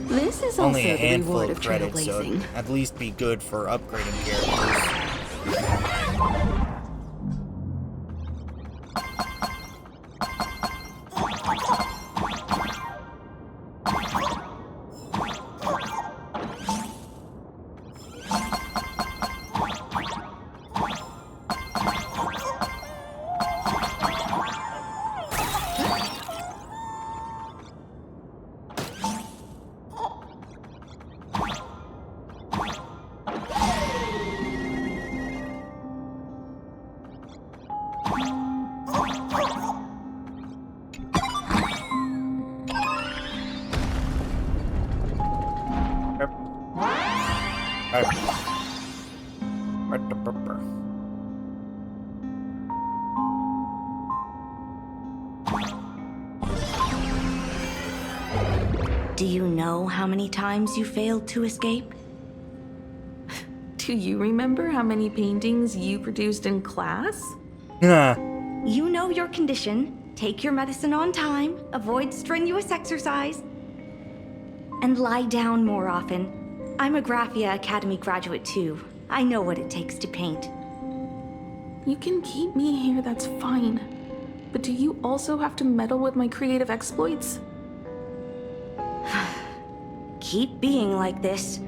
This is only also a the handful reward of of credits, so trailblazing. at least be good for upgrading characters. Do you know how many times you failed to escape? Do you remember how many paintings you produced in class? You know your condition. Take your medicine on time, avoid strenuous exercise, and lie down more often. I'm a Graphia Academy graduate too. I know what it takes to paint. You can keep me here, that's fine. But do you also have to meddle with my creative exploits? Keep being like this.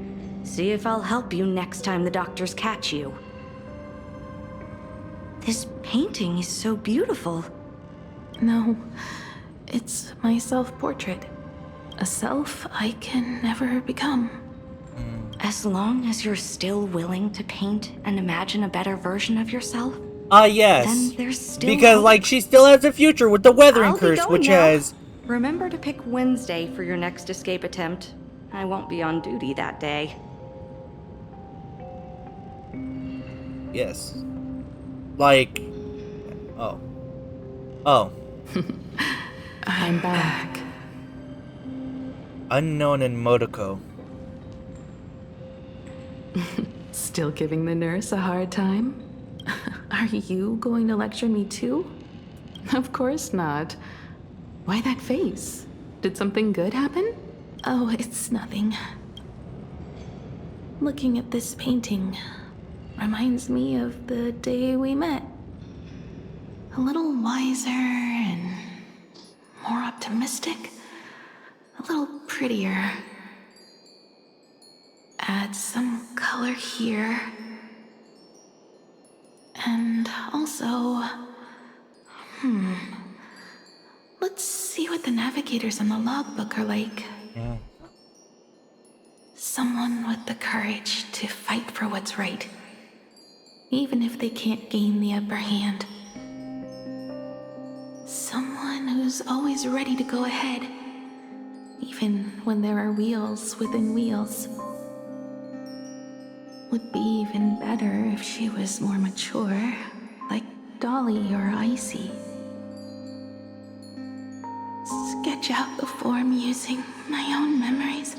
See if I'll help you next time the doctors catch you. This painting is so beautiful. No, it's my self-portrait. A self I can never become. As long as you're still willing to paint and imagine a better version of yourself, yes. then there's still because, hope. like, she still has a future with the Weathering I'll be Curse, going which now. has... Remember to pick Wednesday for your next escape attempt. I won't be on duty that day. Yes. Like... Oh. Oh. I'm back. Unknown in Modoko. Still giving the nurse a hard time? Are you going to lecture me too? Of course not. Why that face? Did something good happen? Oh, it's nothing. Looking at this painting reminds me of the day we met. A little wiser and more optimistic. A little prettier. Add some color here. And also... Let's see what the navigators on the logbook are like. Yeah. Someone with the courage to fight for what's right, even if they can't gain the upper hand. Someone who's always ready to go ahead, even when there are wheels within wheels. Would be even better if she was more mature, like Dolly or Icy. Sketch out the form using my own memories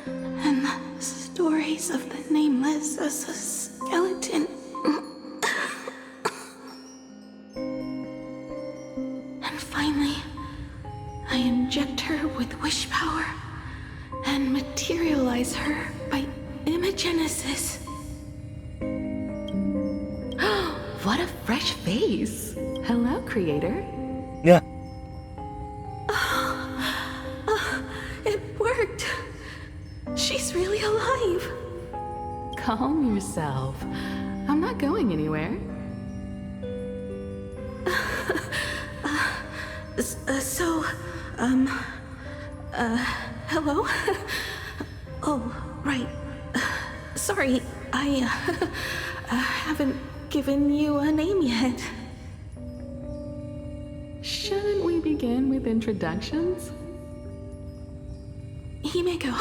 and the stories of the nameless as a skeleton. And finally, I inject her with wish power and materialize her by imagenesis. What a fresh face. Hello, creator. Yeah. It worked. She's really alive. Calm yourself. I'm not going anywhere. Hello? Oh, right. Sorry, I haven't given you a name yet. Shouldn't we begin with introductions? Himeko.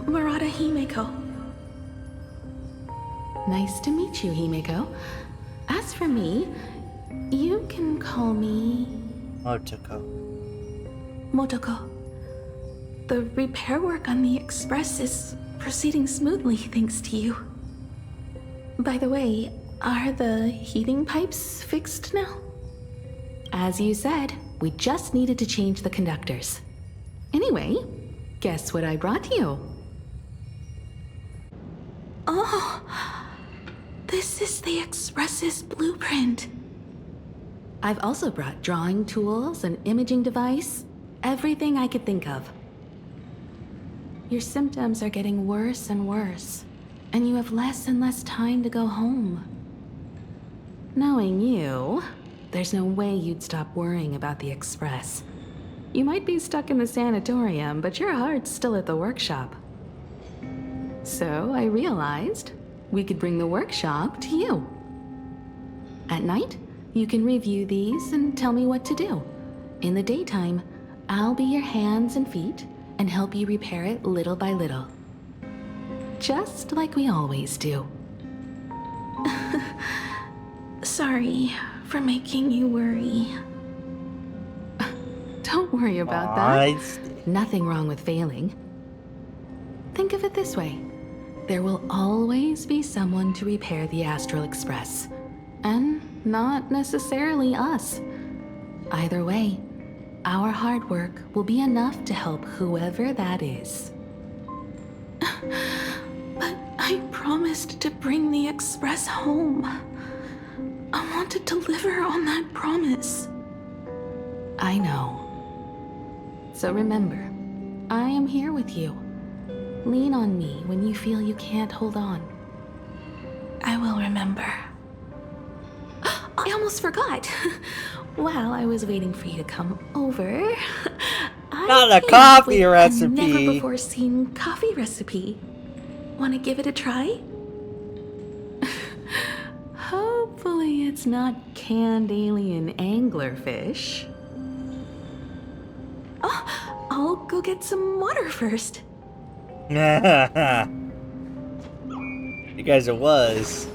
Murata Himeko. Nice to meet you, Himeko. As for me, you can call me... Motoko. The repair work on the Express is proceeding smoothly thanks to you. By the way, are the heating pipes fixed now? As you said, we just needed to change the conductors. Anyway, guess what I brought you? Oh, this is the Express's blueprint. I've also brought drawing tools, an imaging device, everything I could think of. Your symptoms are getting worse and worse, and you have less and less time to go home. Knowing you, there's no way you'd stop worrying about the Express. You might be stuck in the sanatorium, but your heart's still at the workshop. So I realized we could bring the workshop to you. At night, you can review these and tell me what to do. In the daytime, I'll be your hands and feet and help you repair it little by little. Just like we always do. Sorry for making you worry. Don't worry about that. Nothing wrong with failing. Think of it this way. There will always be someone to repair the Astral Express. And not necessarily us. Either way, our hard work will be enough to help whoever that is. But I promised to bring the Express home. I want to deliver on that promise. I know. So remember, I am here with you. Lean on me when you feel you can't hold on. I will remember. I almost forgot. While I was waiting for you to come over, Not a coffee recipe. A never before seen coffee recipe. Want to give it a try? Hopefully it's not canned alien anglerfish. Oh, I'll go get some water first. You guys, it was.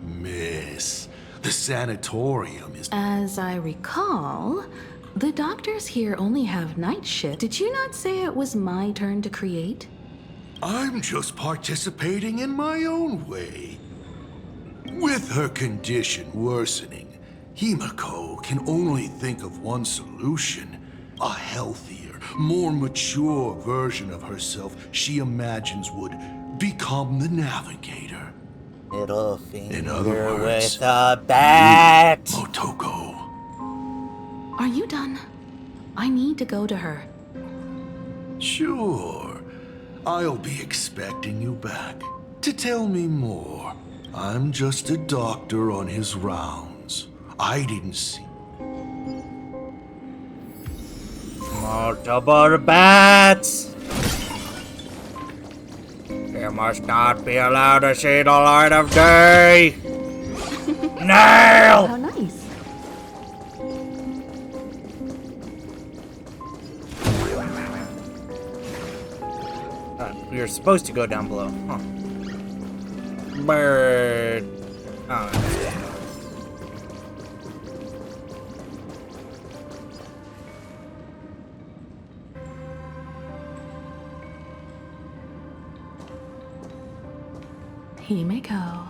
Miss, the sanatorium is... As I recall, the doctors here only have night shift. Did you not say it was my turn to create? I'm just participating in my own way. With her condition worsening, Himeko can only think of one solution. A healthier, more mature version of herself she imagines would become the navigator. Middle finger In other words, with a bat. Motoko. Are you done? I need to go to her. Sure. I'll be expecting you back to tell me more. I'm just a doctor on his rounds. I didn't see... Multiple bats! You must not be allowed to see the light of day! Nail! How nice. We were supposed to go down below. Huh. Bird. Oh, Himeko,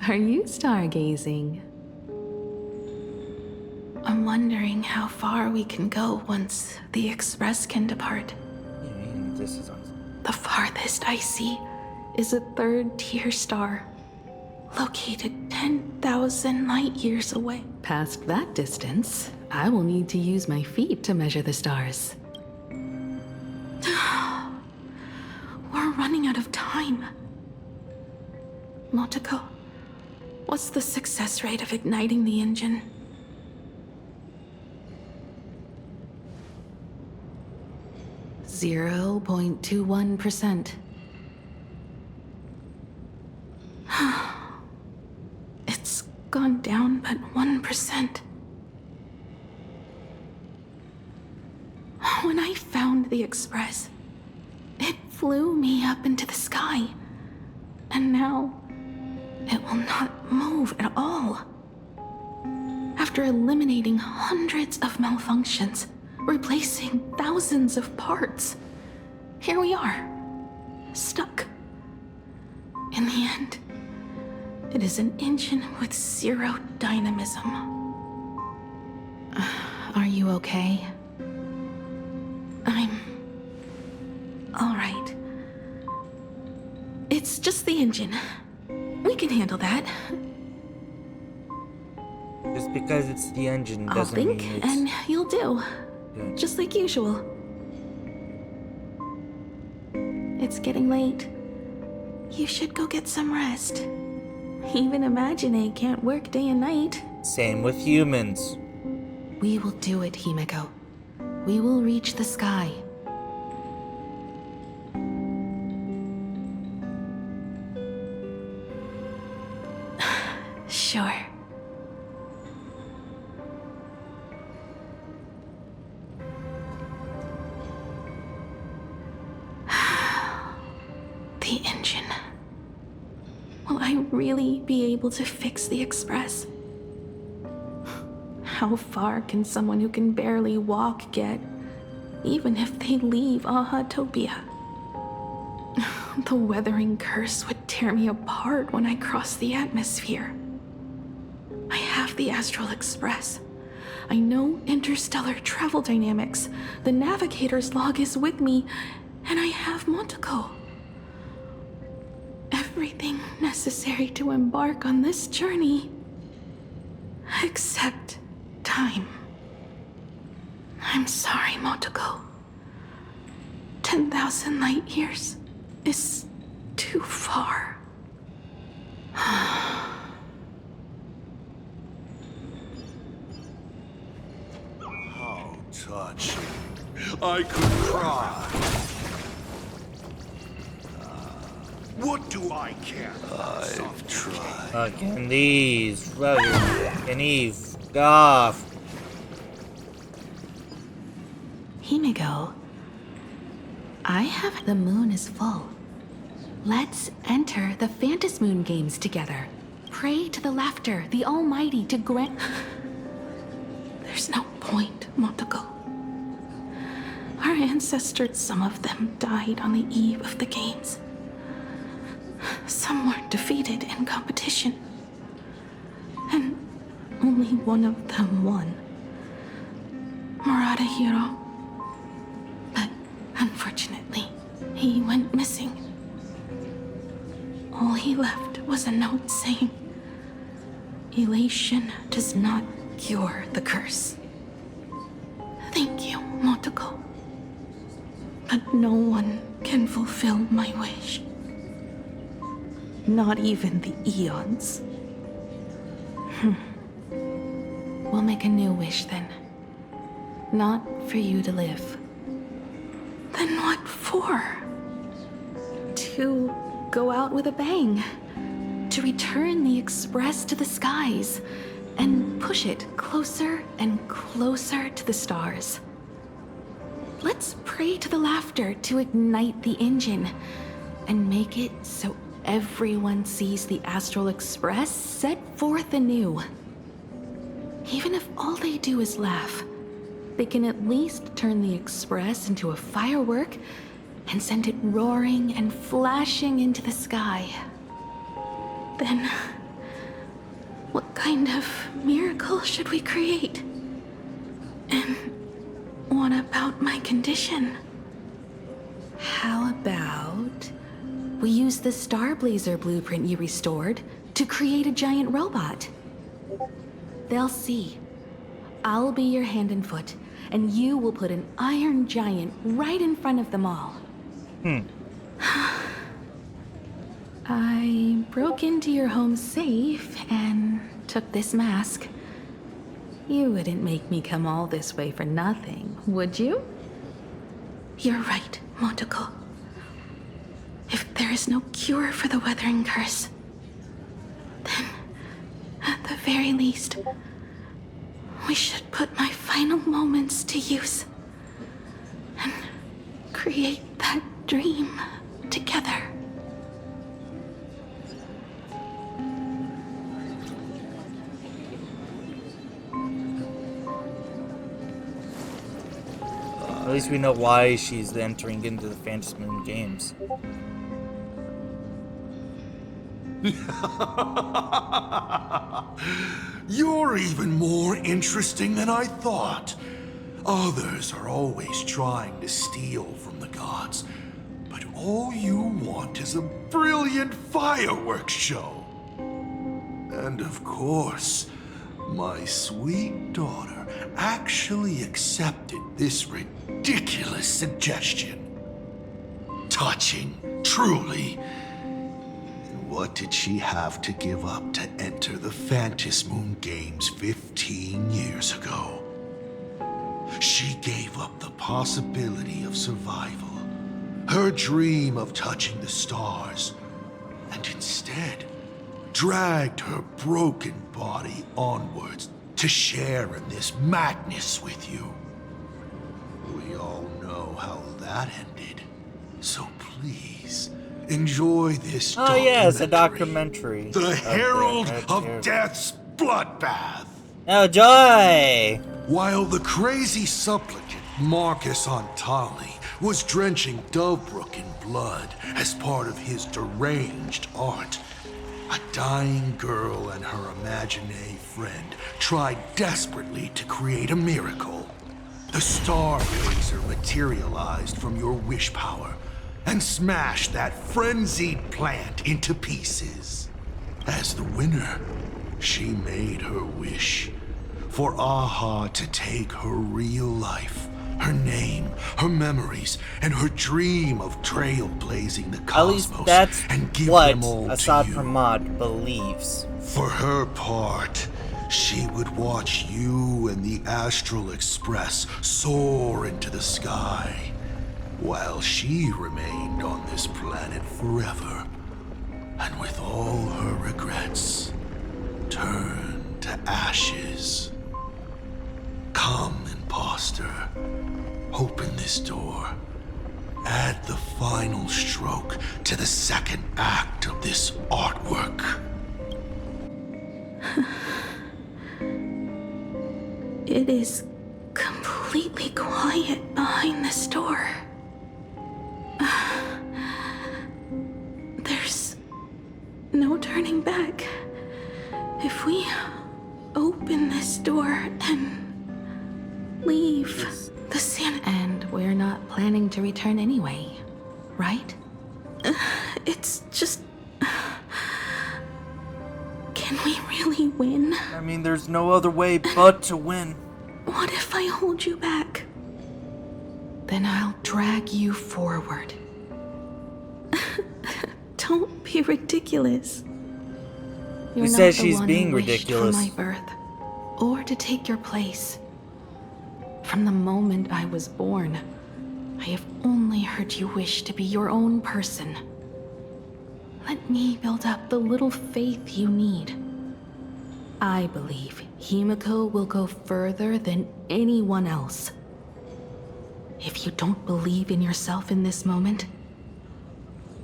are you stargazing? I'm wondering how far we can go once the Express can depart. This is awesome. The farthest I see is a third-tier star, located 10,000 light-years away. Past that distance, I will need to use my feet to measure the stars. We're running out of time. Motoko, what's the success rate of igniting the engine? .21%. It's gone down but 1%. When I found the Express, it flew me up into the sky. And now, it will not move at all. After eliminating hundreds of malfunctions, replacing thousands of parts, here we are, stuck. In the end, it is an engine with zero dynamism. Are you okay? I'm all right. It's just the engine. We can handle that. Just because it's the engine doesn't I'll think, mean it's... and you'll do. good. Just like usual. It's getting late. You should go get some rest. Even Imagine can't work day and night. Same with humans. We will do it, Himeko. We will reach the sky. Sure. The engine. Will I really be able to fix the Express? How far can someone who can barely walk get, even if they leave Ahatopia? The weathering curse would tear me apart when I cross the atmosphere. I have the Astral Express. I know interstellar travel dynamics. The navigator's log is with me, and I have Motoko. Everything necessary to embark on this journey, except time. I'm sorry, Motoko. 10,000 light years is too far. How touching. I could cry. What do I care? I've tried. Fucking these. Fucking Eve. Goff. Himeko, I have the moon is full. Let's enter the Phantasmoon Moon Games together. Pray to the laughter, the Almighty, to grant... There's no point, Motoko. Our ancestors, some of them died on the eve of the games. Some were defeated in competition. And only one of them won. Murata Hiro. But unfortunately, he went missing. All he left was a note saying, "Elation does not cure the curse." Thank you, Motoko. But no one can fulfill my wish. Not even the Eons. We'll make a new wish then. Not for you to live. Then what for? To go out with a bang. To return the Express to the skies. And push it closer and closer to the stars. Let's pray to the laughter to ignite the engine. And make it so everyone sees the Astral Express set forth anew. Even if all they do is laugh, they can at least turn the Express into a firework and send it roaring and flashing into the sky. Then, what kind of miracle should we create? And what about my condition? How about we use the Starblazer blueprint you restored to create a giant robot? They'll see. I'll be your hand and foot, and you will put an iron giant right in front of them all. I broke into your home safe and took this mask. You wouldn't make me come all this way for nothing, would you? You're right, Motoko. If there is no cure for the Weathering Curse, then, at the very least, we should put my final moments to use and create that dream together. At least we know why she's entering into the Phantasmoon Moon Games. You're even more interesting than I thought. Others are always trying to steal from the gods, but all you want is a brilliant fireworks show. And of course, my sweet daughter actually accepted this ridiculous suggestion. Touching, truly. And what did she have to give up to enter the Phantasmoon Moon Games 15 years ago? She gave up the possibility of survival, her dream of touching the stars, and instead dragged her broken body onwards to share in this madness with you. We all know how that ended, so please enjoy this documentary. Oh yes, a documentary. The Herald of Death's Bloodbath. Oh joy! While the crazy supplicant Marcus Antali was drenching Dovebrook in blood as part of his deranged art, a dying girl and her imaginary friend tried desperately to create a miracle. The Starblazer materialized from your wish power and smashed that frenzied plant into pieces. As the winner, she made her wish for Aha to take her real life, her name, her memories, and her dream of trailblazing the cosmos, and give them all Asat to you. Promad believes. For her part, she would watch you and the Astral Express soar into the sky, while she remained on this planet forever, and with all her regrets, turned to ashes. Come, imposter. Open this door. Add the final stroke to the second act of this artwork. It is completely quiet behind this door. There's no turning back. If we open this door and leave the sand... And we're not planning to return anyway, right? It's just... Can we really win? I mean, there's no other way but to win. What if I hold you back? Then I'll drag you forward. Don't be ridiculous. You're Who not says the she's one being who wished ridiculous? for my birth, or to take your place. From the moment I was born, I have only heard you wish to be your own person. Let me build up the little faith you need. I believe Himeko will go further than anyone else. If you don't believe in yourself in this moment,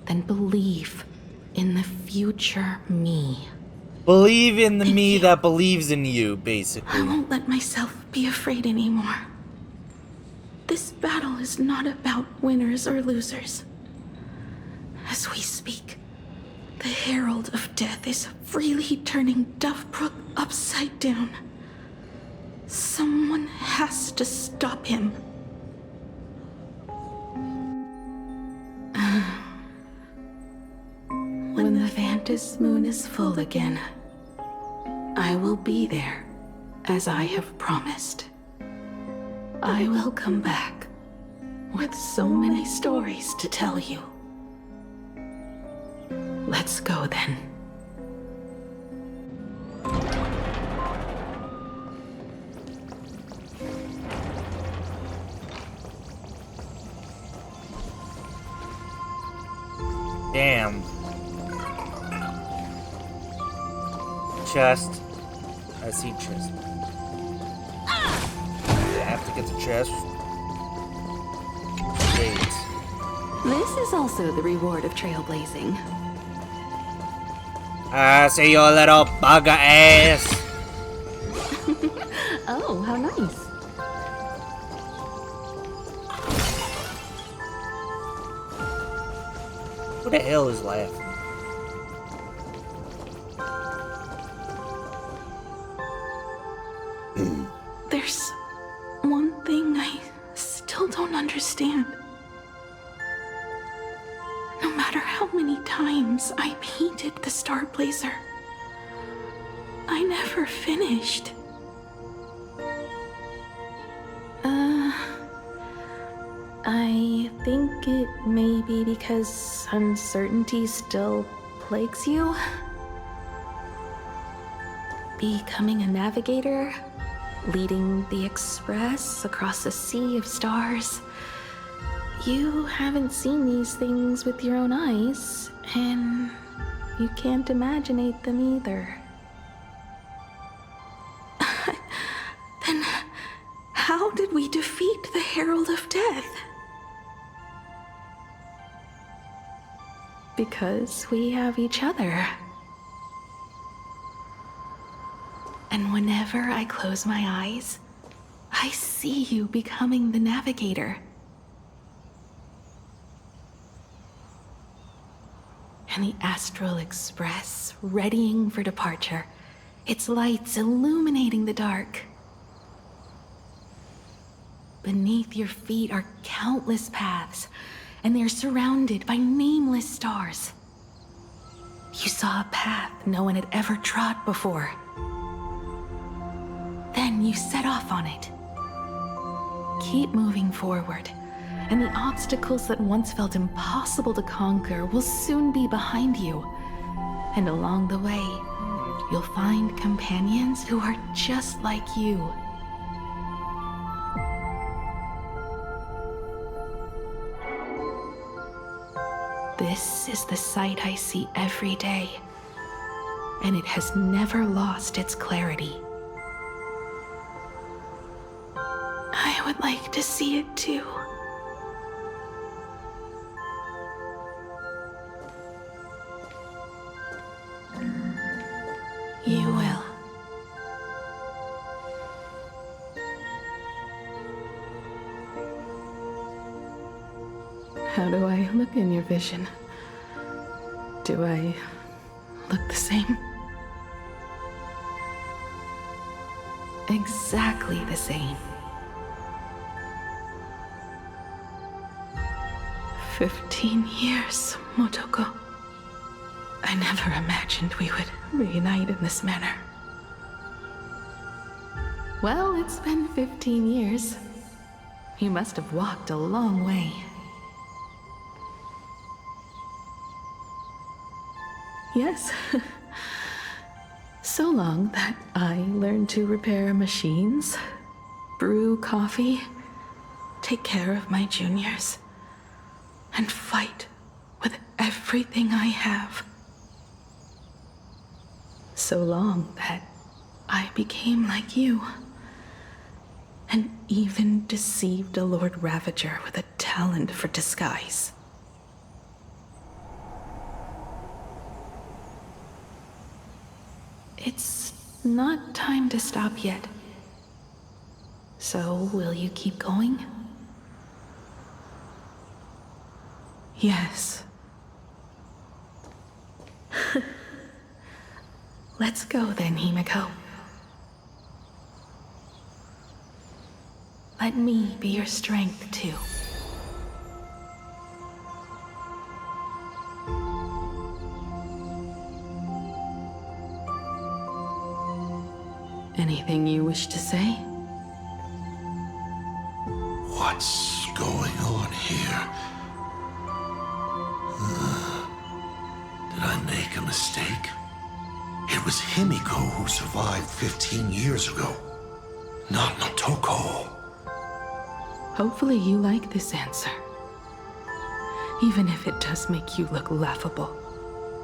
then believe in the future me. Believe in the me that believes in you, basically. I won't let myself be afraid anymore. This battle is not about winners or losers. As we speak, the Herald of Death is freely turning Duffbrook upside down. Someone has to stop him. When the Vantis moon is full again, I will be there, as I have promised. I will come back with so many stories to tell you. Let's go then. Damn. Chest. I see chest. I have to get the chest. Wait. This is also the reward of trailblazing. I see your little bugger ass. Oh, how nice. Who the hell is laughing? There's one thing I still don't understand. No matter how many times I painted the Star Blazer, I never finished. I think it may be because uncertainty still plagues you. Becoming a navigator, leading the Express across a sea of stars. You haven't seen these things with your own eyes, and you can't imaginate them either. Then how did we defeat the Herald of Death? Because we have each other. And whenever I close my eyes, I see you becoming the navigator. And the Astral Express readying for departure, its lights illuminating the dark. Beneath your feet are countless paths, and they're surrounded by nameless stars. You saw a path no one had ever trod before. Then you set off on it. Keep moving forward, and the obstacles that once felt impossible to conquer will soon be behind you. And along the way, you'll find companions who are just like you. This is the sight I see every day, and it has never lost its clarity. I would like to see it too. You will. How do I look in your vision? Do I look the same? Exactly the same. 15 years, Motoko. I never imagined we would reunite in this manner. Well, it's been 15 years. You must have walked a long way. Yes. So long that I learned to repair machines, brew coffee, take care of my juniors, and fight with everything I have. So long that I became like you, and even deceived a Lord Ravager with a talent for disguise. It's not time to stop yet. So, will you keep going? Yes. Let's go then, Himeko. Let me be your strength, too. Anything you wish to say? What's going on here? Did I make a mistake? It was Himeko who survived 15 years ago, not Motoko. Hopefully you like this answer. Even if it does make you look laughable.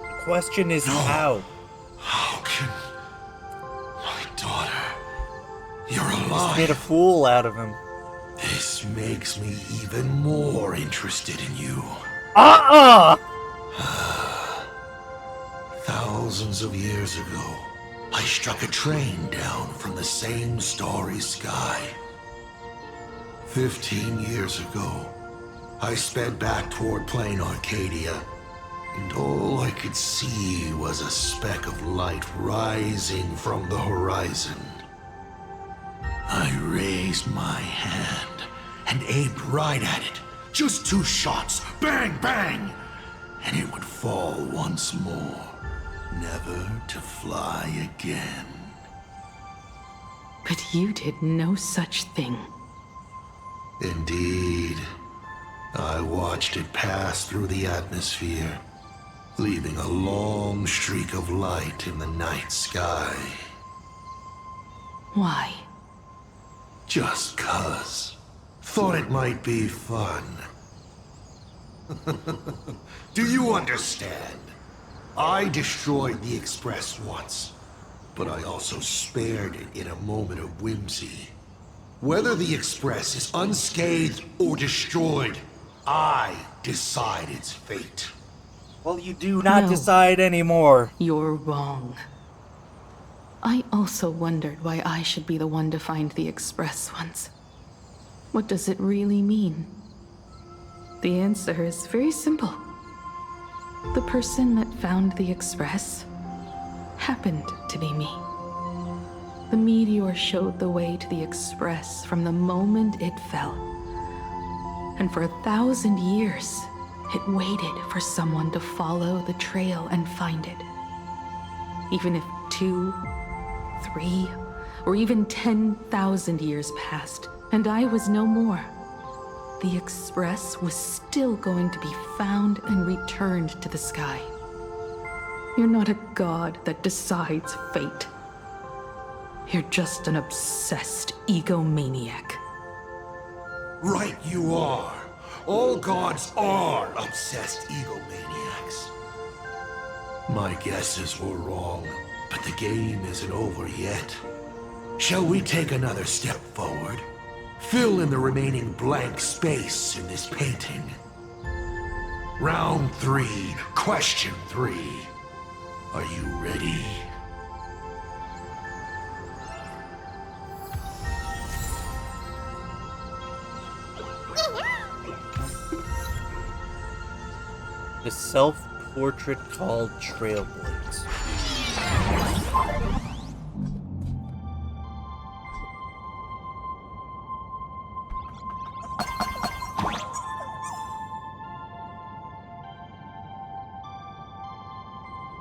The question is how? How can... My daughter... You're alive. Just made a fool out of him. This makes me even more interested in you. Thousands of years ago, I struck a train down from the same starry sky. 15 years ago, I sped back toward plain Arcadia, and all I could see was a speck of light rising from the horizon. I raised my hand and aimed right at it. Just 2 shots, bang, bang, and it would fall once more, never to fly again. But you did no such thing. Indeed. I watched it pass through the atmosphere, leaving a long streak of light in the night sky. Why? Just 'cause. Thought it might be fun. Do you understand? I destroyed the Express once, but I also spared it in a moment of whimsy. Whether the Express is unscathed or destroyed, I decide its fate. Well, you do not decide anymore. You're wrong. I also wondered why I should be the one to find the Express once. What does it really mean? The answer is very simple. The person that found the Express happened to be me. The meteor showed the way to the Express from the moment it fell. And for 1,000 years, it waited for someone to follow the trail and find it. Even if 2, 3, or even 10,000 years passed, and I was no more, the Express was still going to be found and returned to the sky. You're not a god that decides fate. You're just an obsessed egomaniac. Right you are. All gods are obsessed egomaniacs. My guesses were wrong, but the game isn't over yet. Shall we take another step forward? Fill in the remaining blank space in this painting. Round 3, question 3. Are you ready? The self-portrait called Trailblaze.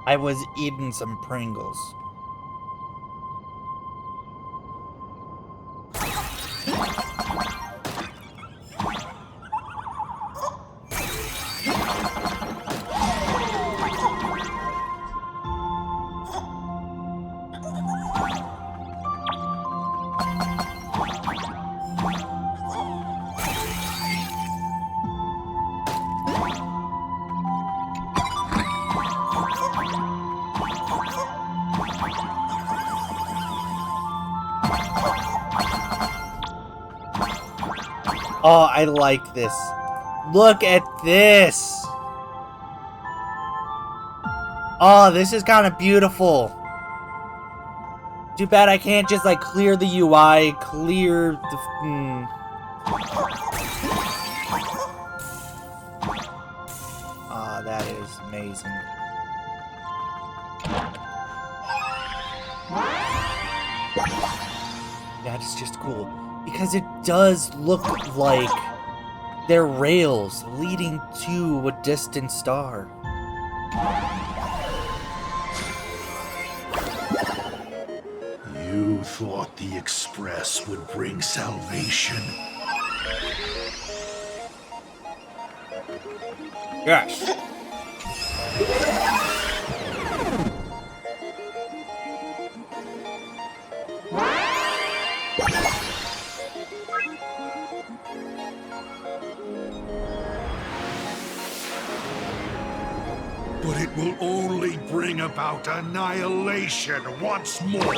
I was eating some Pringles. Oh, I like this. Look at this. Oh, this is kind of beautiful. Too bad I can't just like clear the UI, clear the... Ah, that is amazing. That is just cool. Because it does look like they're rails leading to a distant star. You thought the Express would bring salvation? Yes. But it will only bring about annihilation once more.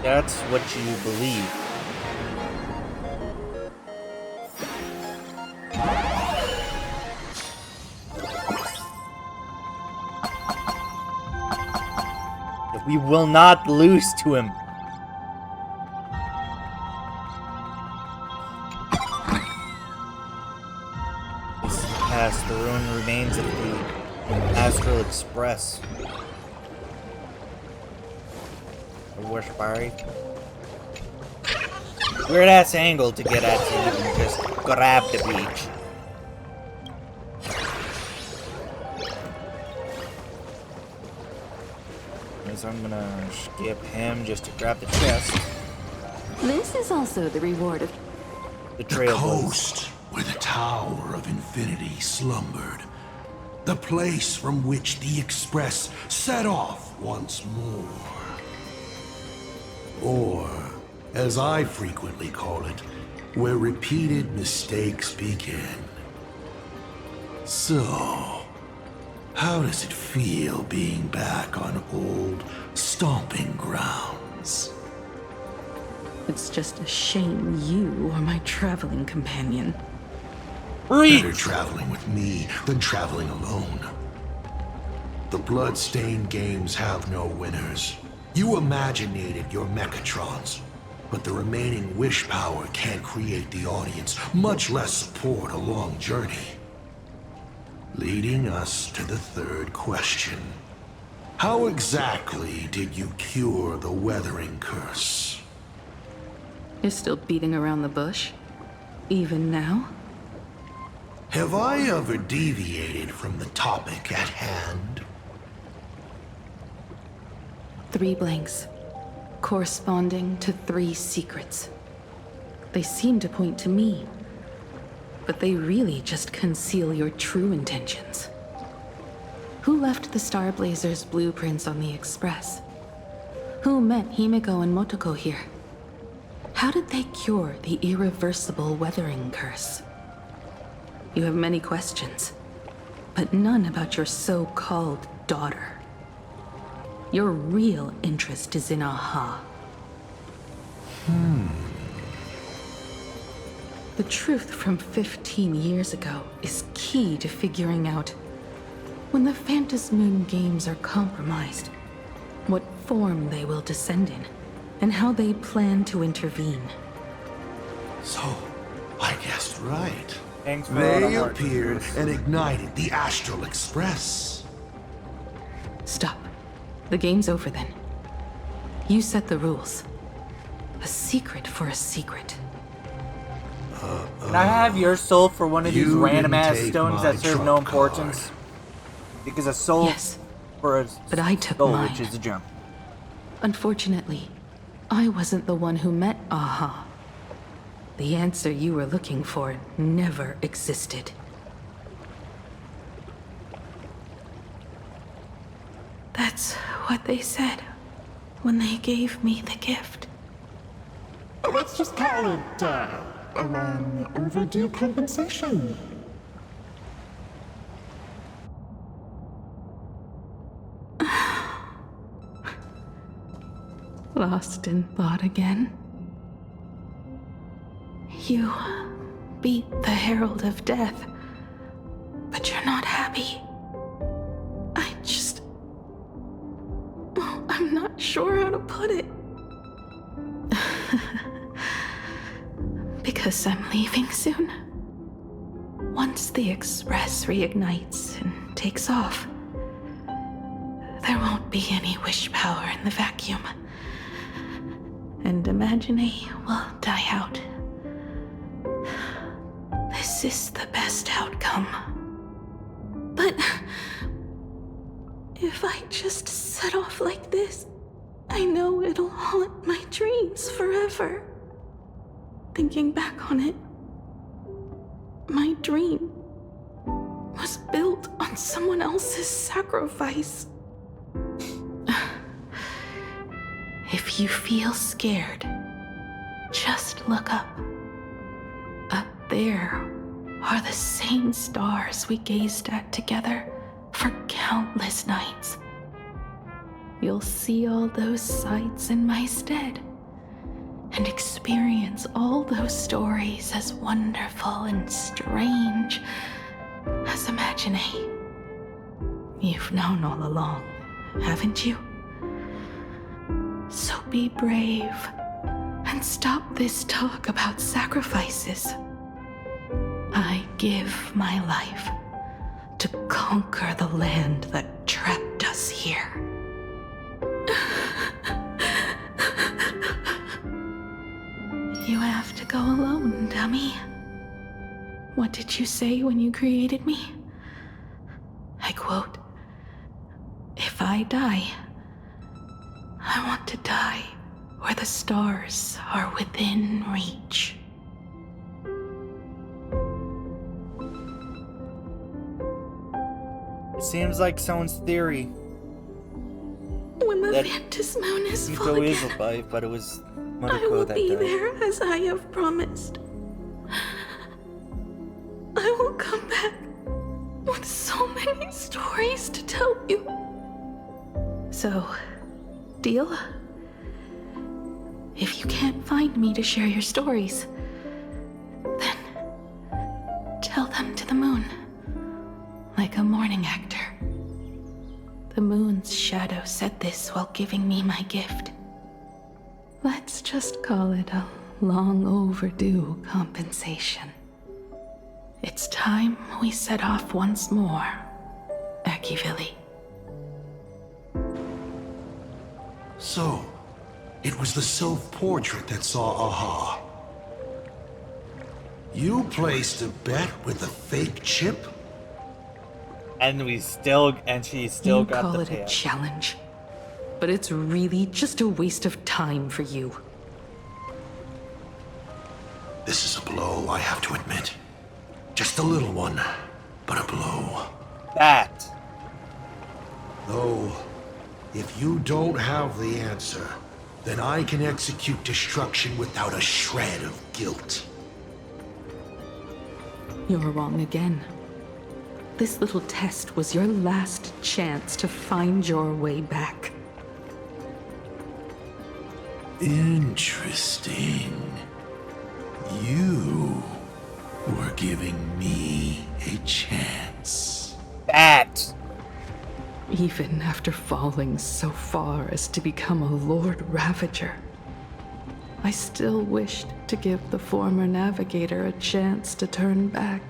That's what you believe. We will not lose to him. This is the past, the ruined remains of the Astral Express. A wish fiery. Weird ass angle to get at to even just grab the beach. So I'm gonna skip him just to grab the chest. This is also the reward of the trail. The coast where the Tower of Infinity slumbered. The place from which the Express set off once more. Or, as I frequently call it, where repeated mistakes begin. So, how does it feel being back on old stomping grounds? It's just a shame you are my traveling companion. Better traveling with me than traveling alone. The blood-stained games have no winners. You imaginated your Mechatrons, but the remaining wish power can't create the audience, much less support a long journey. Leading us to the third question. How exactly did you cure the weathering curse? You're still beating around the bush? Even now? Have I ever deviated from the topic at hand? 3 blanks, corresponding to 3 secrets. They seem to point to me, but they really just conceal your true intentions. Who left the Star Blazers' blueprints on the Express? Who met Himeko and Motoko here? How did they cure the irreversible weathering curse? You have many questions, but none about your so-called daughter. Your real interest is in Aha. The truth from 15 years ago is key to figuring out when the Phantasmoon games are compromised, what form they will descend in, and how they plan to intervene. So, I guessed right. Thanks for They appeared and ignited the Astral Express. Stop. The game's over then. You set the rules. A secret for a secret. Can I have your soul for one of these You random didn't ass take stones my that serve no importance? Because a soul Yes, for a but I took soul, mine. which is a gem. Unfortunately, I wasn't the one who met Aha. The answer you were looking for never existed. That's what they said when they gave me the gift. Let's just call it, a long overdue compensation. Lost in thought again. You beat the Herald of Death, but you're not happy. I'm not sure how to put it. Because I'm leaving soon. Once the Express reignites and takes off, there won't be any wish power in the vacuum. And Imagine will die out. This is the best outcome. But if I just set off like this, I know it'll haunt my dreams forever. Thinking back on it, my dream was built on someone else's sacrifice. If you feel scared, just look up. Up there are the same stars we gazed at together for countless nights. You'll see all those sights in my stead, and experience all those stories as wonderful and strange as Imagine. You've known all along, haven't you? So be brave and stop this talk about sacrifices. I give my life to conquer the land that trapped us here. You have to go alone, dummy. What did you say when you created me? I quote, "If I die, I want to die where the stars are within reach." It seems like someone's theory. When the That Phantasmoon is full Himeko is again, alive, but it was I Himeko will that be died. there as I have promised. I will come back with so many stories to tell you. So, deal? If you can't find me to share your stories, then tell them to the moon, like a morning actor. The moon's shadow said this while giving me my gift. Let's just call it a long overdue compensation. It's time we set off once more, Akivili. So, it was the self-portrait that saw Aha. You placed a bet with a fake chip? And she still got call the it a payout. challenge, but it's really just a waste of time for you. This is a blow, I have to admit. Just a little one, but a blow. That. Though, if you don't have the answer, then I can execute destruction without a shred of guilt. You're wrong again. This little test was your last chance to find your way back. Interesting. You were giving me a chance. Bat! Even after falling so far as to become a Lord Ravager, I still wished to give the former navigator a chance to turn back.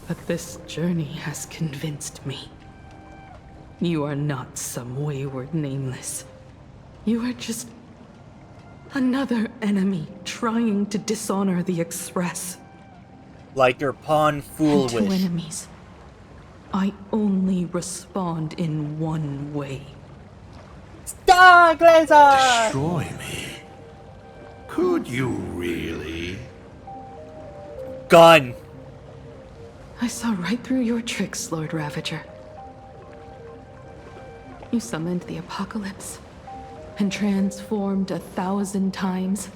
But this journey has convinced me. You are not some wayward nameless. You are just another enemy trying to dishonor the Express. Like your pawn foolish. And to enemies, I only respond in one way. Star Glazer! Destroy me? Could you really? Gun! I saw right through your tricks, Lord Ravager. You summoned the apocalypse, and transformed 1,000 times,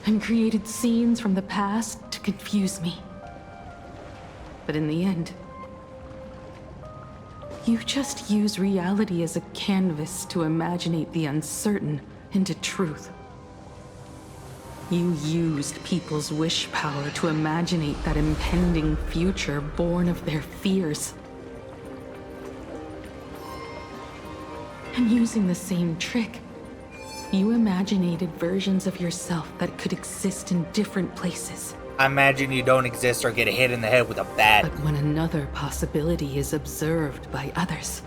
and created scenes from the past to confuse me. But in the end, you just use reality as a canvas to imaginate the uncertain into truth. You used people's wish power to imaginate that impending future born of their fears. And using the same trick, you imaginated versions of yourself that could exist in different places. I imagine you don't exist or get hit in the head with a bat. But when another possibility is observed by others,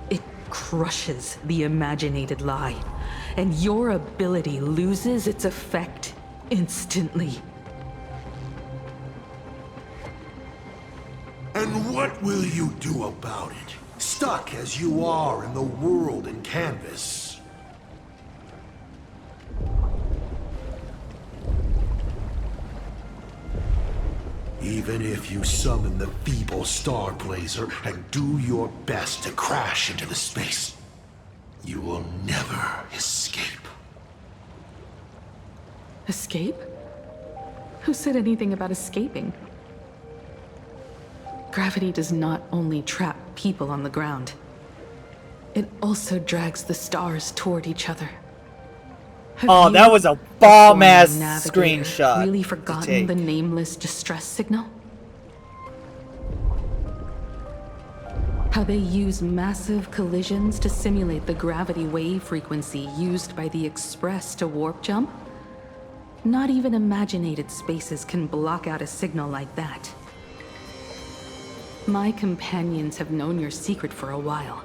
it crushes the imaginated lie, and your ability loses its effect instantly. And what will you do about it? Stuck as you are in the world in canvas. Even if you summon the feeble Star Blazer and do your best to crash into the space, you will never escape. Escape? Who said anything about escaping? Gravity does not only trap people on the ground, it also drags the stars toward each other. Oh, that was a bomb-ass screenshot. Really forgotten the nameless distress signal? How they use massive collisions to simulate the gravity wave frequency used by the Express to warp jump? Not even imaginated spaces can block out a signal like that. My companions have known your secret for a while.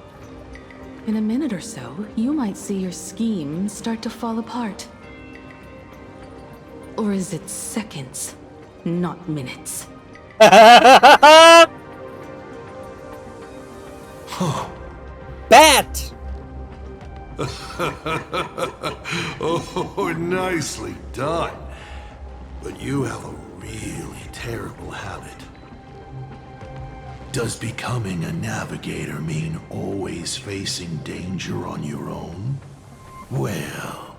In a minute or so, you might see your scheme start to fall apart. Or is it seconds, not minutes? Bat! Oh, nicely done. But you have a really terrible habit. Does becoming a navigator mean always facing danger on your own? Well,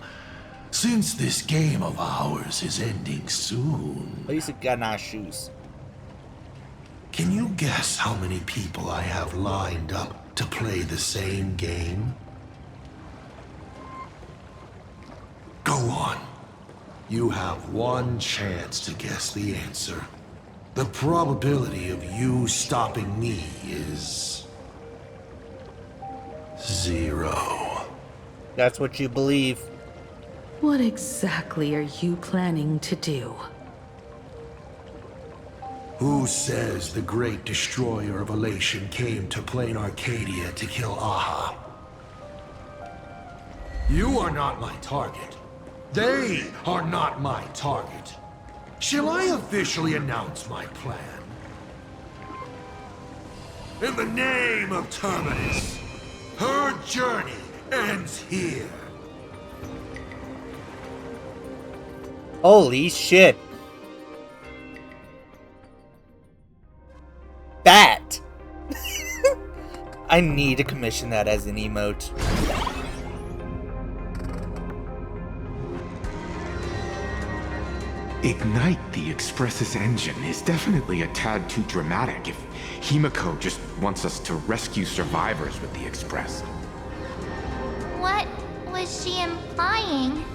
since this game of ours is ending soon... At least it got nice shoes. Can you guess how many people I have lined up to play the same game? Go on. You have one chance to guess the answer. The probability of you stopping me is... 0. That's what you believe. What exactly are you planning to do? Who says the great destroyer of Elation came to plain Arcadia to kill Aha? You are not my target. They are not my target. Shall I officially announce my plan? In the name of Terminus, her journey ends here. Holy shit. Bat! I need to commission that as an emote. Ignite the Express's engine is definitely a tad too dramatic if Himeko just wants us to rescue survivors with the Express. What was she implying?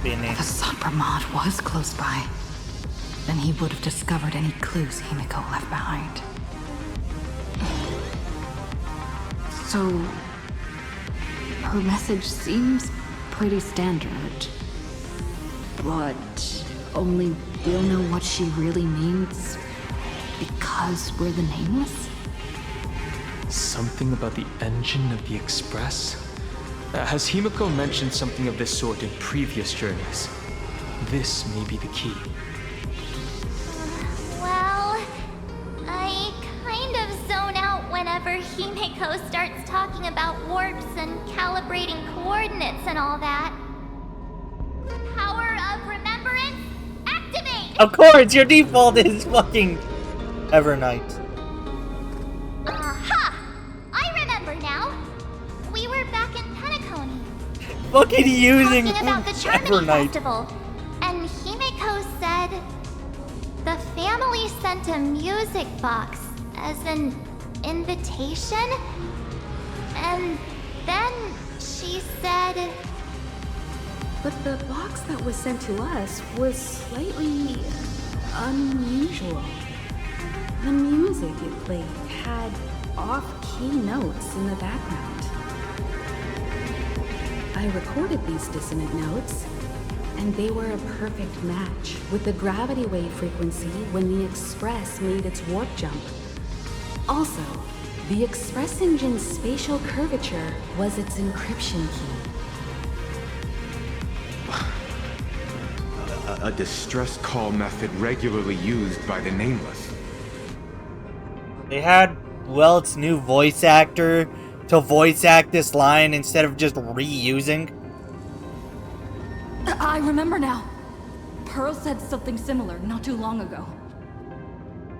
If Asat Promad was close by, then he would have discovered any clues Himeko left behind. So, her message seems pretty standard, but only we'll know what she really means because we're the Nameless? Something about the engine of the Express? Has Himeko mentioned something of this sort in previous journeys? This may be the key. Well, I kind of zone out whenever Himeko starts talking about warps and calibrating coordinates and all that. Power of remembrance, activate! Of course, your default is fucking Evernight. Aha! I remember now. We were back in Penacony. Fucking using talking about the Charmony Evernight. Festival, and Himeko said the family sent a music box as an invitation, and then she said... But the box that was sent to us was slightly unusual. The music it played had off-key notes in the background. I recorded these dissonant notes, and they were a perfect match with the gravity wave frequency when the Express made its warp jump. Also, the Express engine's spatial curvature was its encryption key. A distress call method regularly used by the Nameless. They had Welt's new voice actor to voice act this line instead of just reusing. I remember now. Pearl said something similar not too long ago.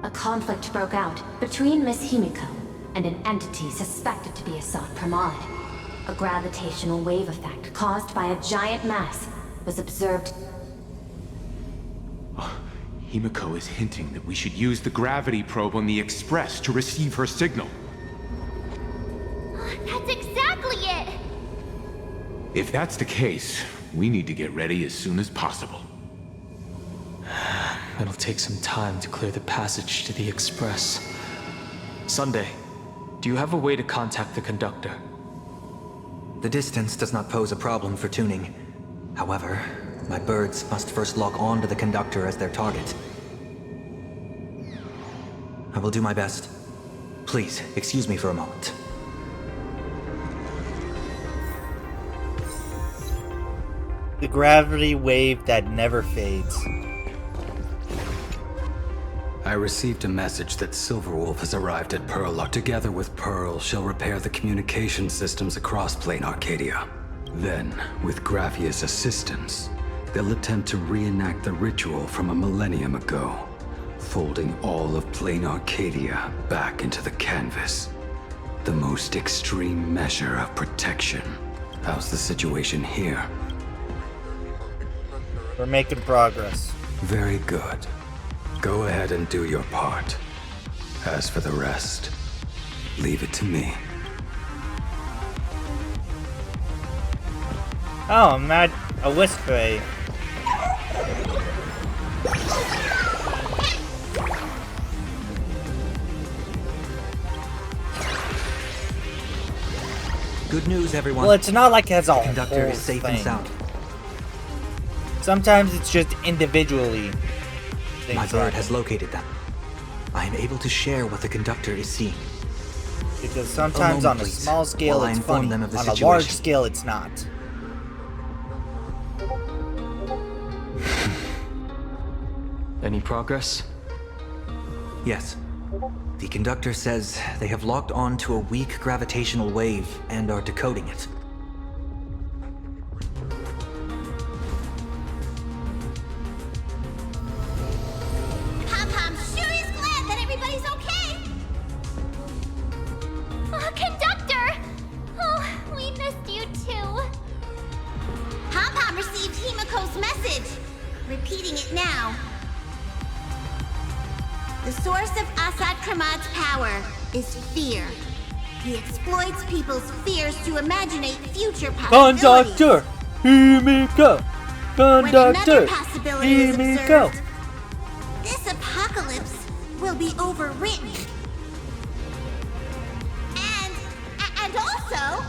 A conflict broke out between Miss Himeko and an entity suspected to be Asat Promad. A gravitational wave effect caused by a giant mass was observed. Himeko is hinting that we should use the gravity probe on the Express to receive her signal. That's exactly it! If that's the case, we need to get ready as soon as possible. It'll take some time to clear the passage to the Express. Sunday, do you have a way to contact the conductor? The distance does not pose a problem for tuning. However, my birds must first log on to the conductor as their target. I will do my best. Please, excuse me for a moment. The gravity wave that never fades. I received a message that Silverwolf has arrived at Pearl. Together with Pearl, shall repair the communication systems across Plain Arcadia. Then, with Graffia's assistance, they'll attempt to reenact the ritual from a millennium ago, folding all of Plain Arcadia back into the canvas. The most extreme measure of protection. How's the situation here? We're making progress. Very good. Go ahead and do your part. As for the rest, leave it to me. Oh, I'm not a Wisp-Ray. Good news, everyone. Well, it's not like it has a conductor whole is safe thing. and sound. Sometimes it's just individually. My bird has located them. I am able to share what the conductor is seeing. Because sometimes on a please, small scale while I it's inform funny, them of the on a situation. large scale it's not. Any progress? Yes. The conductor says they have locked on to a weak gravitational wave and are decoding it. I'm sure is glad that everybody's okay. Conductor! Oh, we missed you too. Pom-Pom received Himeko's message. Repeating it now. The source of Asat Promad's power is fear. He exploits people's fears to imaginate future possibilities. Conductor, Himeko. When another Conductor, possibility is Himeko. observed, this apocalypse will be overwritten. And also,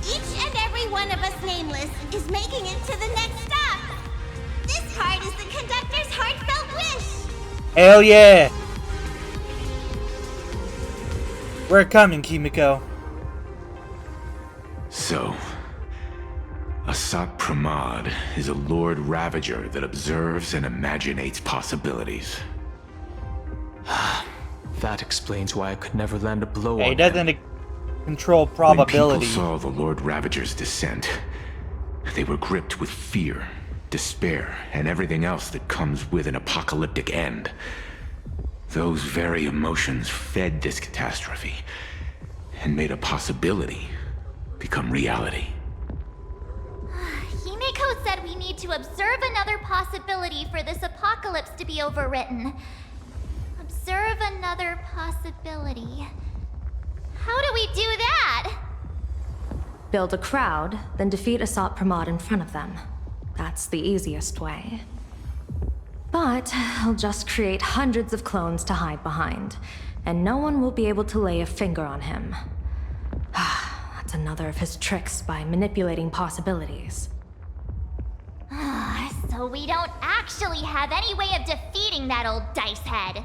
each and every one of us nameless is making it to the next stop. This card is the conductor's heartfelt wish. Hell yeah. We're coming, Himeko. So, Asat Promad is a Lord Ravager that observes and imaginates possibilities. That explains why I could never land a blow on He him. doesn't control probability. When people saw the Lord Ravager's descent, they were gripped with fear, despair, and everything else that comes with an apocalyptic end. Those very emotions fed this catastrophe and made a possibility become reality. Himeko said we need to observe another possibility for this apocalypse to be overwritten. Observe another possibility. How do we do that? Build a crowd, then defeat Asat Promad in front of them. That's the easiest way. But I'll just create hundreds of clones to hide behind, and no one will be able to lay a finger on him. That's another of his tricks by manipulating possibilities. So we don't actually have any way of defeating that old dice head.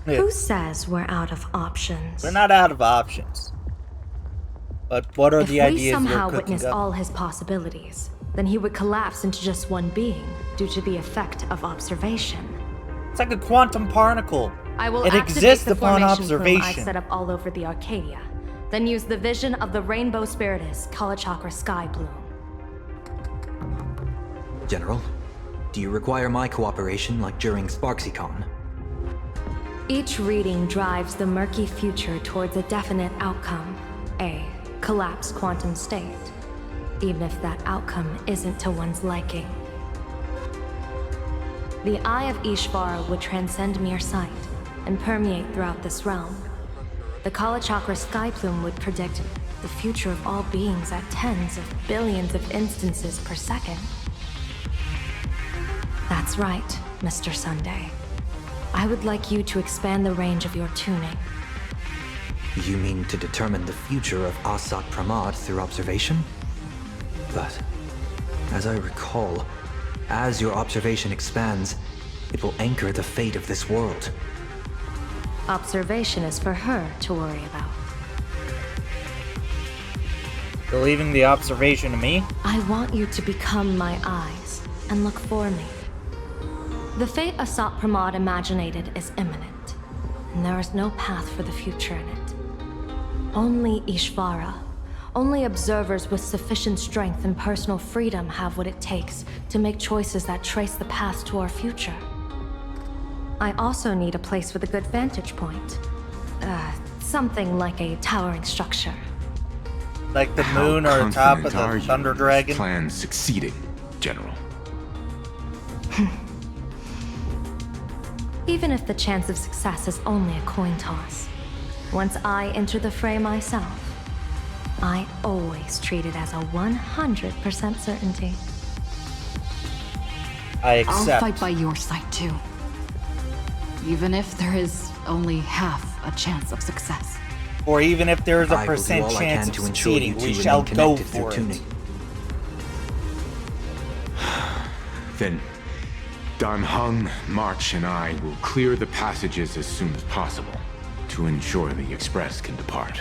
Who says we're out of options? We're not out of options. But what are the ideas If we somehow you're cooking witness up? all his possibilities, then he would collapse into just one being due to the effect of observation. It's like a quantum particle. I will It activate exists the upon formation plume I've observation. set up all over the Arcadia, then use the vision of the Rainbow Spiritus Kalachakra Sky Bloom. General, do you require my cooperation like during SparksyCon? Each reading drives the murky future towards a definite outcome, a collapsed quantum state, even if that outcome isn't to one's liking. The Eye of Ishvara would transcend mere sight and permeate throughout this realm. The Kalachakra Sky Plume would predict the future of all beings at tens of billions of instances per second. That's right, Mr. Sunday. I would like you to expand the range of your tuning. You mean to determine the future of Asat Promad through observation? But, as I recall, as your observation expands, it will anchor the fate of this world. Observation is for her to worry about. You're leaving the observation to me? I want you to become my eyes and look for me. The fate Asat Promad imaginated is imminent, and there is no path for the future in it. Only Ishvara, only observers with sufficient strength and personal freedom have what it takes to make choices that trace the path to our future. I also need a place with a good vantage point. Something like a towering structure. Like the moon or the top of Confident are the you Thunder in this Dragon? plan succeeding, General? Even if the chance of success is only a coin toss, once I enter the fray myself, I always treat it as a 100% certainty. I accept. I'll fight by your side too. Even if there is only half a chance of success. Or even if there is a I will do percent all I chance can of to ensure succeeding, you we two shall remain go connected through for it. tuning. Then, Dan Heng, March, and I will clear the passages as soon as possible to ensure the Express can depart.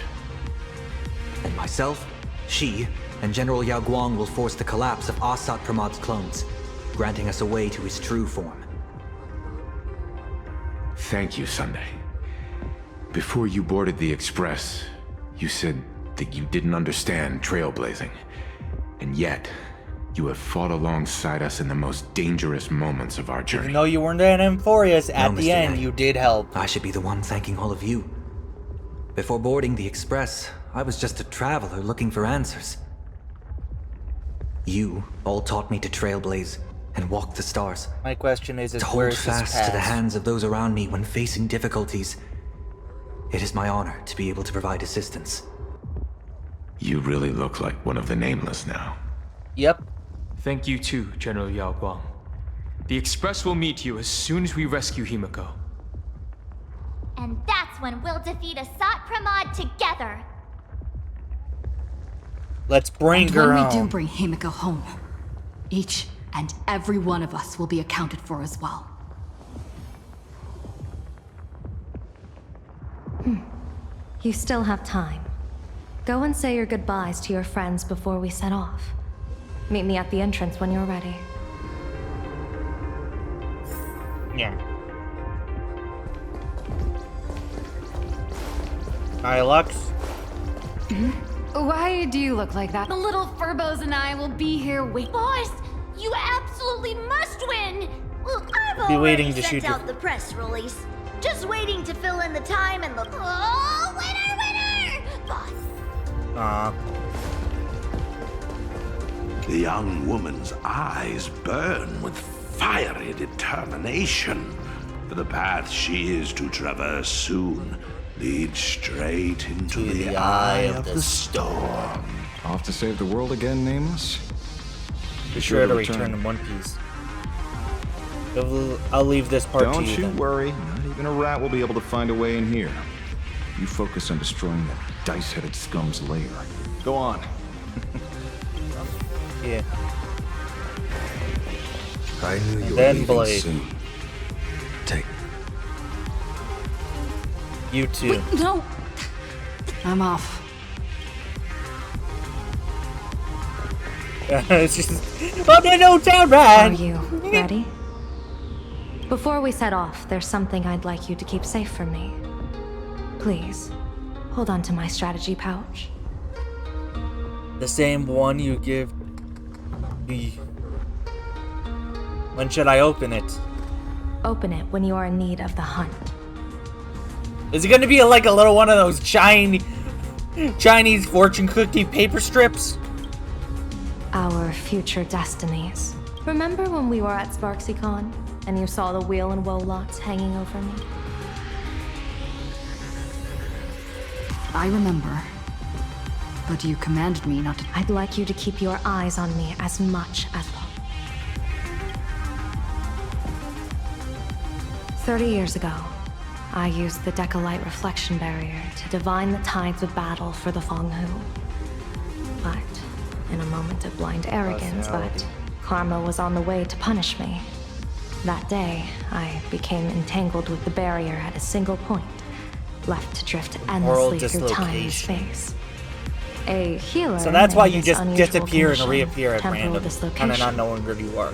And myself, Shi, and General Yao Guang will force the collapse of Asat Promad's clones, granting us a way to his true form. Thank you, Sunday. Before you boarded the Express, you said that you didn't understand trailblazing. And yet, you have fought alongside us in the most dangerous moments of our journey. Even though you weren't in Emphorius, at No, the Mr. end Yang. you did help. I should be the one thanking all of you. Before boarding the Express, I was just a traveler looking for answers. You all taught me to trailblaze, and walk the stars. My question is to hold where is fast this to the path? hands of those around me when facing difficulties. It is my honor to be able to provide assistance. You really look like one of the Nameless now. Yep. Thank you too, General Yao Guang. The Express will meet you as soon as we rescue Himeko. And that's when we'll defeat Asat Promad together. Let's bring and her when home. we do bring Himeko home, each and every one of us will be accounted for as well. You still have time. Go and say your goodbyes to your friends before we set off. Meet me at the entrance when you're ready. Yeah. Hi, Lux. Why do you look like that? The little Furbos and I will be here waiting. Boss, you absolutely must win! Well, I've Be already waiting to sent shoot you. out the press release. Just waiting to fill in the time and the... Oh, winner, winner! Boss. The young woman's eyes burn with fiery determination, for the path she is to traverse soon leads straight into the eye of the storm. Off to save the world again, Nameless? Be sure to return in one piece. I'll leave this part Don't to you. you then. worry, not even a rat will be able to find a way in here. You focus on destroying that dice-headed scum's lair. Go on. Yeah. I knew you were Then leaving Blade. soon. Take. You too. Wait, no! I'm off. It's just... Oh, no, down right! Are you ready? Before we set off, there's something I'd like you to keep safe from me. Please, hold on to my strategy pouch. The same one you give... me. When should I open it? Open it when you are in need of the hunt. Is it gonna be like a little one of those Chinese fortune cookie paper strips? Our future destinies. Remember when we were at SparksyCon and you saw the wheel and woe lots hanging over me? I remember. But you commanded me not to. I'd like you to keep your eyes on me as much as possible. 30 years ago, I used the Decalite reflection barrier to divine the tides of battle for the Fonghu. But, in a moment of blind arrogance, but karma was on the way to punish me. That day, I became entangled with the barrier at a single point, left to drift endlessly through time and space. A healer. So that's why in you this just unusual disappear and condition, reappear at temporal random, dislocation. kind of not knowing where you are.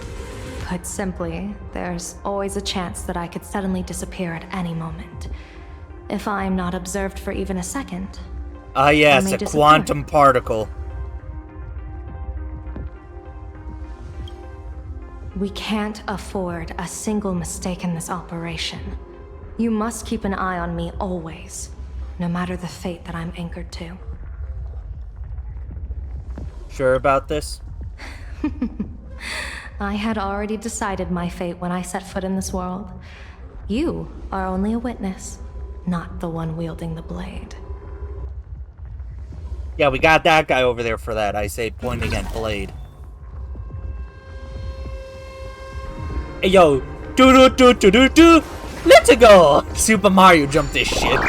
Put simply, there's always a chance that I could suddenly disappear at any moment. If I'm not observed for even a second. Ah, yes, I may a disappear. quantum particle. We can't afford a single mistake in this operation. You must keep an eye on me always, no matter the fate that I'm anchored to. Sure about this? I had already decided my fate when I set foot in this world. You are only a witness, not the one wielding the blade. Yeah, we got that guy over there for that, I say, pointing at Blade. Hey, yo, do-do-do-do-do-do! Let's go! Super Mario jumped this shit.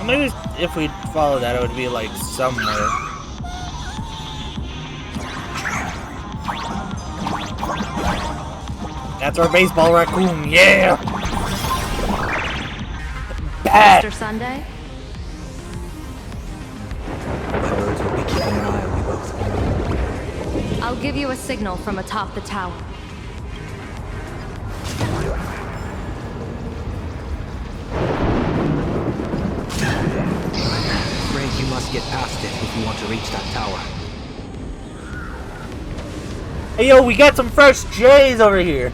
Maybe if we follow that, it would be like somewhere. That's our baseball raccoon, yeah! Bad! Mr. Sunday? The birds will be keeping an eye on me both. I'll give you a signal from atop the tower. Afraid you must get past it if you want to reach that tower. Hey yo, we got some fresh J's over here.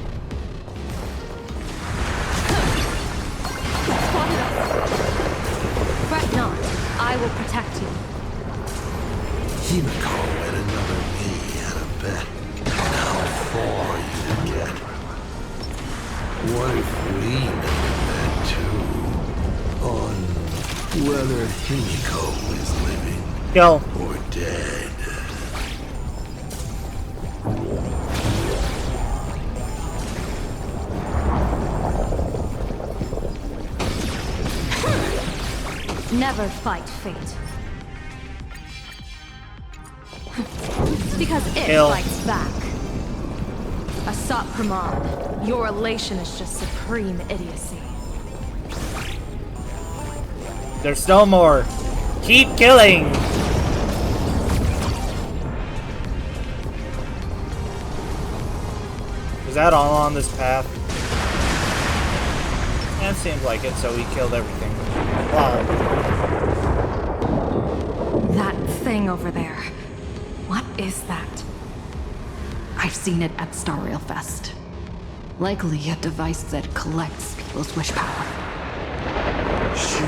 Fret not, I will protect you. Himeko and another me had a bet on how far you could get. What if we made a bet too? On whether Himeko is living or dead. Never fight fate. Because it fights back. Asat Promad, your elation is just supreme idiocy. There's still more. Keep killing. Is that all on this path? That seems like it, so we killed everything. Wow. That thing over there. What is that? I've seen it at Star Rail Fest. Likely a device that collects people's wish power. She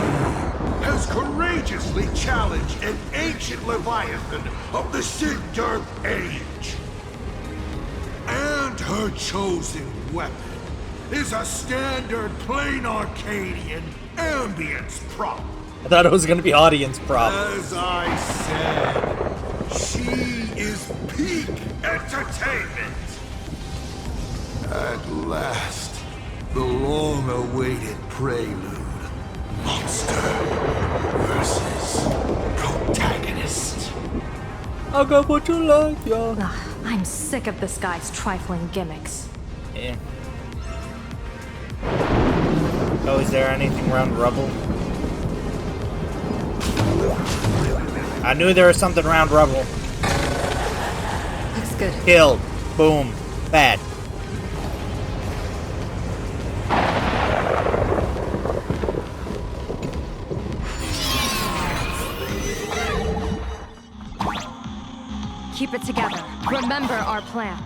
has courageously challenged an ancient Leviathan of the Sigurd Age. And her chosen weapon is a standard plain Arcadian ambience prop. I thought it was gonna be audience prop. As I said, she is peak entertainment. At last, the long-awaited prelude. Monster versus protagonist. I got what you like, yo. I'm sick of this guy's trifling gimmicks. Yeah. Oh, is there anything around rubble? I knew there was something around rubble. Looks good. Killed. Boom. Bad. Keep it together. Remember our plan.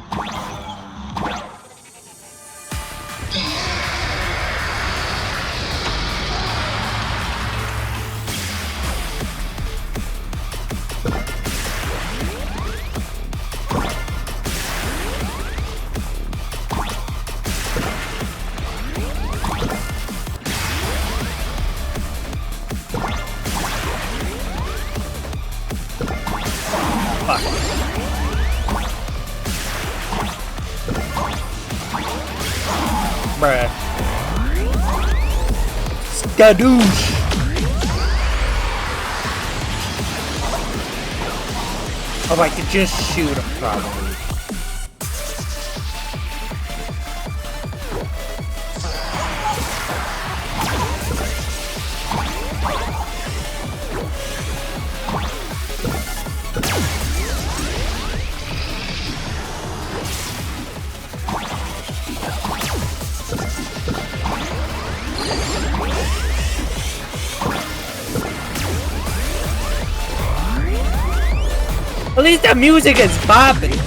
Bruh. Skadoosh. Oh, I could just shoot him, probably. At least the music is bopping.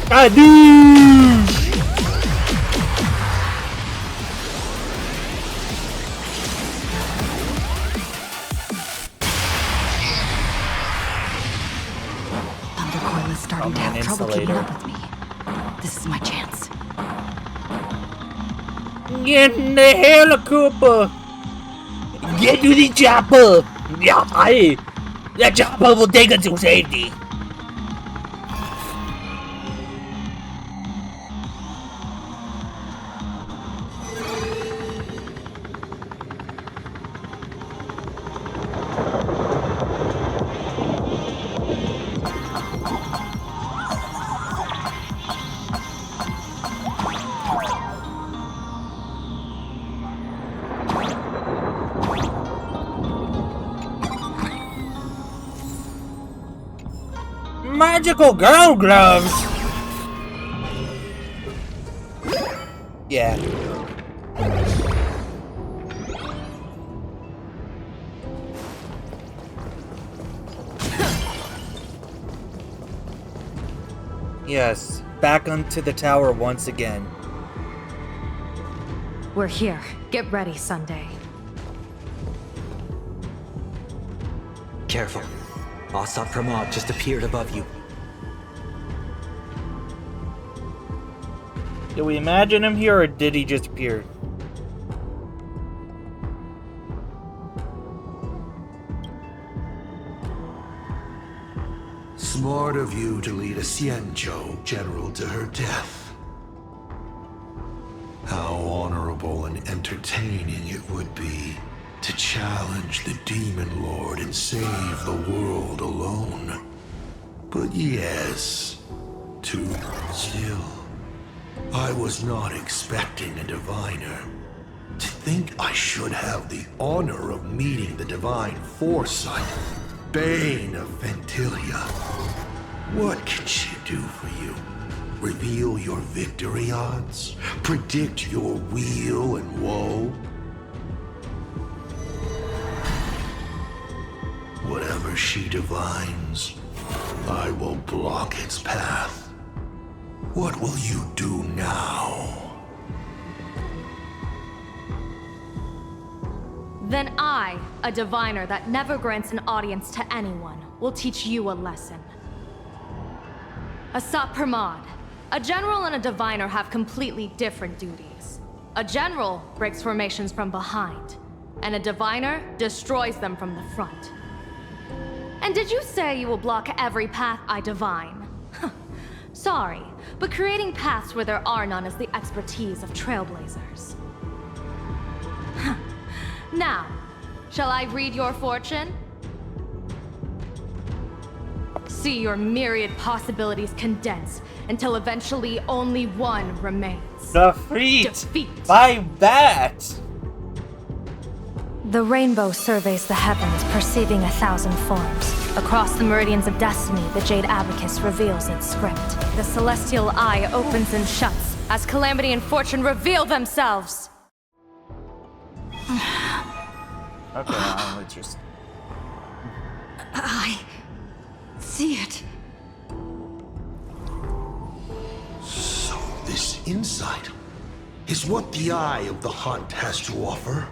Skadoosh! Thundercoil is starting to have trouble keeping up with me. This is my chance. Get in the helicopter! Get to the chopper! Yeah, the chopper will take us to safety! Magical girl gloves! Yeah. Yes, back onto the tower once again. We're here. Get ready, Sunday. Careful. Asat Promad just appeared above you. Did we imagine him here, or did he just appear? Smart of you to lead a Xianzhou general to her death. How honorable and entertaining it would be to challenge the Demon Lord and save the world alone. But yes, too still. I was not expecting a diviner. To think I should have the honor of meeting the divine foresight, Bane of Ventilia. What can she do for you? Reveal your victory odds? Predict your weal and woe? Whatever she divines, I will block its path. What will you do now? Then I, a diviner that never grants an audience to anyone, will teach you a lesson. Asat Promad, a general and a diviner have completely different duties. A general breaks formations from behind, and a diviner destroys them from the front. And did you say you will block every path I divine? Sorry, but creating paths where there are none is the expertise of trailblazers. Now, shall I read your fortune? See your myriad possibilities condense until eventually only one remains. Defeat! By that! The rainbow surveys the heavens, perceiving 1,000 forms. Across the meridians of destiny, the Jade Abacus reveals its script. The celestial eye opens and shuts as calamity and fortune reveal themselves. Okay, let's just... I see it. So this insight is what the Eye of the Hunt has to offer?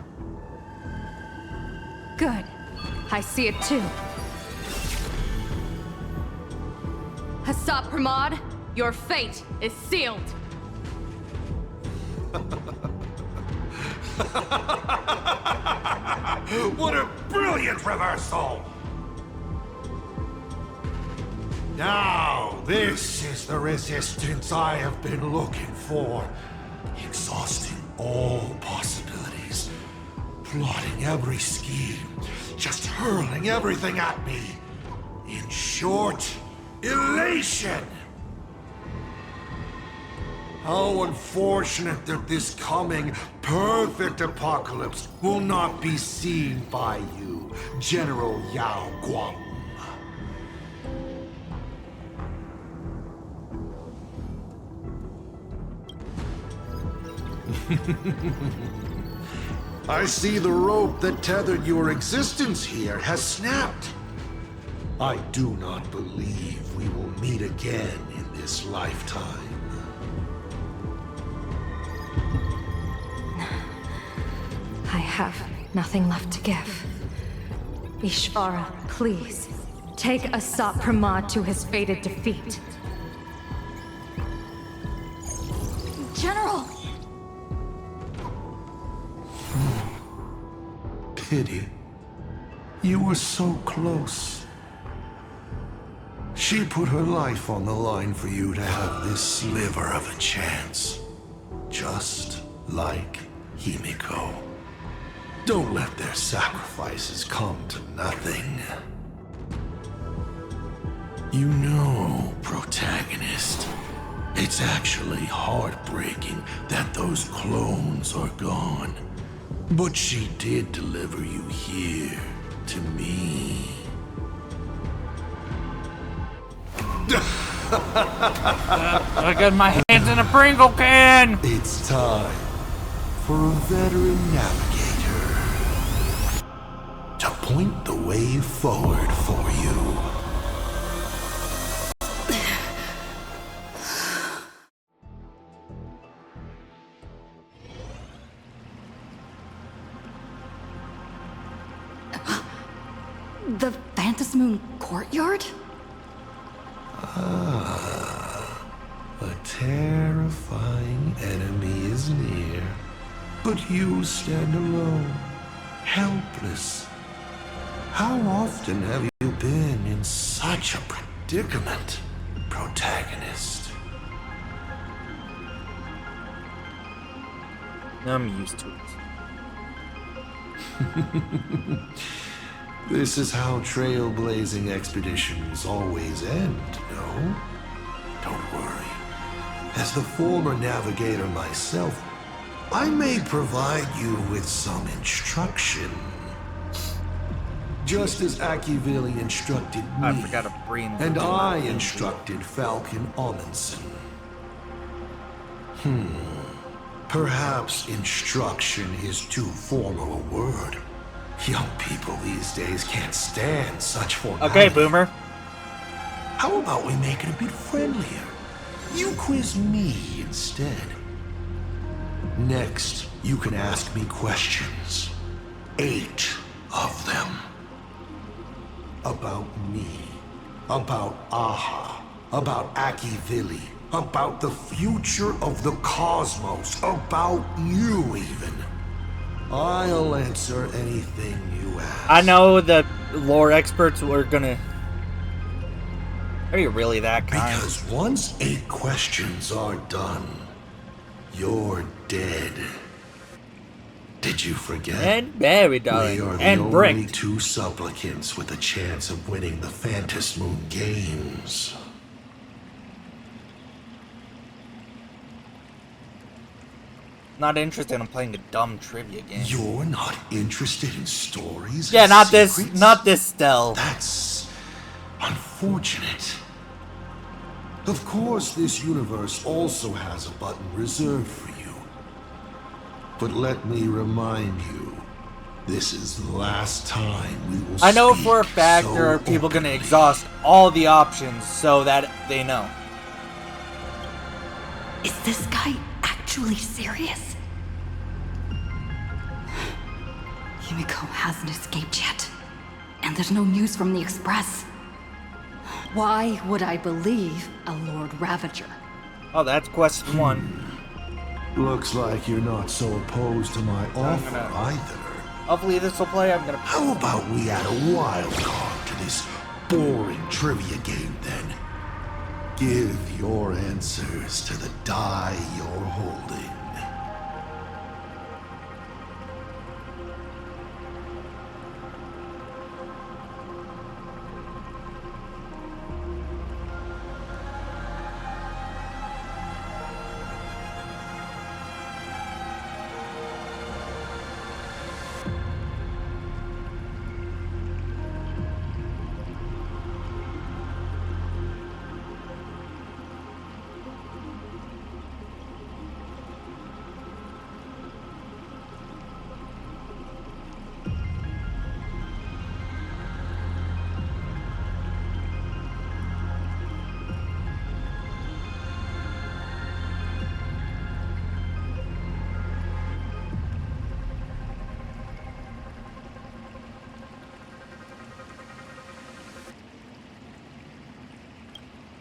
Good. I see it too. Asat Promad, your fate is sealed. What a brilliant reversal! Now, this is the resistance I have been looking for. Exhausting all possibilities. Plotting every scheme. Just hurling everything at me. In short, elation! How unfortunate that this coming perfect apocalypse will not be seen by you, General Yao Guang. I see the rope that tethered your existence here has snapped. I do not believe we will meet again in this lifetime. I have nothing left to give. Ishvara, please, take Asat Promad to his fated defeat. General! pity. You were so close. She put her life on the line for you to have this sliver of a chance. Just like Himeko. Don't let their sacrifices come to nothing. You know, protagonist, it's actually heartbreaking that those clones are gone. But she did deliver you here, to me. I got my hands in a Pringle can! It's time for a veteran navigator to point the way forward for you. The Phantasmoon courtyard? Ah, a terrifying enemy is near. But you stand alone, helpless. How often have you been in such a predicament, protagonist? I'm used to it. This is how trailblazing expeditions always end, no? Don't worry. As the former navigator myself, I may provide you with some instruction. Just as Akivili instructed me, I forgot to bring and I instructed Falcon Amundsen. Perhaps instruction is too formal a word. Young people these days can't stand such formality. Okay, Boomer. How about we make it a bit friendlier? You quiz me instead. Next, you can ask me questions. 8 of them. About me. About Aha. About Akivili. About the future of the cosmos. About you, even. I'll answer anything you ask. I know the lore experts were gonna... Are you really that kind? Because once 8 questions are done, you're dead. Did you forget? And buried, darling. We are the And only bricked. 2 supplicants with a chance of winning the Phantasmoon Games. Not interested in playing a dumb trivia game. You're not interested in stories? Yeah, and not secrets? not this stealth. That's unfortunate. Of course, this universe also has a button reserved for you. But let me remind you, this is the last time we will I know speak for a fact so there are people gonna exhaust all the options so that they know. Is this guy actually serious? Himeko hasn't escaped yet. And there's no news from the Express. Why would I believe a Lord Ravager? Oh, that's question 1. Looks like you're not so opposed to my offer either. Hopefully this will play. I'm gonna... How about we add a wild card to this boring trivia game then? Give your answers to the die you're holding.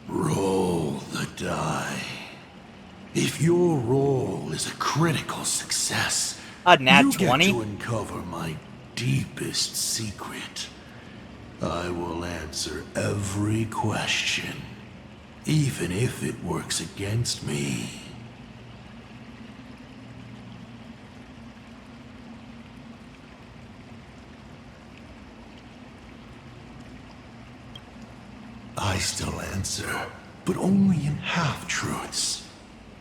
Roll the die. If your roll is a critical success, a nat you 20? get to uncover my deepest secret. I will answer every question, even if it works against me. I still answer, but only in half-truths.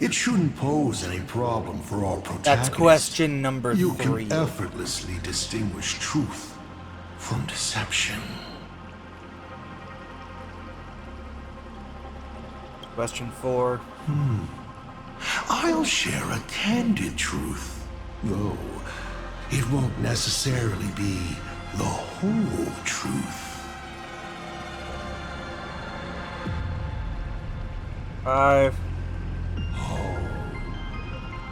It shouldn't pose any problem for our protagonist. That's question number 3. You can effortlessly distinguish truth from deception. Question 4. I'll share a candid truth, though it won't necessarily be the whole truth. 5.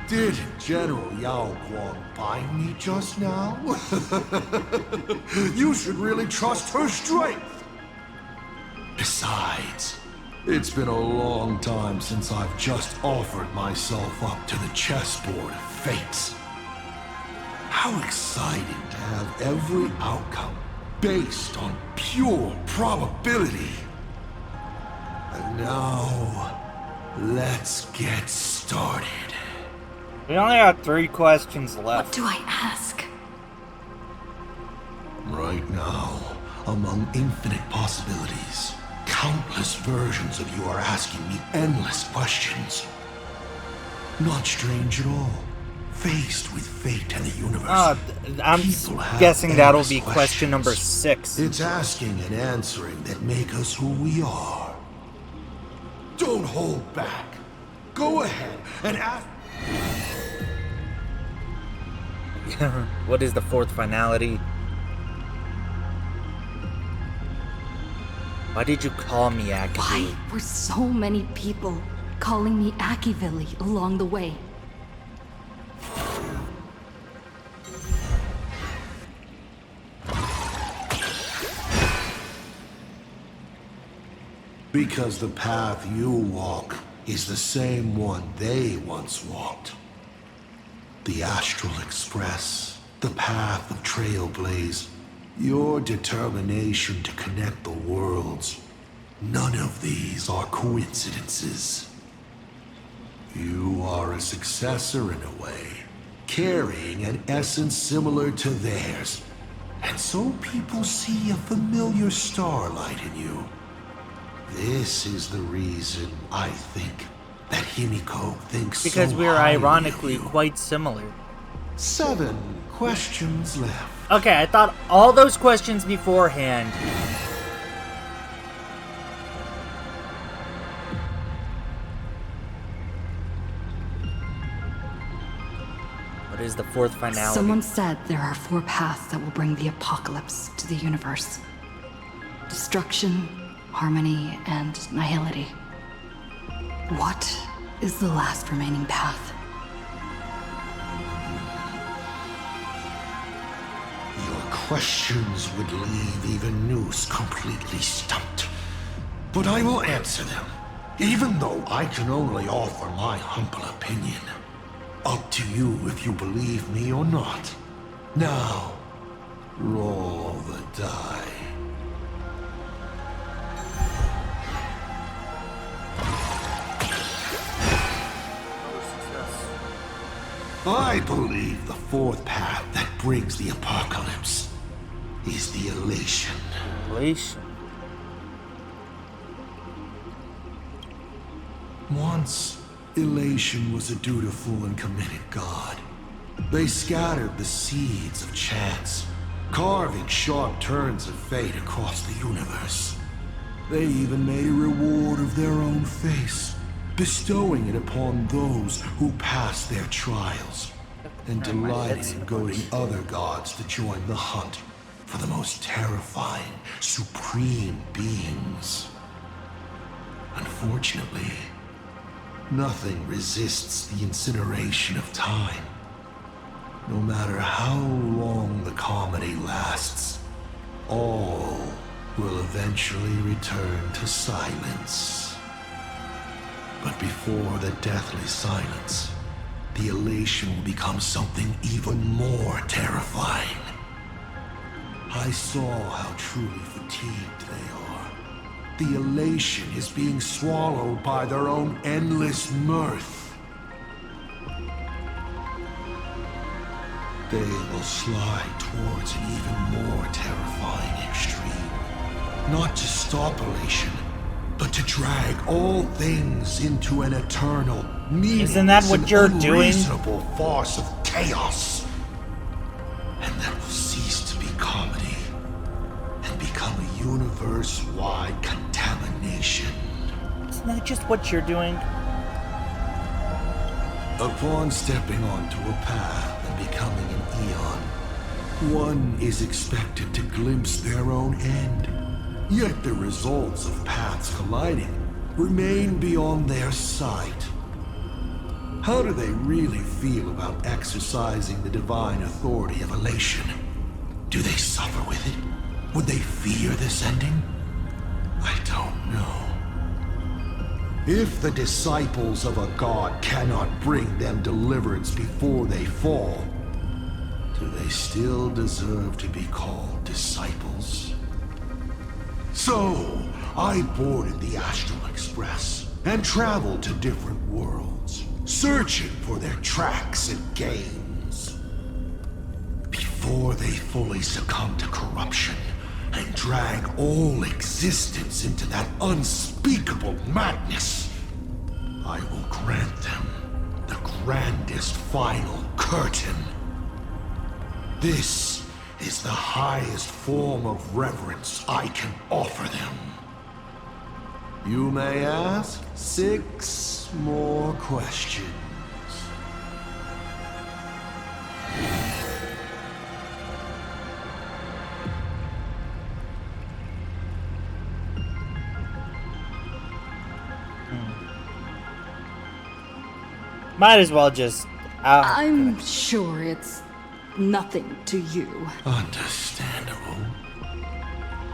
Did General Yao Guang bind me just now? You should really trust her strength. Besides, it's been a long time since I've just offered myself up to the chessboard of fates. How exciting to have every outcome based on pure probability. And now, let's get started. We only have 3 questions left. What do I ask? Right now, among infinite possibilities, countless versions of you are asking me endless questions. Not strange at all. Faced with fate and the universe. I'm guessing that'll be question number 6. It's asking and answering that make us who we are. Don't hold back. Go ahead and ask. What is the 4th finality? Why did you call me Akivilli? Why were so many people calling me Akivilli along the way? Because the path you walk is the same one they once walked. The Astral Express, the path of Trailblaze, your determination to connect the worlds. None of these are coincidences. You are a successor in a way, carrying an essence similar to theirs. And so people see a familiar starlight in you. This is the reason I think that Himeko thinks because so we're highly ironically of you. quite similar. 7 questions left. Okay, I thought all those questions beforehand. What is the 4th finality? Someone said there are 4 paths that will bring the apocalypse to the universe. Destruction, harmony, and nihility. What is the last remaining path? Your questions would leave even Noose completely stumped. But I will answer them, even though I can only offer my humble opinion. Up to you if you believe me or not. Now, roll the die. I believe the 4th path that brings the apocalypse is the elation. Elation? Once, elation was a dutiful and committed god. They scattered the seeds of chance, carving sharp turns of fate across the universe. They even made a reward of their own face, bestowing it upon those who passed their trials, and delighting in goading other gods to join the hunt for the most terrifying, supreme beings. Unfortunately, nothing resists the incineration of time. No matter how long the comedy lasts, all will eventually return to silence. But before the deathly silence, the elation will become something even more terrifying. I saw how truly fatigued they are. The elation is being swallowed by their own endless mirth. They will slide towards an even more terrifying extreme. Not to stop elation, but to drag all things into an eternal, meaningless, isn't that what you're doing? Unreasonable farce of chaos. And that will cease to be comedy and become a universe-wide contamination. Isn't that just what you're doing? Upon stepping onto a path and becoming an eon, one is expected to glimpse their own end. Yet the results of paths colliding remain beyond their sight. How do they really feel about exercising the divine authority of elation? Do they suffer with it? Would they fear this ending? I don't know. If the disciples of a god cannot bring them deliverance before they fall, do they still deserve to be called disciples? So, I boarded the Astral Express and traveled to different worlds, searching for their tracks and gains. Before they fully succumb to corruption and drag all existence into that unspeakable madness, I will grant them the grandest final curtain. This is the highest form of reverence I can offer them. You may ask 6 more questions. Might as well just... I'm sure it's nothing to you. Understandable.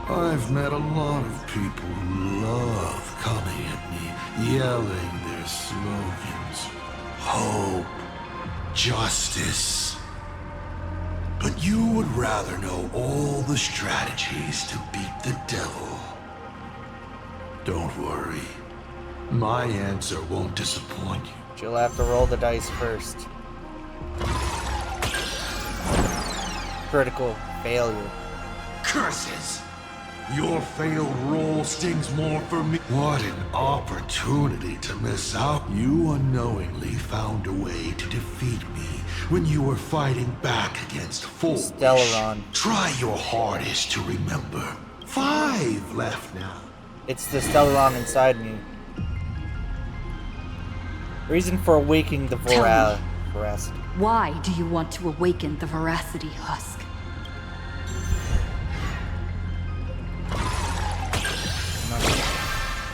I've met a lot of people who love coming at me, yelling their slogans. Hope, justice. But you would rather know all the strategies to beat the devil. Don't worry. My answer won't disappoint you. You'll have to roll the dice first. Critical failure. Curses! Your failed roll stings more for me. What an opportunity to miss out. You unknowingly found a way to defeat me when you were fighting back against Fullwish. Stellaron. Try your hardest to remember. 5 left now. It's the Stellaron inside me. Reason for awakening the veracity. Why do you want to awaken the veracity husk?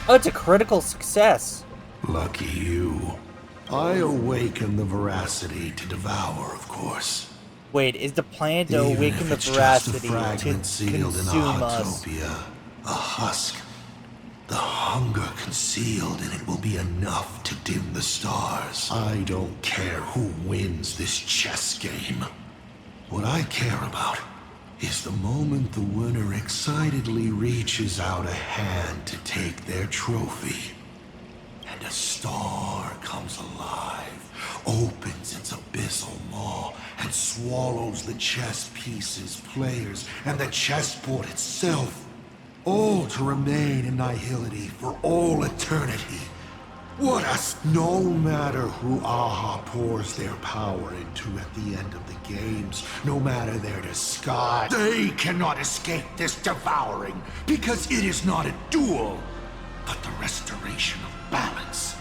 Oh, it's a critical success. Lucky you. I awaken the veracity to devour, of course. Wait, is the plan to awaken the veracity to consume us? A husk. The hunger concealed in it will be enough to dim the stars. I don't care who wins this chess game. What I care about is the moment the winner excitedly reaches out a hand to take their trophy. And a star comes alive, opens its abyssal maw, and swallows the chess pieces, players, and the chessboard itself. All to remain in nihility for all eternity. What no matter who Aha pours their power into at the end of the games, no matter their disguise, they cannot escape this devouring, because it is not a duel, but the restoration of balance.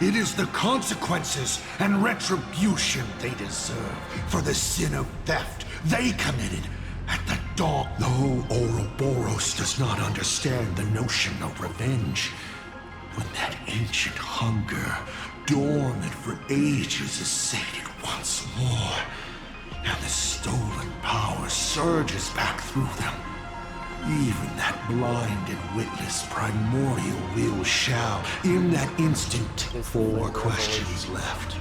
It is the consequences and retribution they deserve for the sin of theft they committed at the dawn. Though Ouroboros does not understand the notion of revenge, when that ancient hunger, dormant for ages, is sated once more, and the stolen power surges back through them, even that blind and witless primordial will shall, in that instant, 4 questions left.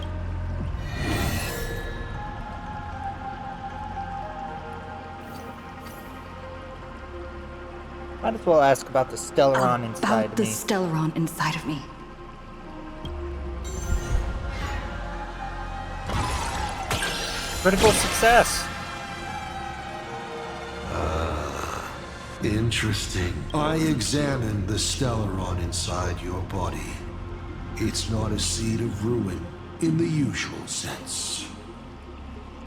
Might as well ask about the Stellaron inside About the me. Stellaron inside of me. Critical success. Interesting. I examined the Stellaron inside your body. It's not a seed of ruin in the usual sense.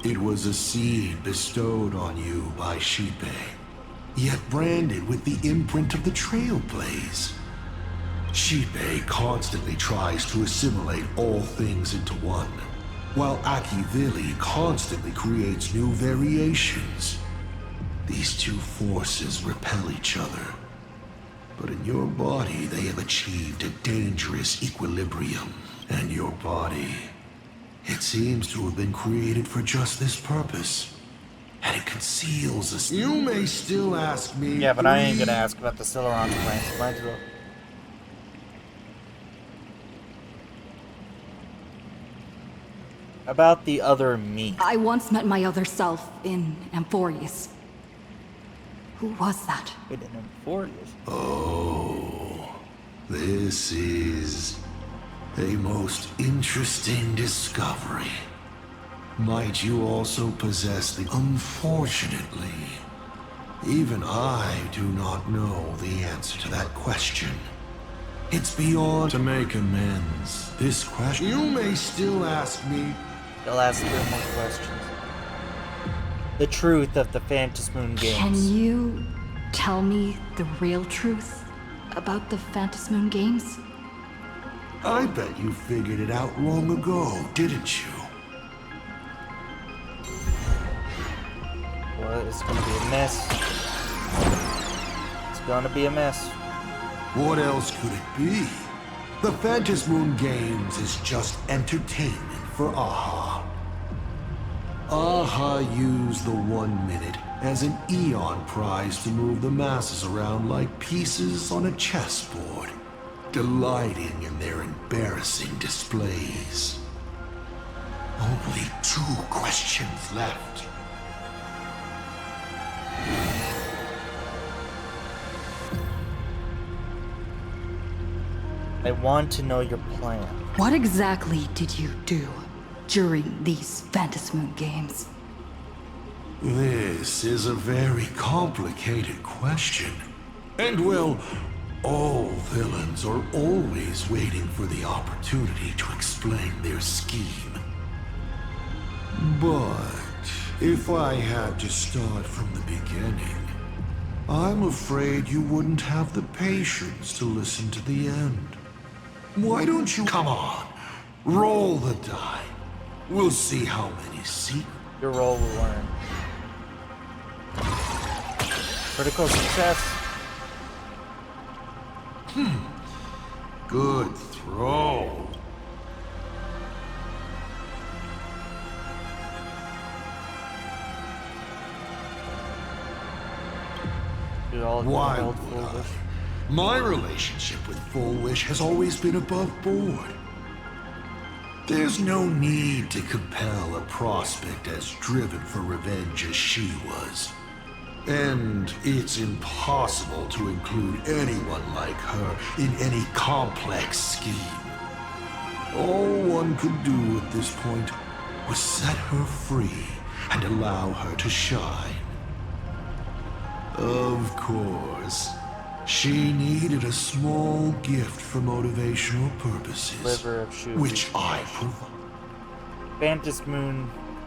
It was a seed bestowed on you by Shipe, yet branded with the imprint of the Trailblaze. Shipe constantly tries to assimilate all things into one, while Akivili constantly creates new variations. These two forces repel each other, but in your body they have achieved a dangerous equilibrium. And your body, it seems to have been created for just this purpose. And it conceals a... You may still ask me... Yeah, but I ain't gonna ask about the Stellaron plans. Might as well. About the other me. I once met my other self in Amphoreus. Who was that? Wait, in Amphoreus? Oh, this is a most interesting discovery. Might you also possess the... Unfortunately, even I do not know the answer to that question. It's beyond... To make amends, this question... You may still ask me... They'll ask 3 more questions. The truth of the Phantasmoon games. Can you tell me the real truth about the Phantasmoon games? I bet you figured it out long ago, didn't you? Well, it's gonna be a mess. It's gonna be a mess. What else could it be? The Phantasmoon Games is just entertainment for Aha. Aha used the 1 minute as an eon prize to move the masses around like pieces on a chessboard, delighting in their embarrassing displays. Only 2 questions left. I want to know your plan. What exactly did you do during these Phantasmoon games? This is a very complicated question. And well, all villains are always waiting for the opportunity to explain their scheme. But if I had to start from the beginning, I'm afraid you wouldn't have the patience to listen to the end. Why don't you... Come on, roll the die. We'll see how many secrets... Your roll will learn. Critical success. Good throw. Why would I? My relationship with Full Wish has always been above board. There's no need to compel a prospect as driven for revenge as she was. And it's impossible to include anyone like her in any complex scheme. All one could do at this point was set her free and allow her to shine. Of course, she needed a small gift for motivational purposes, Liver of shoes. which I provided.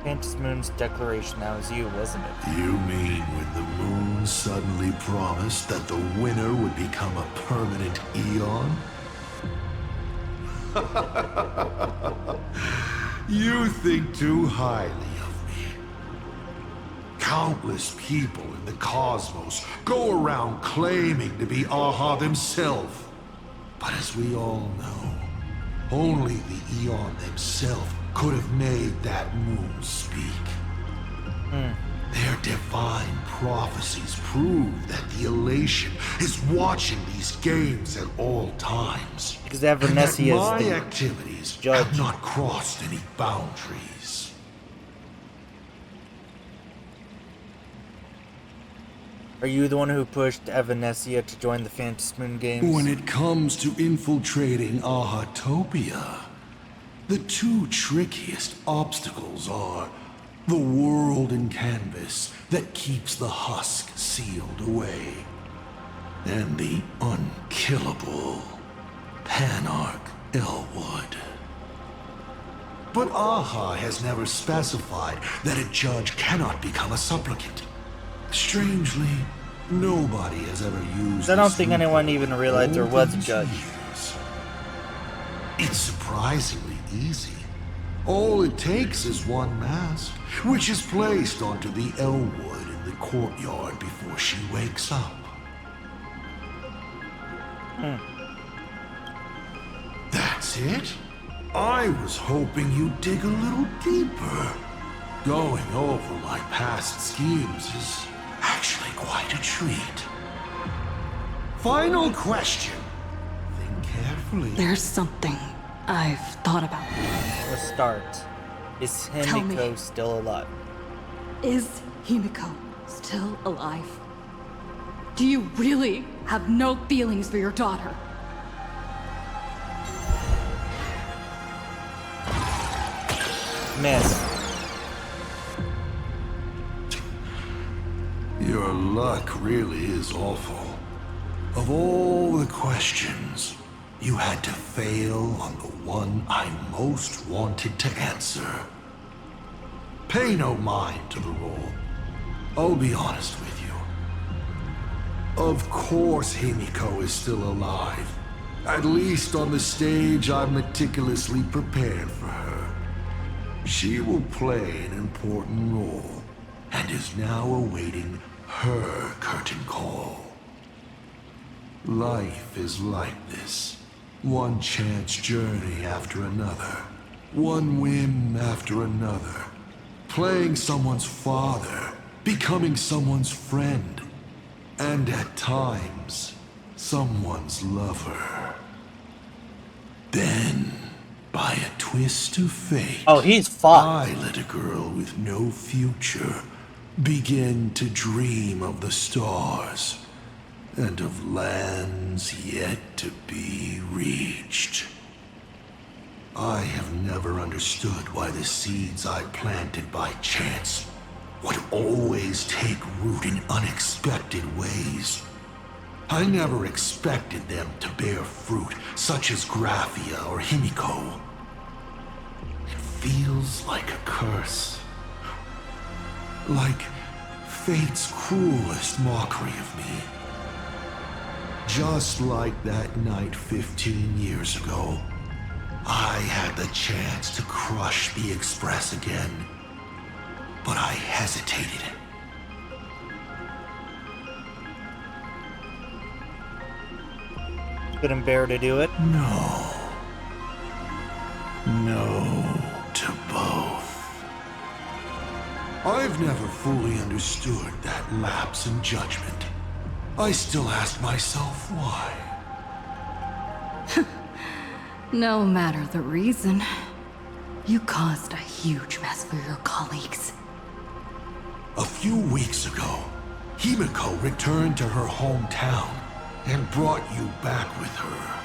Phantasmoon's declaration, that was you, wasn't it? You mean when the moon suddenly promised that the winner would become a permanent eon? You think too highly of me. Countless people in the cosmos go around claiming to be Aha themselves. But as we all know, only the Eon themselves could have made that moon speak. Their divine prophecies prove that the Elation is watching these games at all times. Because Avernessy is my the activities judge. have not crossed any boundaries. Are you the one who pushed Evanesia to join the Phantom Moon Games? When it comes to infiltrating Ahatopia, the two trickiest obstacles are the world in canvas that keeps the husk sealed away, and the unkillable Panarch Elwood. But Aha has never specified that a judge cannot become a supplicant. Strangely, nobody has ever used. I don't think anyone even realized there was a judge. It's surprisingly easy. All it takes is one mask, which is placed onto the Elwood in the courtyard before she wakes up. That's it? I was hoping you'd dig a little deeper. Going over my past schemes is actually quite a treat. Final question. Think carefully. There's something I've thought about. Let's start. Is Himeko still alive? Is Himeko still alive? Do you really have no feelings for your daughter? Miss. Your luck really is awful. Of all the questions, you had to fail on the one I most wanted to answer. Pay no mind to the role. I'll be honest with you. Of course Himeko is still alive. At least on the stage I meticulously prepared for her. She will play an important role, and is now awaiting her curtain call. Life is like this. One chance journey after another. One whim after another. Playing someone's father, becoming someone's friend, and at times, someone's lover. Then, by a twist of fate, he's fucked. I let a girl with no future begin to dream of the stars and of lands yet to be reached. I have never understood why the seeds I planted by chance would always take root in unexpected ways. I never expected them to bear fruit, such as Graphia or Himeko. It feels like a curse. Like fate's cruelest mockery of me. Just like that night 15 years ago, I had the chance to crush the Express again, but I hesitated. Couldn't bear to do it? No. No to both. I've never fully understood that lapse in judgment. I still ask myself why. No matter the reason, you caused a huge mess for your colleagues. A few weeks ago, Himeko returned to her hometown and brought you back with her.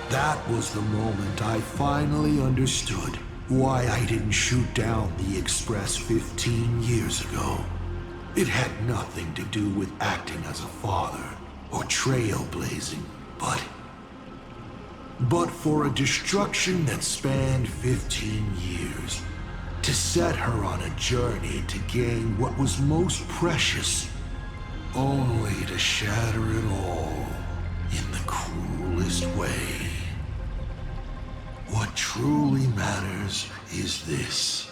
That was the moment I finally understood why I didn't shoot down the Express 15 years ago. It had nothing to do with acting as a father or trailblazing, but for a destruction that spanned 15 years, to set her on a journey to gain what was most precious, only to shatter it all in the cruelest way. What truly matters is this.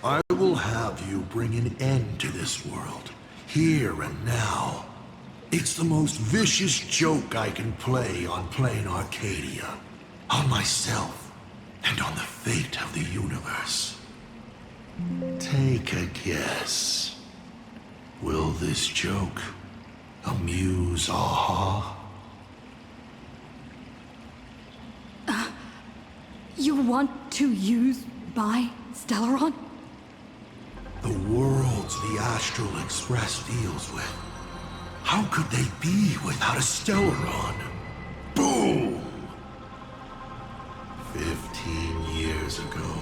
I will have you bring an end to this world, here and now. It's the most vicious joke I can play on plain Arcadia, on myself, and on the fate of the universe. Take a guess. Will this joke amuse Aha? You want to use my Stellaron? The world worlds the Astral Express deals with, how could they be without a Stellaron? Boom! 15 years ago,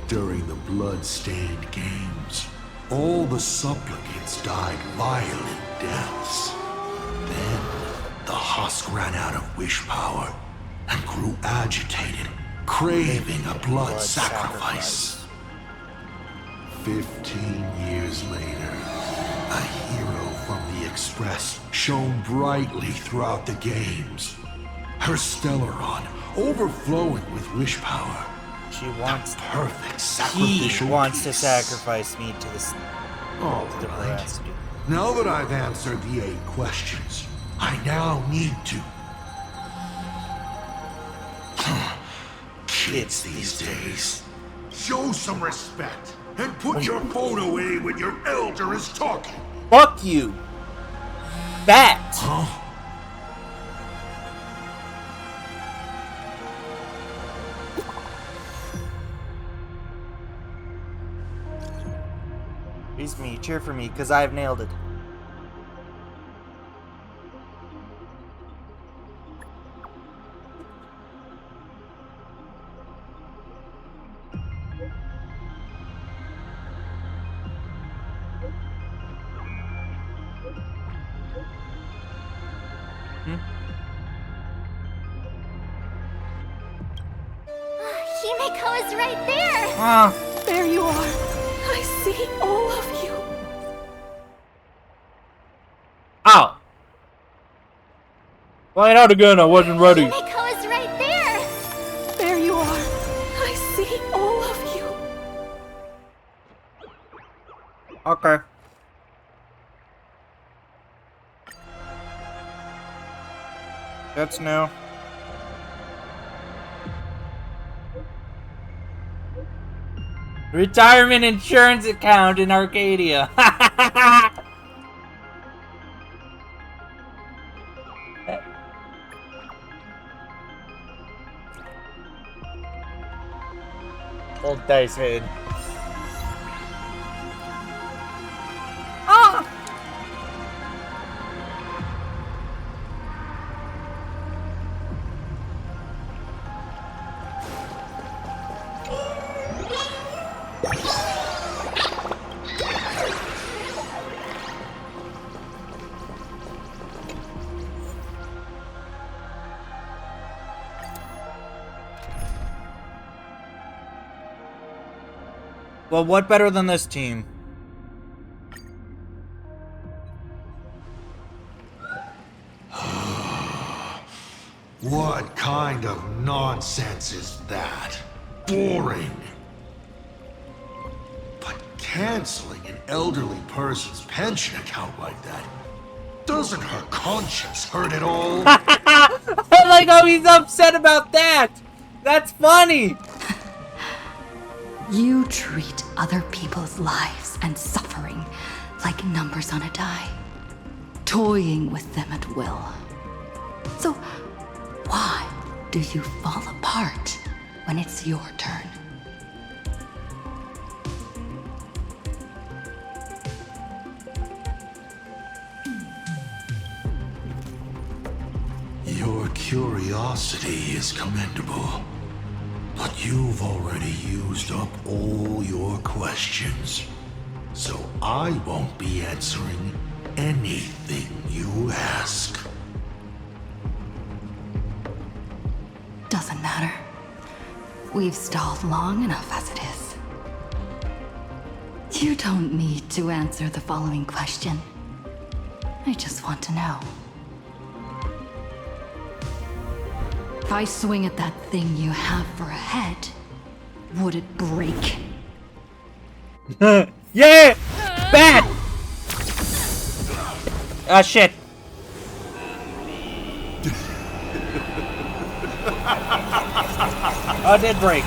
during the Blood-Stained Games, all the supplicants died violent deaths. Then, the husk ran out of wish power and grew agitated, craving a blood sacrifice. 15 years later, a hero from the Express shone brightly throughout the games. Her Stellaron overflowing with wish power. She wants perfect sacrificial. He wants to sacrifice me to the. All right. Now that I've answered the 8 questions, I now need to. Kids these days, show some respect and put your phone away when your elder is talking. Fuck you, Bat. Huh? Please me, cheer for me, because I've nailed it. Himeko is right there! There you are. I see all of you. Ow! Fly out again, I wasn't ready. Himeko is right there! There you are. I see all of you. Okay. That's new. Retirement insurance account in Arcadia. Old dice head. Ah! Well, what better than this team? What kind of nonsense is that? Boring. But canceling an elderly person's pension account like that, doesn't her conscience hurt at all? I like how he's upset about that. That's funny. You treat other people's lives and suffering like numbers on a die, toying with them at will. So, why do you fall apart when it's your turn? Your curiosity is commendable. But you've already used up all your questions. So I won't be answering anything you ask. Doesn't matter. We've stalled long enough as it is. You don't need to answer the following question. I just want to know. If I swing at that thing you have for a head, would it break? Yeah! Bad! Ah, shit. Oh, it did break.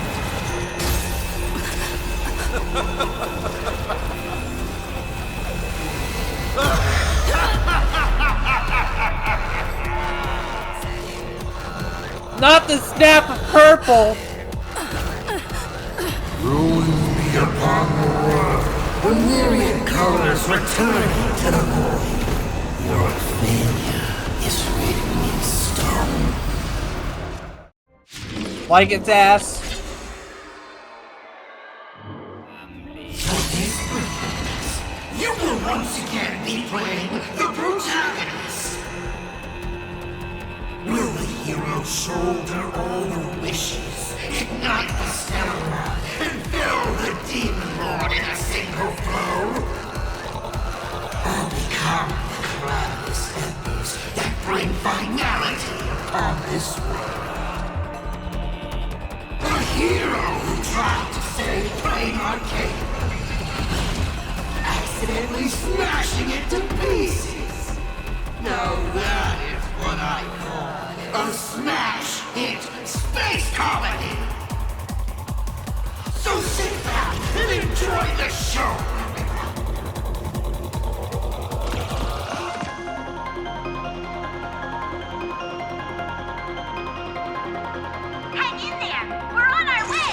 Not the snap of purple! Ruin be upon the world when Miriam comes. colors returning to the void. Your failure is written in stone. Like its ass. You will once again be playing the protagonist. Will the hero shoulder all the wishes, ignite the stellar rod, and fill the demon lord in a single blow? Or become the cloudless embers that bring finality upon this world? A hero who tried to save Plain Arcade, accidentally smashing it to pieces. Now that is what I call a smash hit space comedy. So sit back and enjoy the show. Hang in there! We're on our way!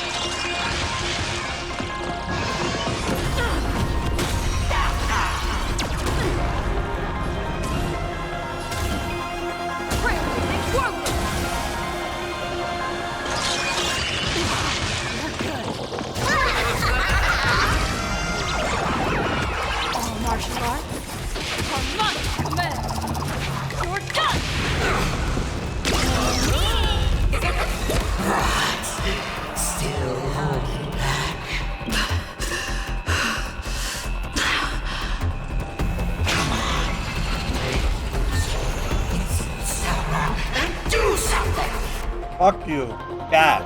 All martial arts. Command, command. You're done. Still holding back. Come on. Step up and do something. Fuck you, cat.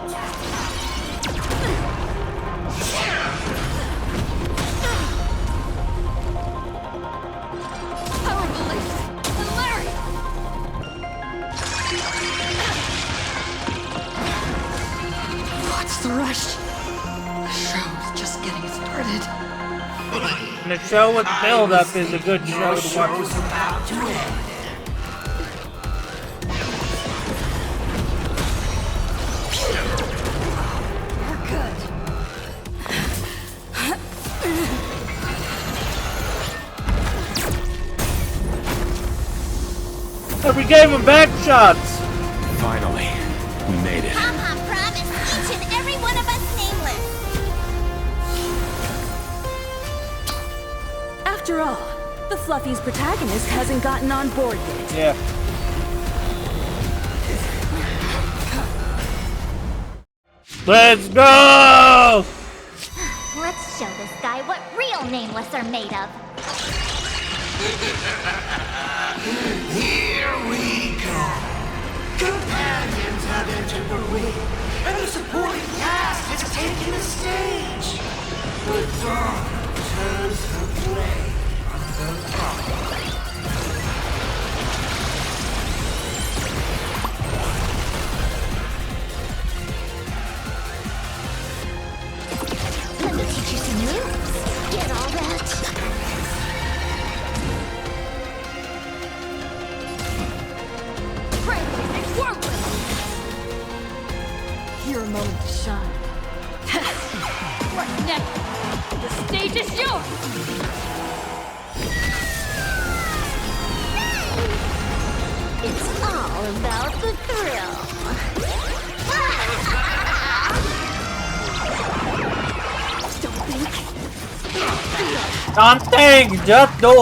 Power release. Hilarious. What's the rush? The show's just getting started. And a show with build-up is a good show to watch. About to end. You're good. And we gave him back shots. Finally, we made it. Papa promised each and every one of us nameless. After all, the Fluffy's protagonist hasn't gotten on board yet. Yeah. Let's go! Let's show this guy what real nameless are made of. Here we go. Companions have entered the ring, and the supporting cast has taken the stage. The dawn turns her blade on the top. Let me teach you some moves. Get all that? Trailblazing whirlwind! Your moment to shine. What next? The stage is yours! It's all about the thrill. Don't think. Something, just do.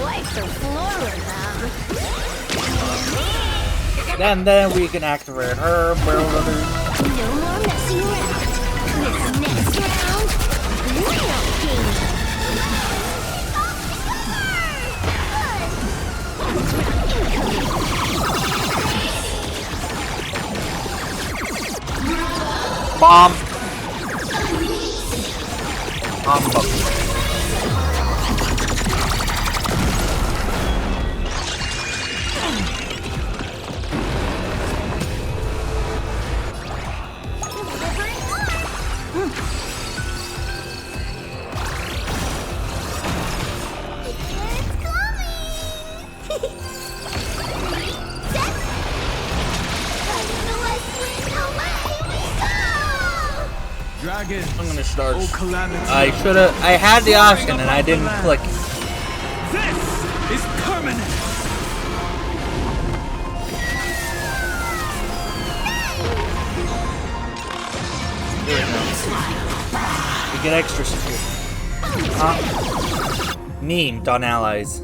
Wipe the floor with them. Then we can activate her. No more messing around. This next round, real game. Bomb. Bomb. I'm gonna start. I should've. I had the option and I didn't click. This is permanent. We get extra secure. Memed on allies.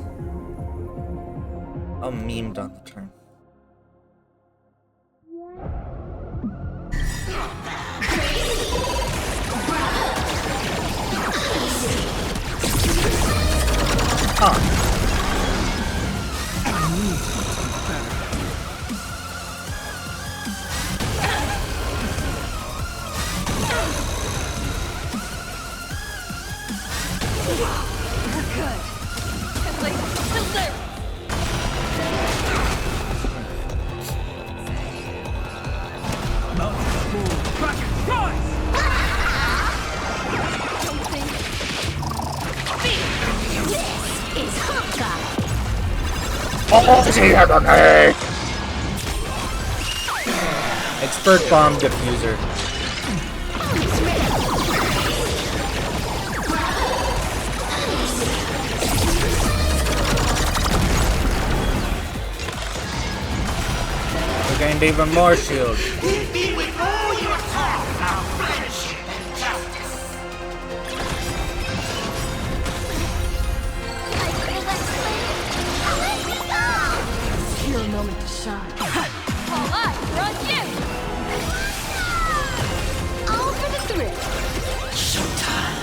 Oh, memed on the turn. Huh. Good. Expert bomb diffuser. We gained even more shield. Hit me with all your talk about friendship and justice. It's your moment to shine. All eyes are on you! All for the thrill. Showtime.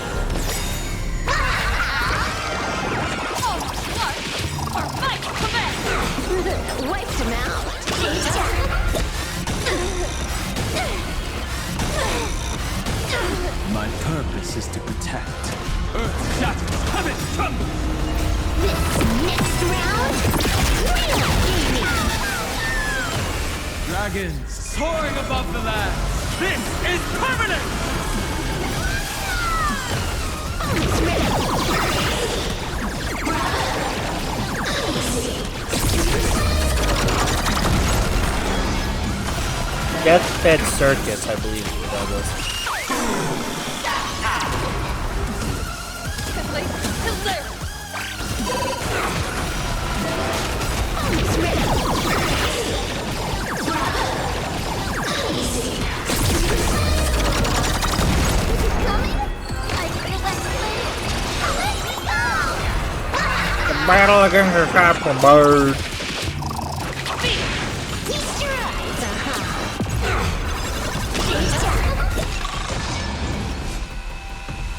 All smart. Our fight commence! Wiped him out. My purpose is to protect. Earth shatters, heaven trembles! Next round, Dragons soaring above the land. This is permanent! Deathbed Circus, I believe that was. The battle against the Asat Promad.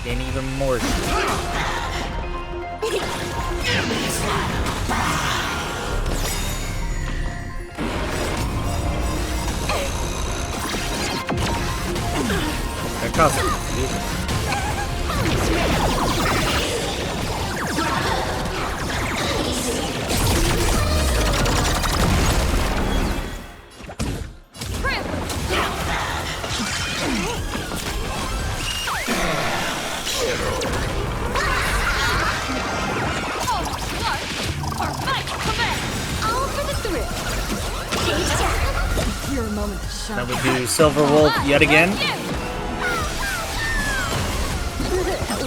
And even more. That costs confusion. Your moment to shine. Now we do Silver Wolf yet again.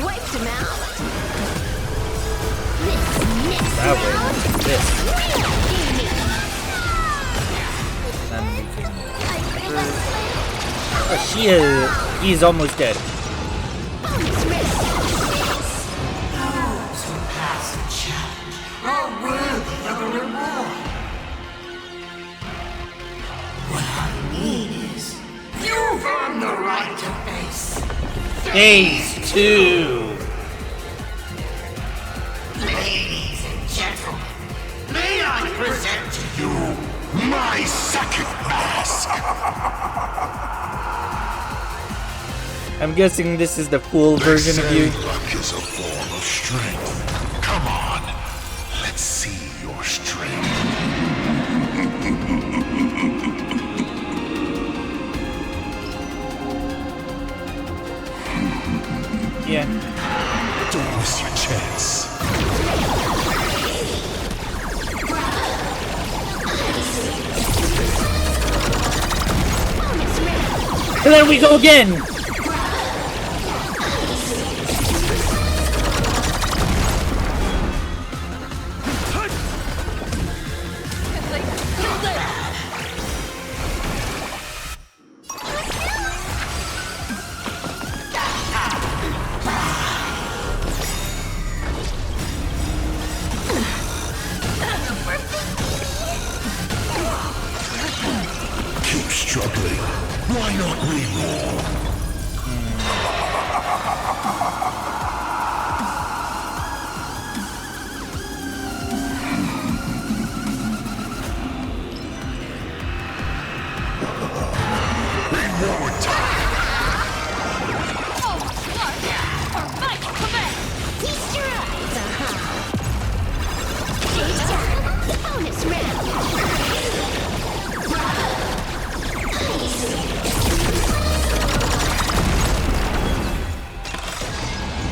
Wiped him out. That way. This. Then we can. Oh, he's almost dead. Those who pass the challenge are worthy of a reward. What I mean is, you've earned the right to face Phase 2. Ladies and gentlemen, may I present to you my second mask? I'm guessing this is the cool version of you. Luck is a form of strength. Come on, let's see your strength. Yeah. Don't miss your chance. And there we go again. not we more?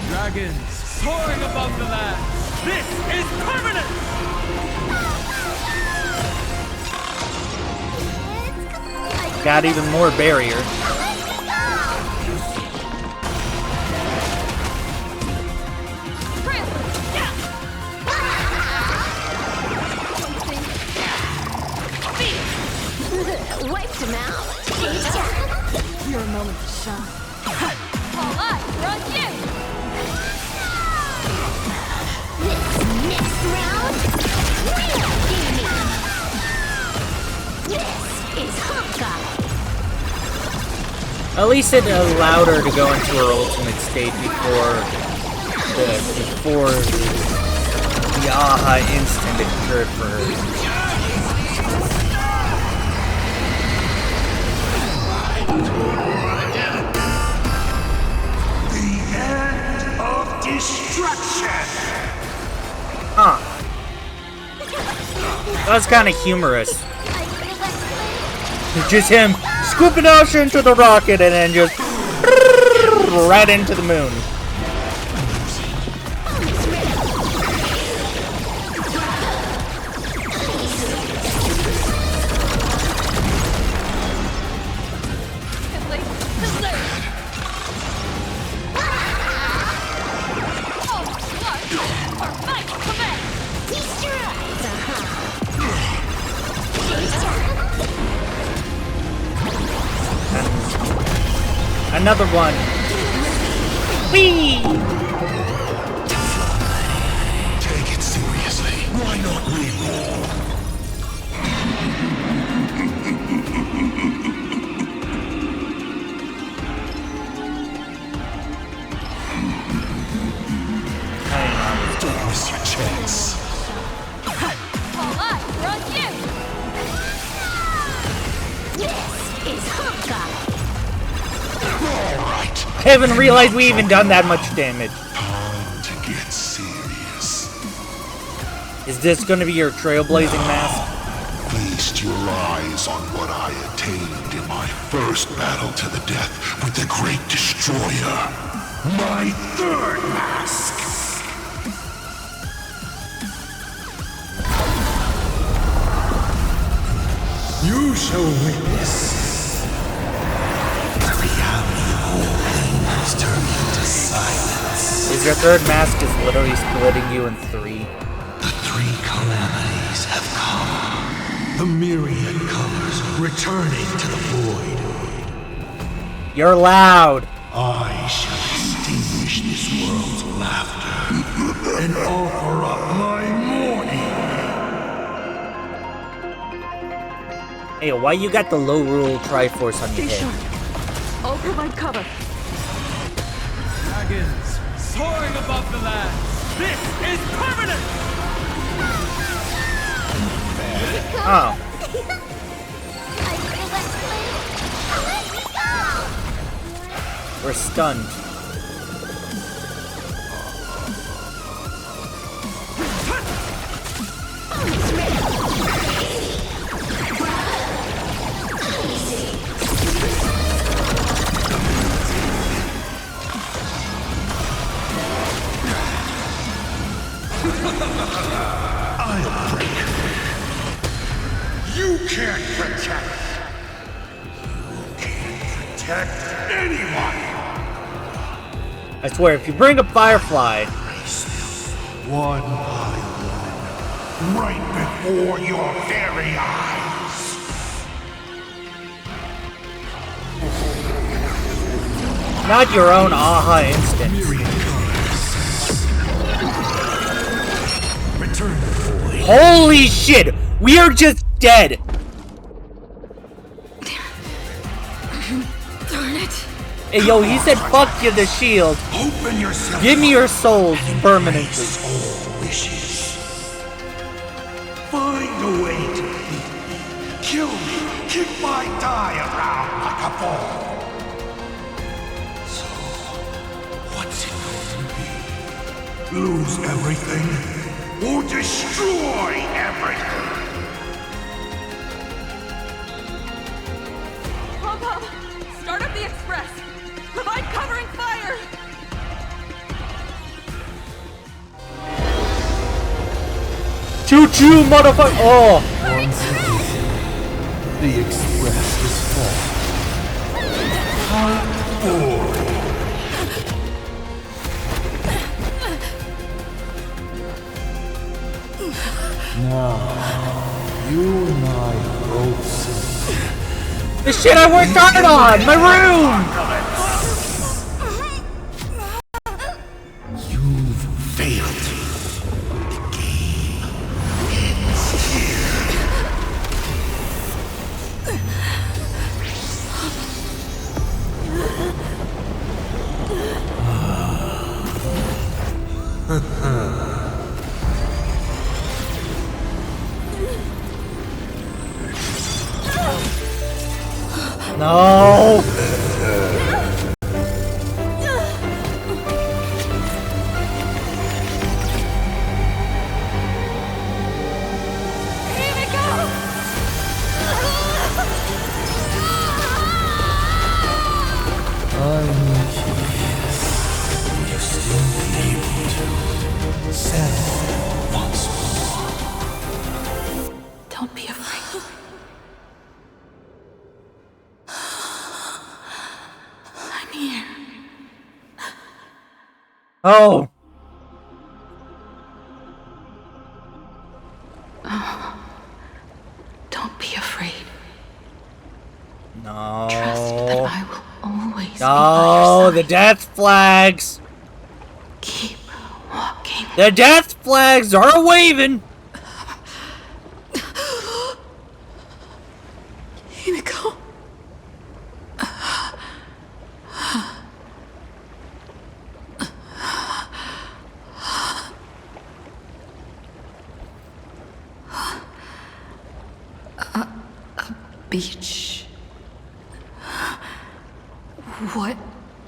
Dragons soaring above the land. This is permanent! Got even more barrier. Wiped him out. Your moment to shine. All eyes are on you! Next round, real gaming. This is Hawkeye. At least it allowed her to go into her ultimate state before the aha instant occurred for her. Destruction! Huh. That was kind of humorous. It's just him scooping out into the rocket and then just right into the moon. Another one. Whee! Take it seriously. Why not we more? Don't miss your chance. All eyes are on you! This is Hawkeye. Alright. I haven't realized we even done that much damage. Time to get serious. Is this gonna be your trailblazing mask? Feast your eyes on what I attained in my first battle to the death with the Great Destroyer. My third mask. You shall witness. The reality of all things turned into silence. Is your third mask is literally splitting you in three? The three calamities have come. The myriad colors returning to the void. You're loud. I shall extinguish this world's laughter and offer up my mourning. Hey, why you got the low rule Triforce on your Stay head? sharp. I'll provide cover. Dragons soaring above the land. This is permanent! Oh. We're stunned. I'll break. You can't protect. You can't protect anyone. I swear, if you bring up Firefly, One by one, right before your very eyes. not your own aha instant. Return the void. Holy shit! We are just dead! Darn it. Hey, yo, he said fuck you, the shield. Open yourself. Give me your souls permanently. All wishes. Find a way to beat me. Kill me. Kick my die around like a ball. So, what's it going to be? Lose everything or destroy everything? Pom-Pom, start up the express. Provide covering fire. Choo-choo, motherfucker! Oh! Once again, the express is full. How boring. Now, you and I both see. The shit I worked hard on! My room! You've failed. The game ends here. No! I'm curious. Will you still be able to settle once more? Don't be afraid. I'm here. Oh! Oh. Don't be afraid. No. Trust that I will always be by No, your the side. death flags! Keep walking. The death flags are waving! Himeko. A beach. What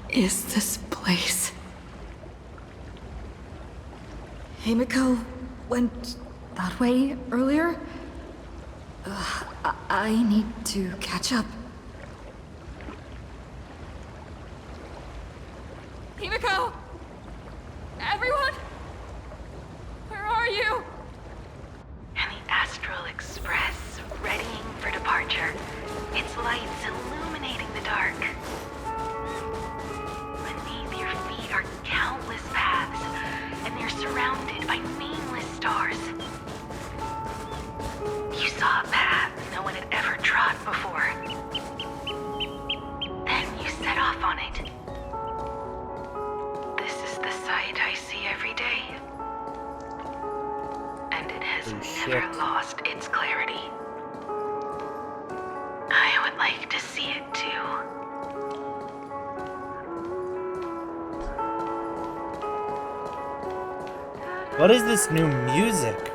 is this place? Himeko went that way earlier? I need to catch up. Himeko! Everyone? Where are you? And the Astral Express, readying for departure. Its lights illuminating the dark. Beneath your feet are countless paths, and they're surrounded by nameless stars. You saw a path no one had ever trod before. Then you set off on it. This is the sight I see every day. And it has never lost its clarity. I would like to see it too. What is this new music?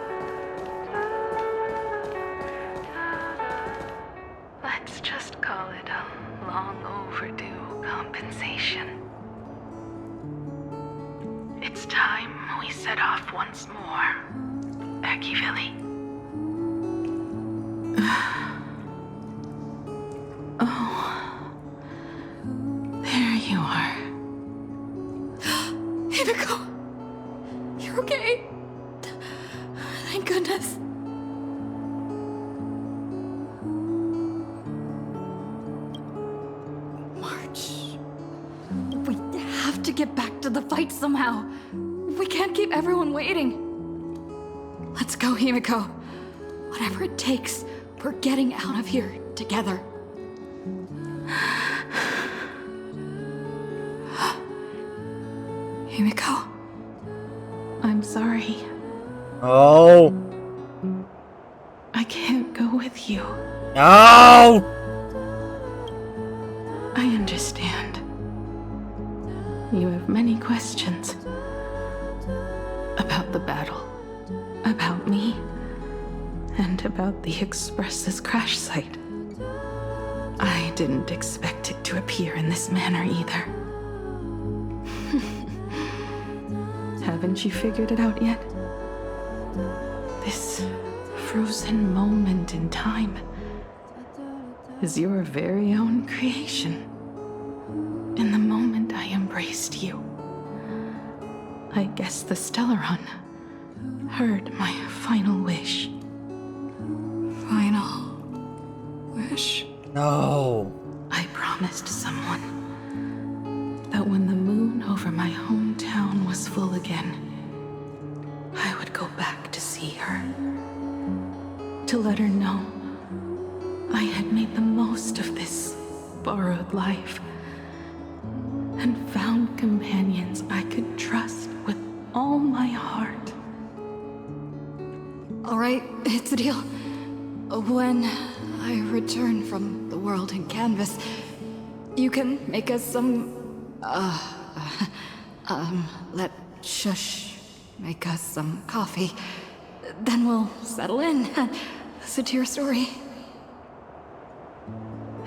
Let's just call it a long overdue compensation. It's time we set off once more, Akivili. Oh. There you are. Himeko! You're okay? Thank goodness. March. We have to get back to the fight somehow. We can't keep everyone waiting. Let's go, Himeko. Whatever it takes, we're getting out of here together. Himeko. I'm sorry. Oh. I can't go with you. No! I am understand. You have many questions. About the battle, about me, and about the Express's crash site. I didn't expect it to appear in this manner either. Haven't you figured it out yet? This frozen moment in time is your very own creation. In the moment I embraced you, I guess the Stellaron heard my final wish. Final wish? No. I promised someone that when the moon over my hometown was full again, I would go back to see her. To let her know I had made the most of this borrowed life and found companions I could trust with all my heart. All right, it's a deal. When I return from the world in canvas, you can make us some, let Shush make us some coffee. Then we'll settle in and listen to your story.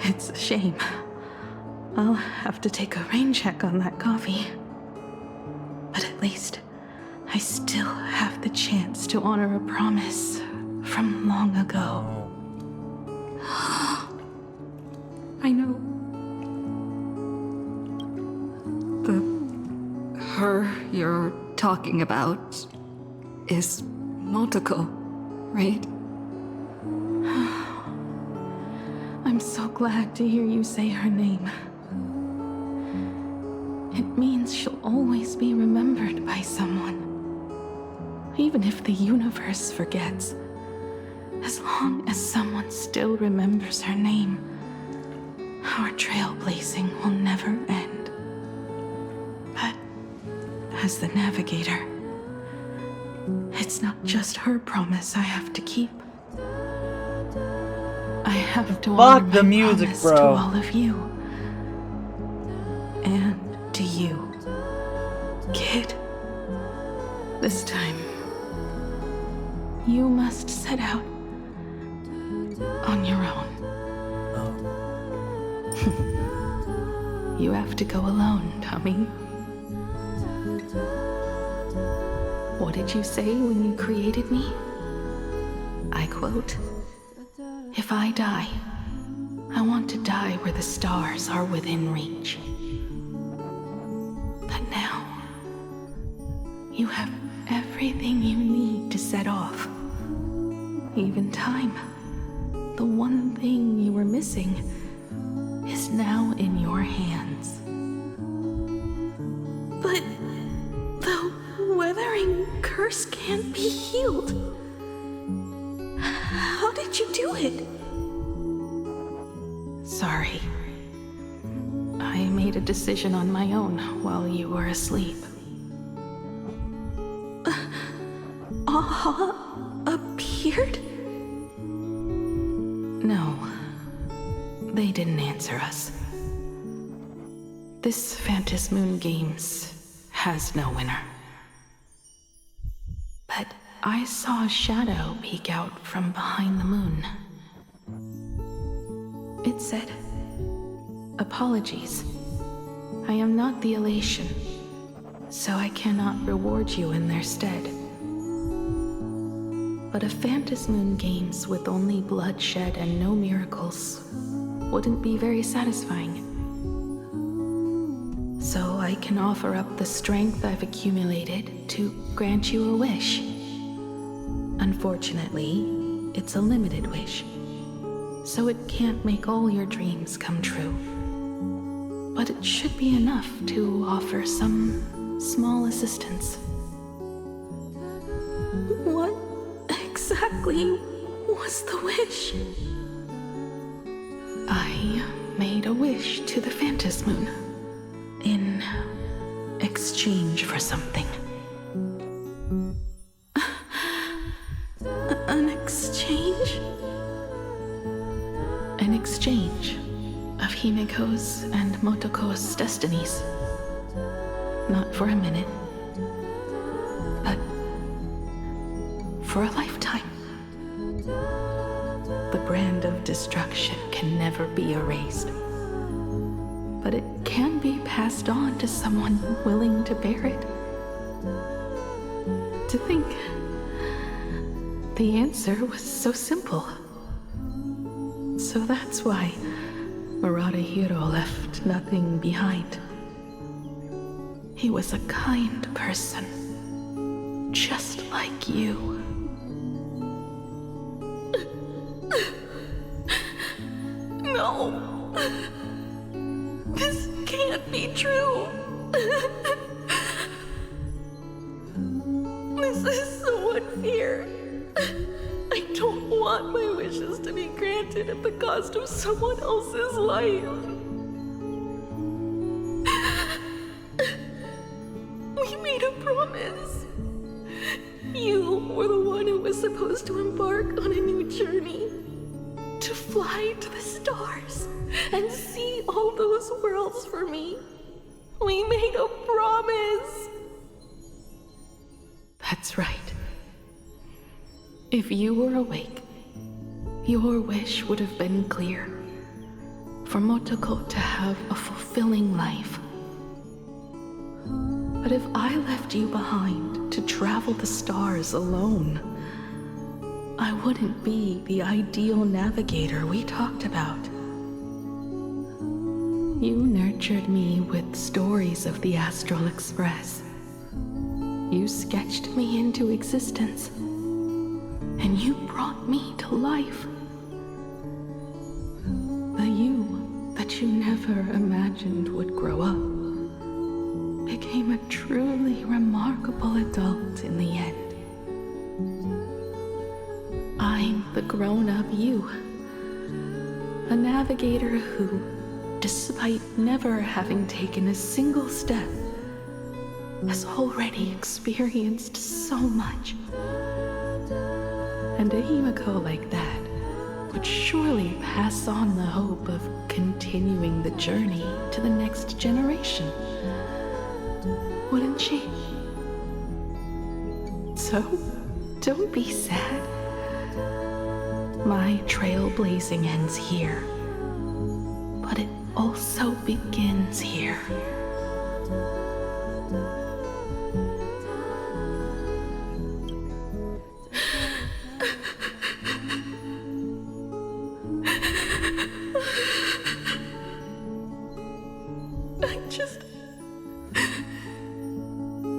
It's a shame. I'll have to take a rain check on that coffee. But at least I still have the chance to honor a promise from long ago. I know. Her you're talking about is Motoko, right? I'm so glad to hear you say her name. It means she'll always be remembered by someone. Even if the universe forgets, as long as someone still remembers her name, our trailblazing will never end. But as the navigator, it's not just her promise I have to keep. I have to honor Fuck the my music, promise bro. to all of you. And to you, kid. This time, you must set out on your own. You have to go alone, Tommy. What did you say when you created me? I quote, "If I die, I want to die where the stars are within reach." But now, you have everything you need to set off. Even time. The one thing you were missing is now in your hands. But the weathering curse can't be healed. How did you do it? Sorry. I made a decision on my own while you were asleep. Aha appeared? No. They didn't answer us. This Phantom Moon Games has no winner. But I saw a shadow peek out from behind the moon. It said, "Apologies. I am not the elation, so I cannot reward you in their stead." But a Phantom Moon Games with only bloodshed and no miracles wouldn't be very satisfying. So I can offer up the strength I've accumulated to grant you a wish. Unfortunately, it's a limited wish, so it can't make all your dreams come true. But it should be enough to offer some small assistance. What exactly was the wish? I made a wish to the Phantom Moon in exchange for something. An exchange? An exchange of Himeko Himiko's and Motoko's destinies. Not for a minute, but for a lifetime. The brand of destruction can never be erased, but it can be passed on to someone willing to bear it. To think the answer was so simple. So that's why Murata left nothing behind. He was a kind person, just like you. No. This can't be true. This is so unfair. I don't want my wishes to be granted at the cost of someone else's life. We made a promise. You were the one who was supposed to embark on a new journey. To fly to the stars and see all those worlds for me. We made a promise. That's right. If you were awake, your wish would have been clear. For Motoko to have a fulfilling life. But if I left you behind to travel the stars alone, I wouldn't be the ideal navigator we talked about. You nurtured me with stories of the Astral Express. You sketched me into existence, and you brought me to life. The you that you never imagined would grow up became a truly remarkable adult in the end. I'm the grown-up you, a navigator who, despite never having taken a single step, has already experienced so much. And a Himeko like that would surely pass on the hope of continuing the journey to the next generation, wouldn't she? So, don't be sad. My trailblazing ends here, but it also begins here.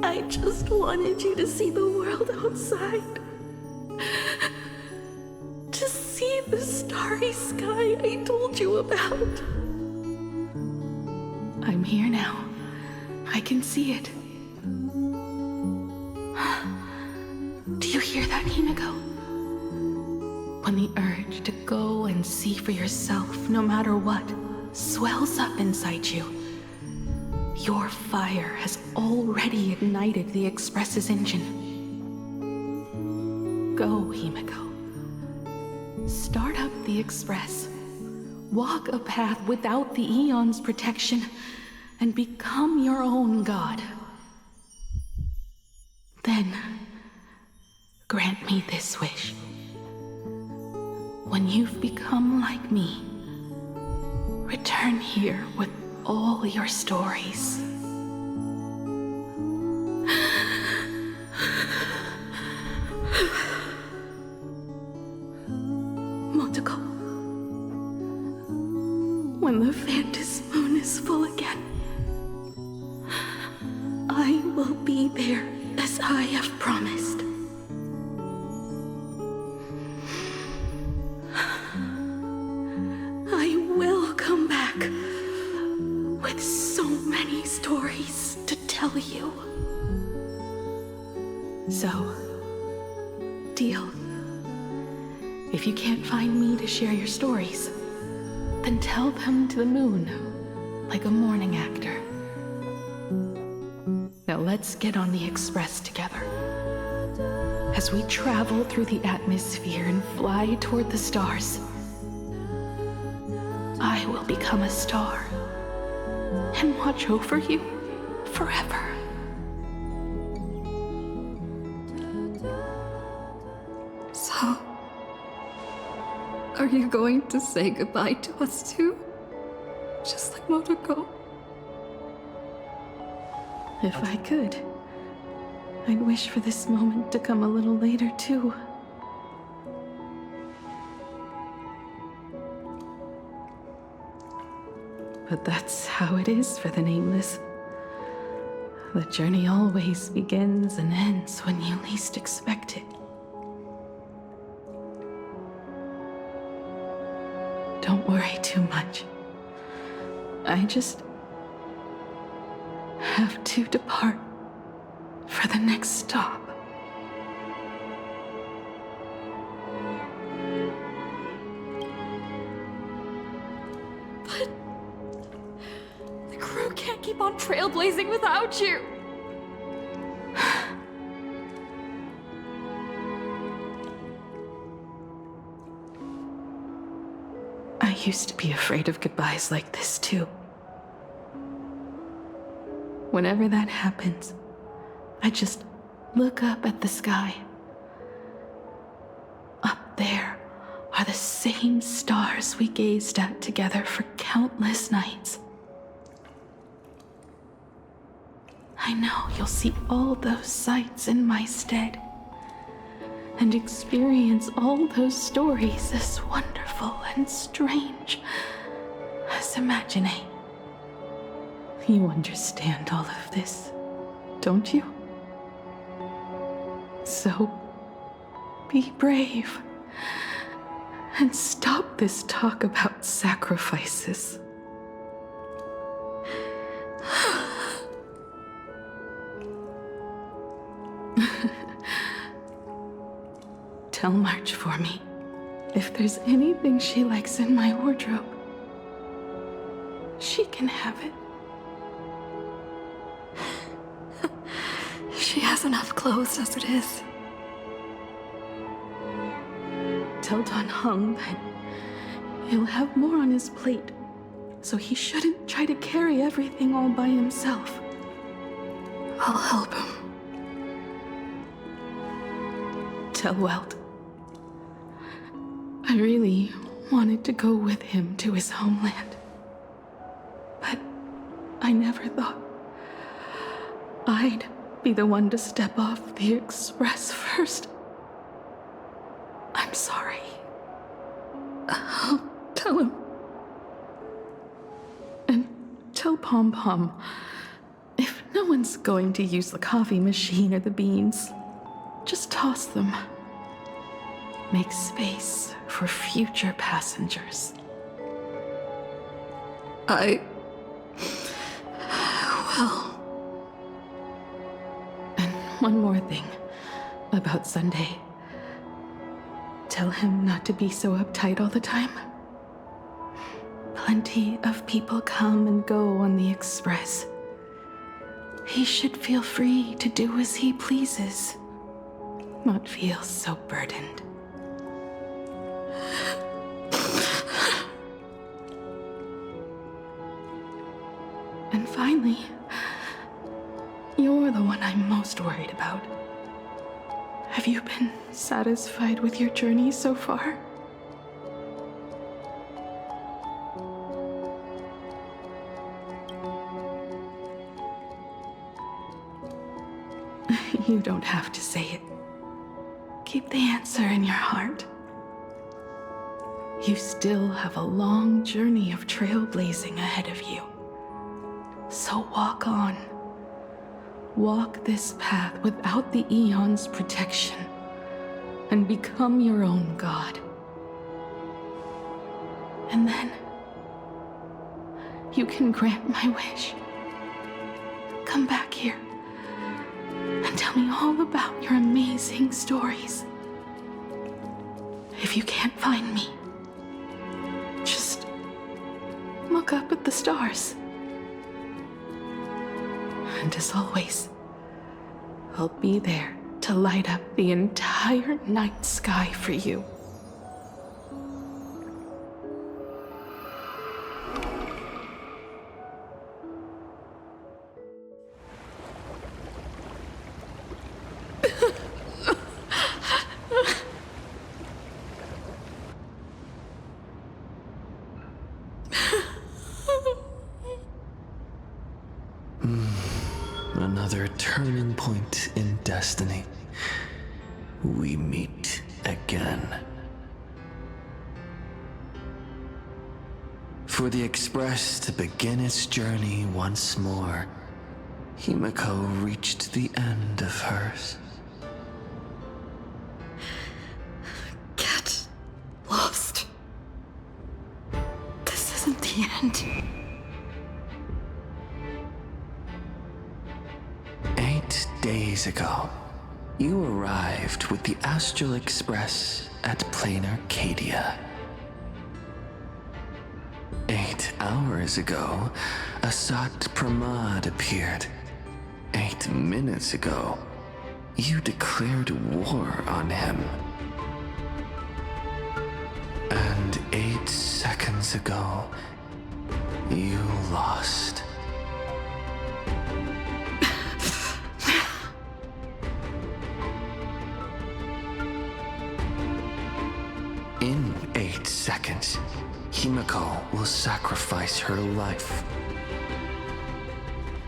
I just wanted you to see the world outside. To see the starry sky I told you about. I'm here now. I can see it. Do you hear that, Himeko? When the urge to go and see for yourself, no matter what, swells up inside you, your fire has already ignited the Express's engine. Go, Himeko. Start up the Express. Walk a path without the Aeon's protection, and become your own god. Then, grant me this wish. When you've become like me, return here with all your stories. Motoko, when the Phantom Moon is full again, I will be there as I have promised. I will come back with so many stories to tell you. So, deal. If you can't find me to share your stories, then tell them to the moon, like a morning actor. Now let's get on the Express together. As we travel through the atmosphere and fly toward the stars, I will become a star. and watch over you forever. So, are you going to say goodbye to us too? Just like Motoko? If I could, I'd wish for this moment to come a little later too. But that's how it is for the Nameless. The journey always begins and ends when you least expect it. Don't worry too much. I just have to depart for the next stop. But the crew can't keep on trailblazing without you. I used to be afraid of goodbyes like this too. Whenever that happens, I just look up at the sky. Up there are the same stars we gazed at together for countless nights. I know you'll see all those sights in my stead and experience all those stories as wonderful and strange as imagining. You understand all of this, don't you? So, be brave and stop this talk about sacrifices. Tell March for me if there's anything she likes in my wardrobe. She can have it. She has enough clothes as it is. Tell Don Hung that he'll have more on his plate, so he shouldn't try to carry everything all by himself. I'll help him. Tell Welt I really wanted to go with him to his homeland, but I never thought I'd be the one to step off the express first. I'm sorry. I'll tell him. And tell Pom Pom, if no one's going to use the coffee machine or the beans, just toss them. Make space for future passengers. Well. And one more thing about Sunday. Tell him not to be so uptight all the time. Plenty of people come and go on the express. He should feel free to do as he pleases, not feel so burdened. And finally, you're the one I'm most worried about. Have you been satisfied with your journey so far? You don't have to say it. Keep the answer in your heart. You still have a long journey of trailblazing ahead of you. So walk on. Walk this path without the Eon's protection, and become your own god. And then, you can grant my wish. Come back here, and tell me all about your amazing stories. If you can't find me, just look up at the stars. And as always, I'll be there to light up the entire night sky for you. another turning point in destiny, we meet again. For the Express to begin its journey once more, Himeko reached the end of hers. Get lost. This isn't the end. 8 days ago, you arrived with the Astral Express at Plain Arcadia. 8 hours ago, Asat Promad appeared. 8 minutes ago, you declared war on him. And 8 seconds ago, you lost. In 8 seconds, Himeko will sacrifice her life.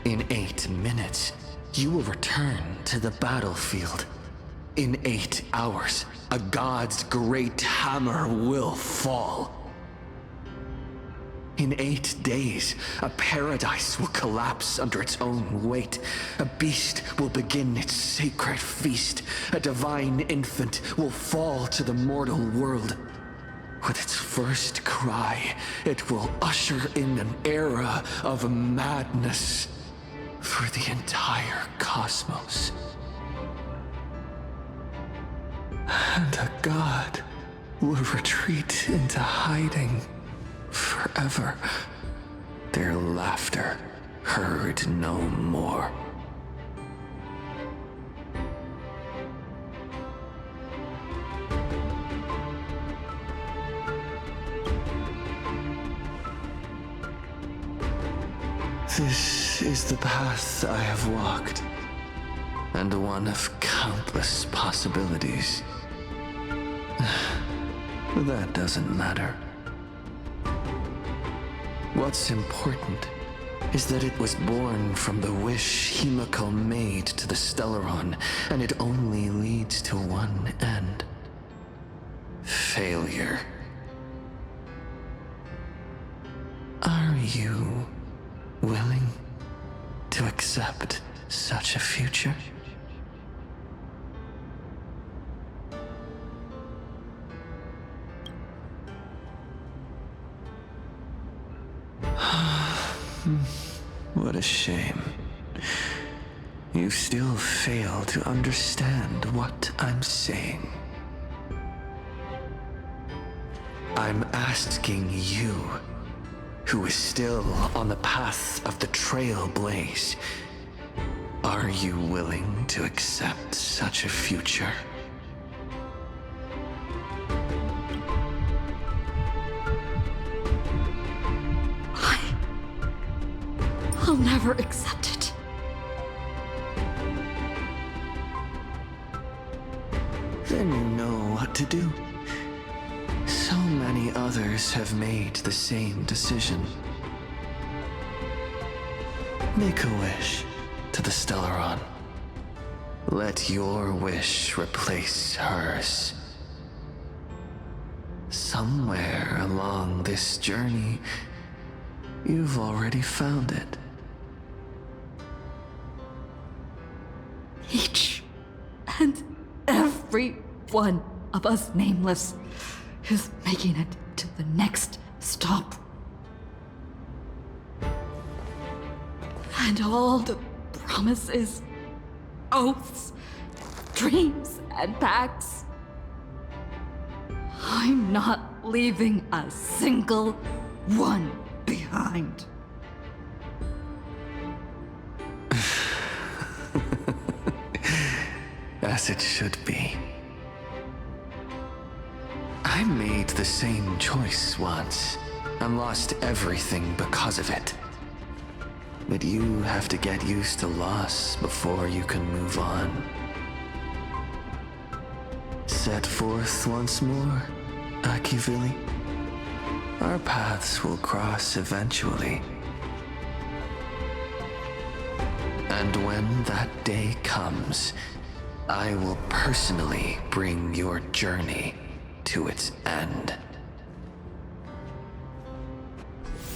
In 8 minutes, you will return to the battlefield. In 8 hours, a god's great hammer will fall. In 8 days, a paradise will collapse under its own weight. A beast will begin its sacred feast. A divine infant will fall to the mortal world. With its first cry, it will usher in an era of madness for the entire cosmos. And a god will retreat into hiding forever. Their laughter heard no more. This is the path I have walked, and one of countless possibilities. That doesn't matter. What's important is that it was born from the wish Himeko made to the Stellaron, and it only leads to one end. Failure. Are you willing to accept such a future? What a shame. You still fail to understand what I'm saying. I'm asking you, who is still on the path of the Trailblaze, are you willing to accept such a future? I'll never accept it. Then you know what to do. So many others have made the same decision. Make a wish to the Stellaron. Let your wish replace hers. Somewhere along this journey, you've already found it. Each and every one of us nameless is making it to the next stop. And all the promises, oaths, dreams, and pacts. I'm not leaving a single one behind. As it should be. I made the same choice once, and lost everything because of it. But you have to get used to loss before you can move on. Set forth once more, Akivili. Our paths will cross eventually. And when that day comes, I will personally bring your journey to its end.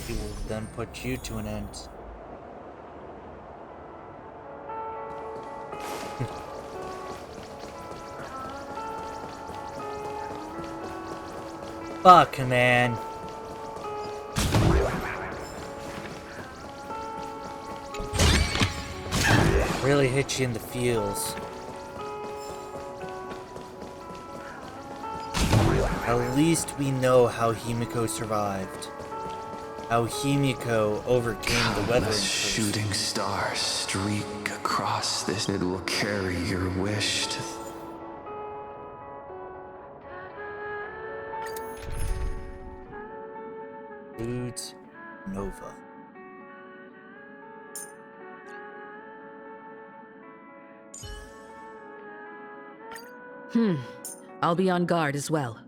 He will then put you to an end. Fuck, man. Really hit you in the feels. At least we know how Himeko survived. How Himeko overcame the weather. Shooting stars streak across this. It will carry your wish to... Foods Nova. I'll be on guard as well.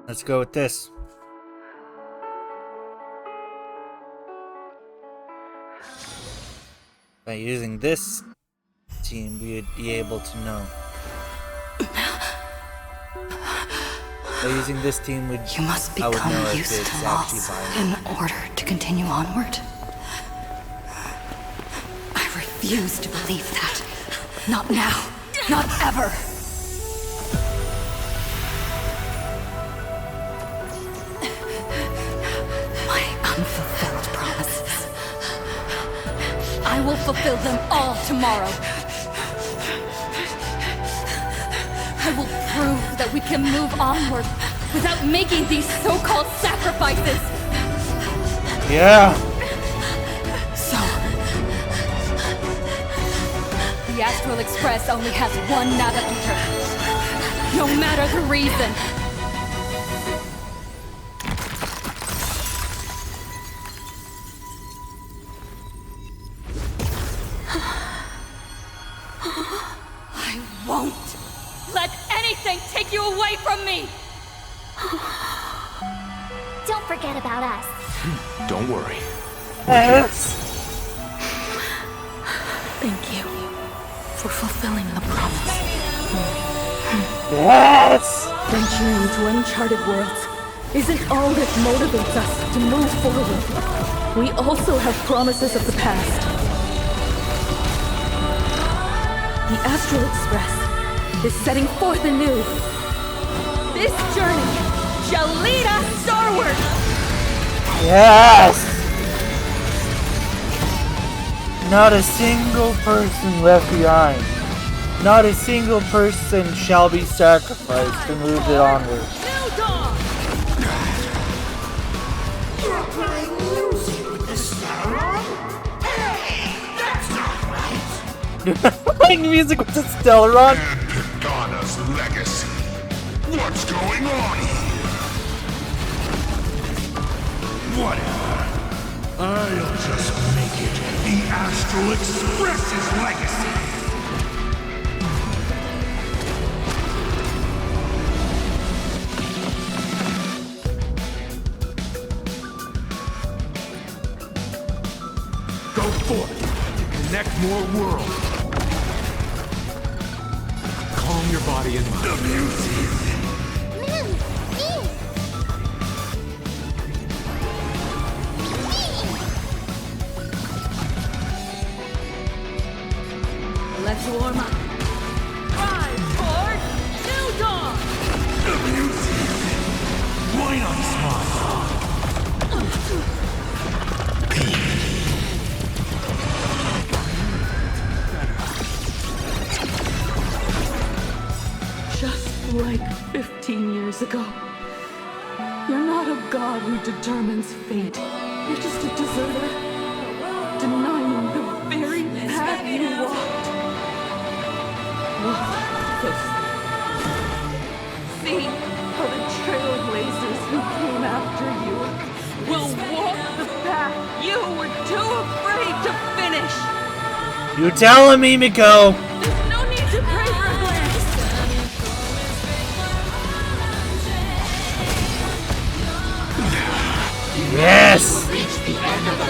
Let's go with this. By using this team, we would be able to know. By using this team, You must become used to loss in order to continue onward. I refuse to believe that. Not now. Not ever. Unfulfilled promises. I will fulfill them all tomorrow. I will prove that we can move onward without making these so-called sacrifices. Yeah. So, the Astral Express only has one navigator, no matter the reason. You away from me! Don't forget about us. Don't worry. Thank you for fulfilling the promise. Yes! Venturing into uncharted worlds isn't all that motivates us to move forward. We also have promises of the past. The Astral Express is setting forth anew. This journey shall lead us starward! Yes! Not a single person left behind. Not a single person shall be sacrificed to move it onward. You're playing music with the Stellaron? Hey, that's not right. Playing music with the Stellaron? And Pagana's legacy. What's going on here? Whatever. I'll just make it the Astral Express's legacy. Go forth to connect more worlds. Calm your body and mind. The music. Let's warm up. Rise toward New Dawn! The music. Why not smile? Just like 15 years ago. You're not a god who determines fate. You're just a deserter, denying the very path you walked. Walk closely. See how the trailblazers who came after you will walk the path you were too afraid to finish. You tell him, Himeko! There's no need to pray for a glance. Yes! Reach the end of the...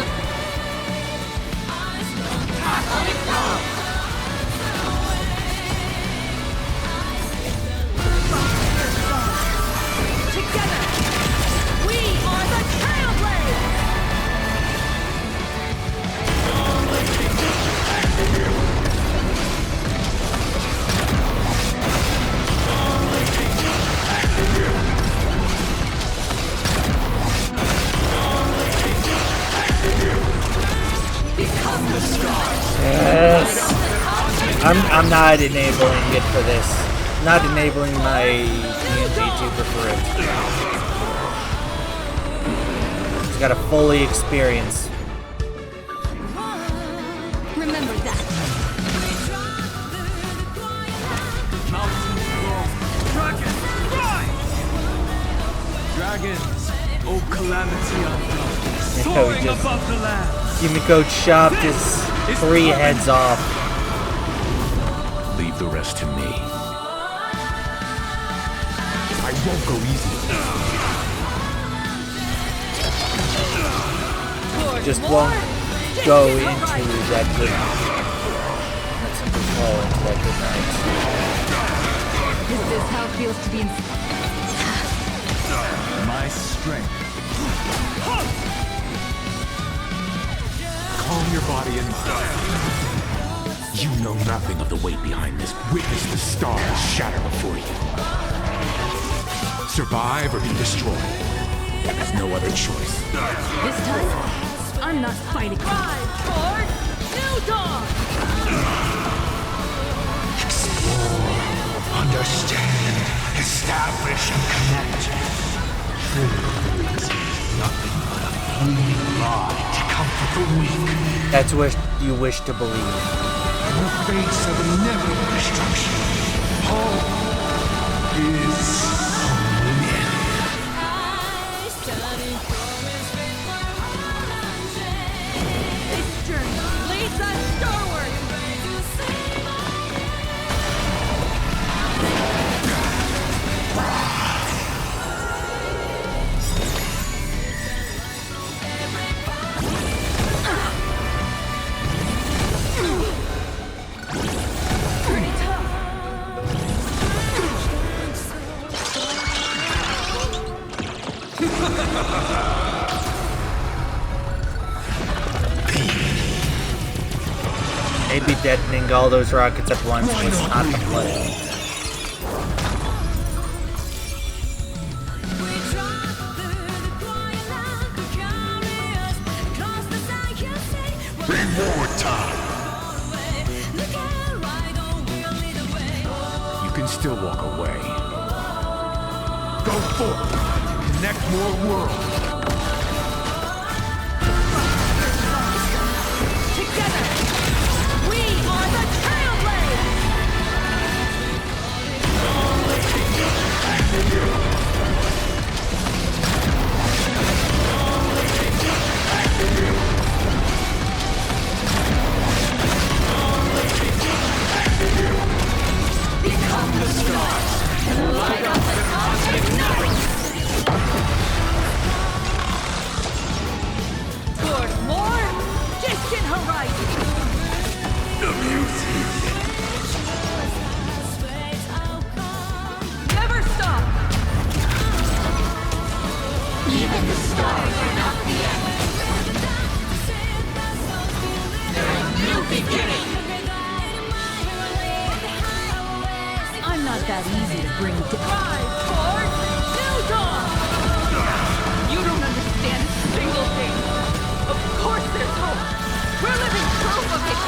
Together, we are the Trailblazers! Yes! I'm not enabling it for this. Not enabling my YouTuber for it. He's got to fully experience. Remember that. Dragons, oh calamity unknown, Yeah, soaring above the land. Himeko chopped his 3 heads off. Leave the rest to me. I won't go easy. Just won't go into that good. Let's simply fall into that good night. This is how it feels to be in. My strength. Calm your body and mind. You know nothing of the weight behind this. Witness the stars shatter before you. Survive or be destroyed. There's no other choice. This time, I'm not fighting. Rise toward New Dawn! Explore, understand, establish, and connect. Truth is nothing but a fleeting lie to comfort the weak. That's what you wish to believe. In the face of inevitable destruction, hope is only end. This journey leads us forward! Maybe detonating all those rockets at once was not the play. Reward time! You can still walk away. Go forth! Connect more worlds! Together, we are the Trailblazers! Become the stars and light up the cosmic night! Toward more distant horizon! The music! Never stop! Even the stars are not the end. They're a new beginning. I'm not that easy to bring down. Rise toward New Dawn! You don't understand a single thing. Of course there's hope. We're living proof of it.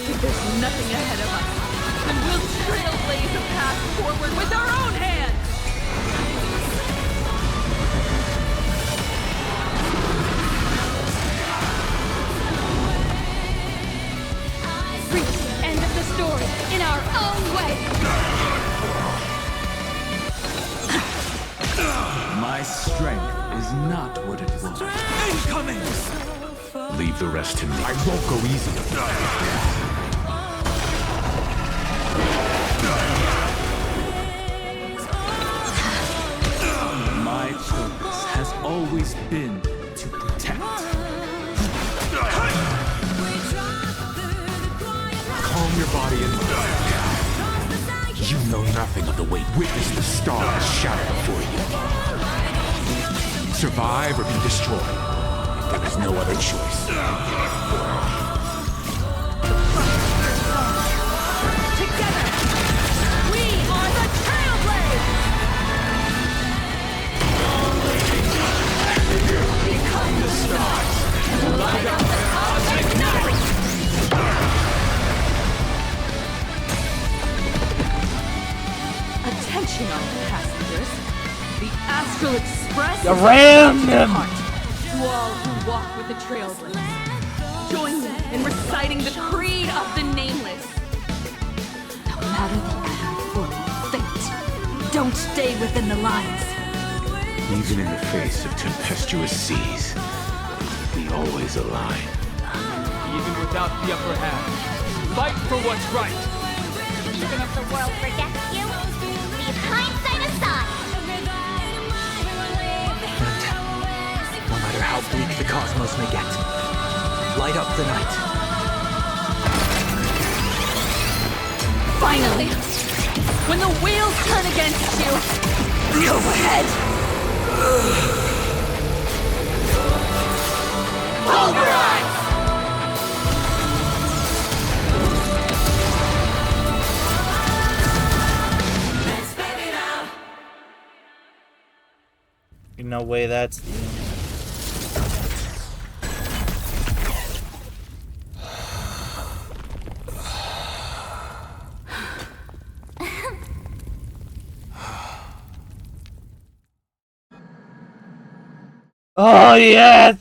If there's nothing ahead of us, then we'll trailblaze a path forward with our own hands. strength is not what it was. Incoming! Leave the rest to me. I won't go easy. My purpose has always been to protect. Calm your body and mind. You know nothing of the weight. Witness the stars shatter before you. Survive or be destroyed. There is no other choice. Together, we are the Trailblazers! Become the stars. Light up the cosmic night! Attention, army passengers. The Astral Express You is rammed about to him! depart. To all who walk with the Trailblazers, join me in reciting the creed of the Nameless. No matter the ebb and flow of fate, don't stay within the lines. Even in the face of tempestuous seas, we always align. Even without the upper hand, fight for what's right. Even if the world forgets you, leave hindsight aside. No matter how bleak the cosmos may get, light up the night. Finally! When the wheels turn against you, go ahead! Pulverize! No way that's the end. Oh yes!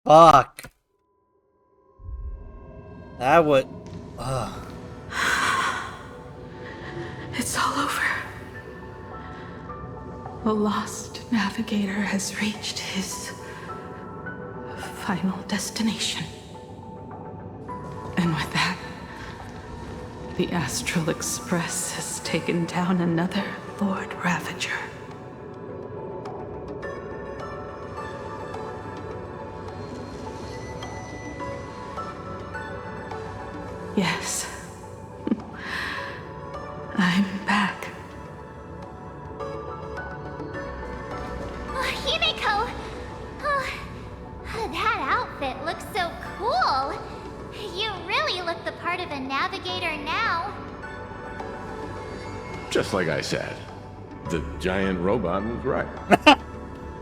Fuck. That would. It's all over. The lost navigator has reached his final destination. And with that, the Astral Express has taken down another Lord Ravager. Yes. I'm back. Oh, Himeko! Oh, that outfit looks so cool. You really look the part of a navigator now. Just like I said, the giant robot was right.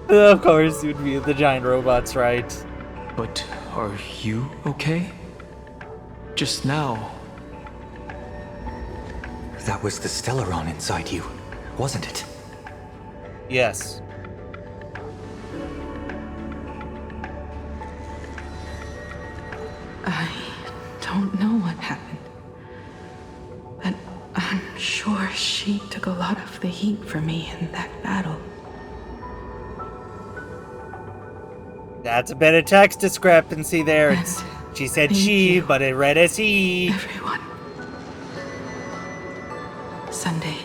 Of course, you'd be the giant robot's right. But are you okay? Just now. That was the Stellaron inside you, wasn't it? Yes. I don't know what happened. But I'm sure she took a lot of the heat for me in that battle. That's a bit of text discrepancy there. She said she, you. but it read as he. Everyone. Sunday.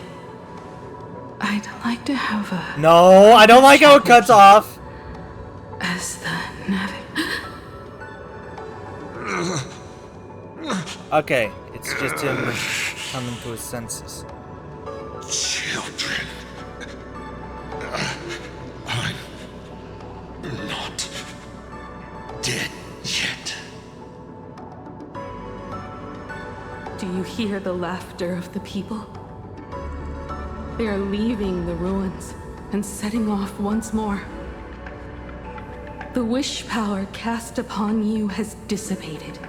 I'd like to have a... No, I don't like how it cuts off. As the Okay, it's just him coming to his senses. Children. I'm not dead yet. Do you hear the laughter of the people? They are leaving the ruins and setting off once more. The wish power cast upon you has dissipated.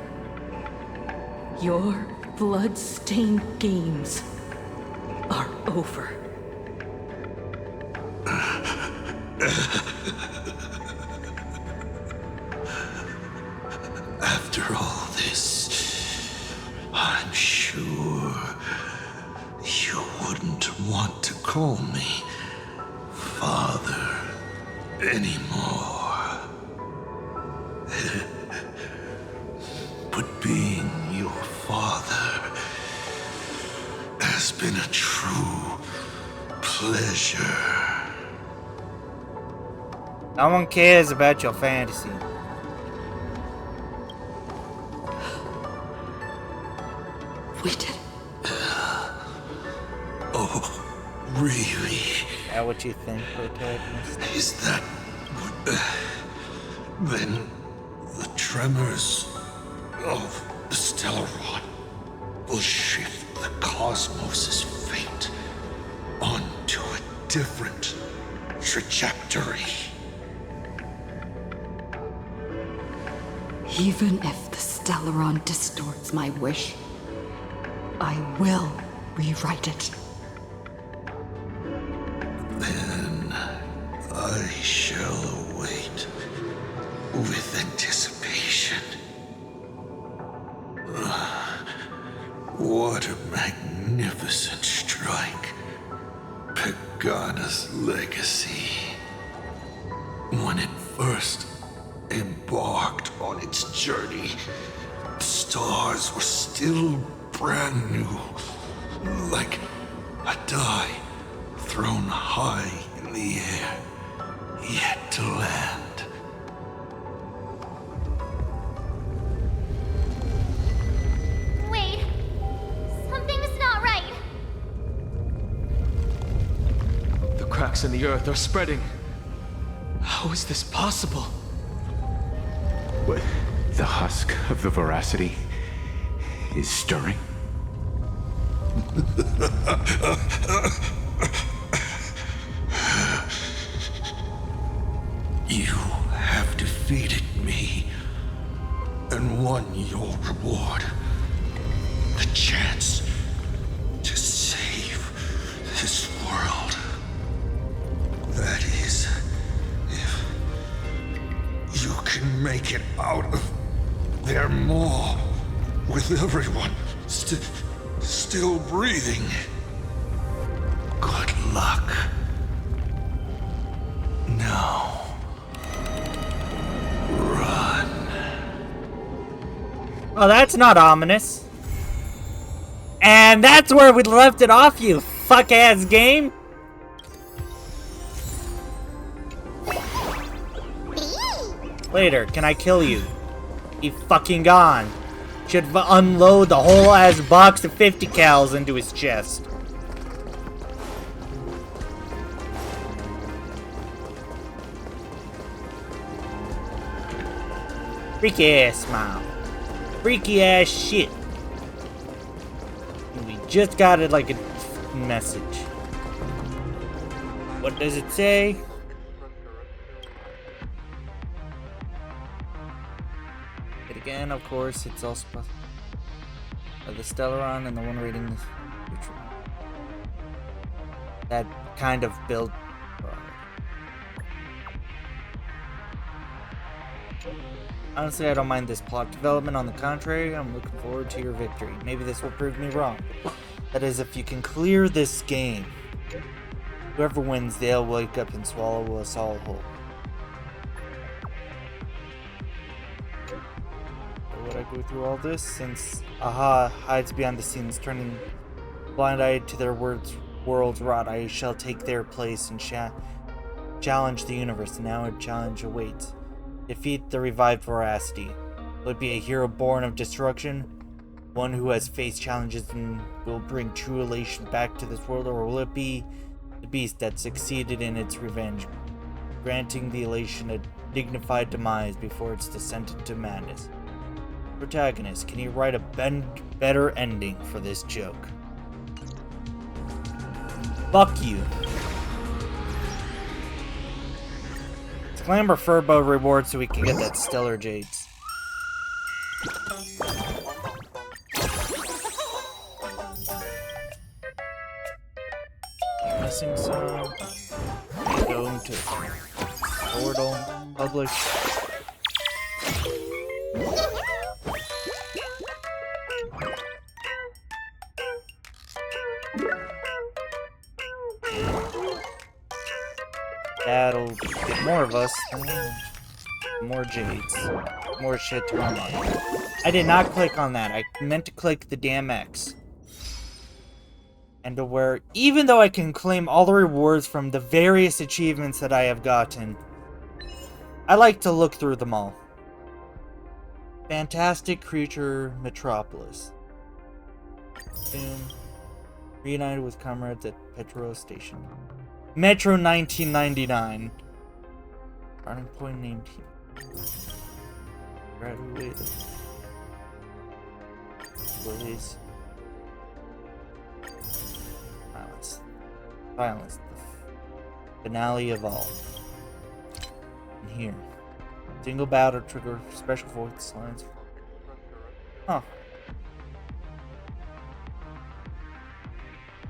Your blood-stained games are over. After all this, I'm sure want to call me father anymore. But being your father has been a true pleasure. No one cares about your fantasy. We did. Oh, really? Is that what you think, protagonist? Is that what... then the tremors of the Stellaron will shift the cosmos' fate onto a different trajectory. Even if the Stellaron distorts my wish, I will rewrite it. Then I shall await with anticipation. What a magnificent strike. Pegana's legacy. When it first embarked on its journey, the stars were still brand new, like a die thrown high in the air, yet to land. Wait, something's not right. The cracks in the earth are spreading. How is this possible? What? The husk of the veracity is stirring? You have defeated me and won your reward. The chance to save this world. That is, if you can make it out of there more with everyone still breathing. Good luck. Now, run. Oh, that's not ominous. And that's where we left it off, you fuck-ass game. Later, can I kill you? He fucking gone. Should unload the whole ass box of 50 cals into his chest. Freaky ass smile. Freaky ass shit. And we just got it like a message. What does it say? Again, of course, it's also the Stellaron and the one reading this future. That kind of built. Honestly, I don't mind this plot development. On the contrary, I'm looking forward to your victory. Maybe this will prove me wrong. That is, if you can clear this game. Whoever wins, they'll wake up and swallow us all whole. Would I go through all this? Since Aha hides behind the scenes, turning blind-eyed to their world's rot, I shall take their place and challenge the universe. Now a challenge awaits. Defeat the revived veracity. Will it be a hero born of destruction? One who has faced challenges and will bring true elation back to this world? Or will it be the beast that succeeded in its revenge, granting the elation a dignified demise before its descent into madness? Protagonist, can you write a better ending for this joke? Fuck you. Let's claim our Furbo reward so we can get that Stellar Jades. Missing some. Go to portal. Publish. That'll get more of us. More jades. More shit to unlock. I did not click on that. I meant to click the damn X. And to where, even though I can claim all the rewards from the various achievements that I have gotten, I like to look through them all. Fantastic Creature Metropolis. Boom. Reunited with comrades at Petro Station. Metro 1999. Starting point named here. Graduated. Blaze. Violence. Violence. The finale of all. And here. Single battle trigger special voice lines. Huh.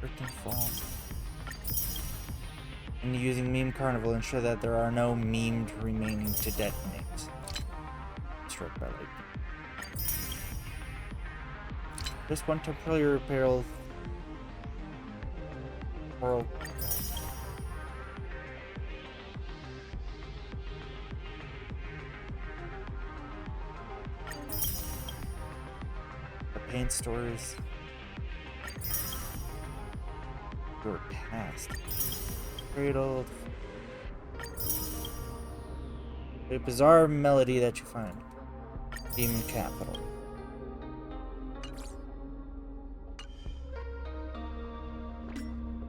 Earth and fall. And using Meme Carnival ensure that there are no memed remaining to detonate. Struck by lightning. This one temporarily repair Pearl. The pain stories. Your past. Cradled. A bizarre melody that you find. Demon Capital.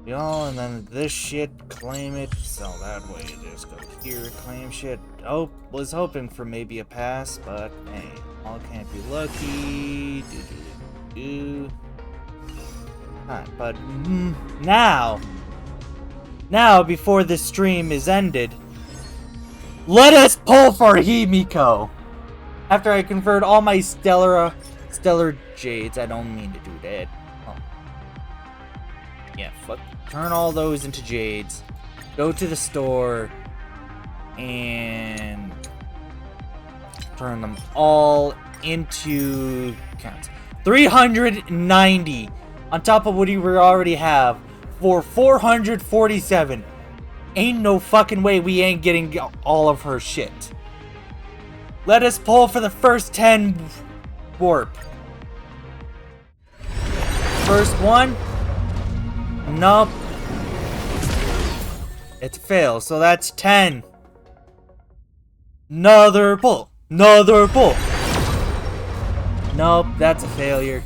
Y'all, and then this shit, claim it, sell that way, just go here, claim shit. Oh, was hoping for maybe a pass, but hey, all can't be lucky. Alright, but now, before this stream is ended, let us pull for Himeko! After I convert all my stellar jades, I don't mean to do that. Oh. Yeah, fuck. Turn all those into jades. Go to the store and turn them all into counts. 390 on top of what we already have for 447. Ain't no fucking way we ain't getting all of her shit. Let us pull for the first 10 warp. First one. Nope. It's a fail, so that's 10. Another pull. Another pull. Nope, that's a failure.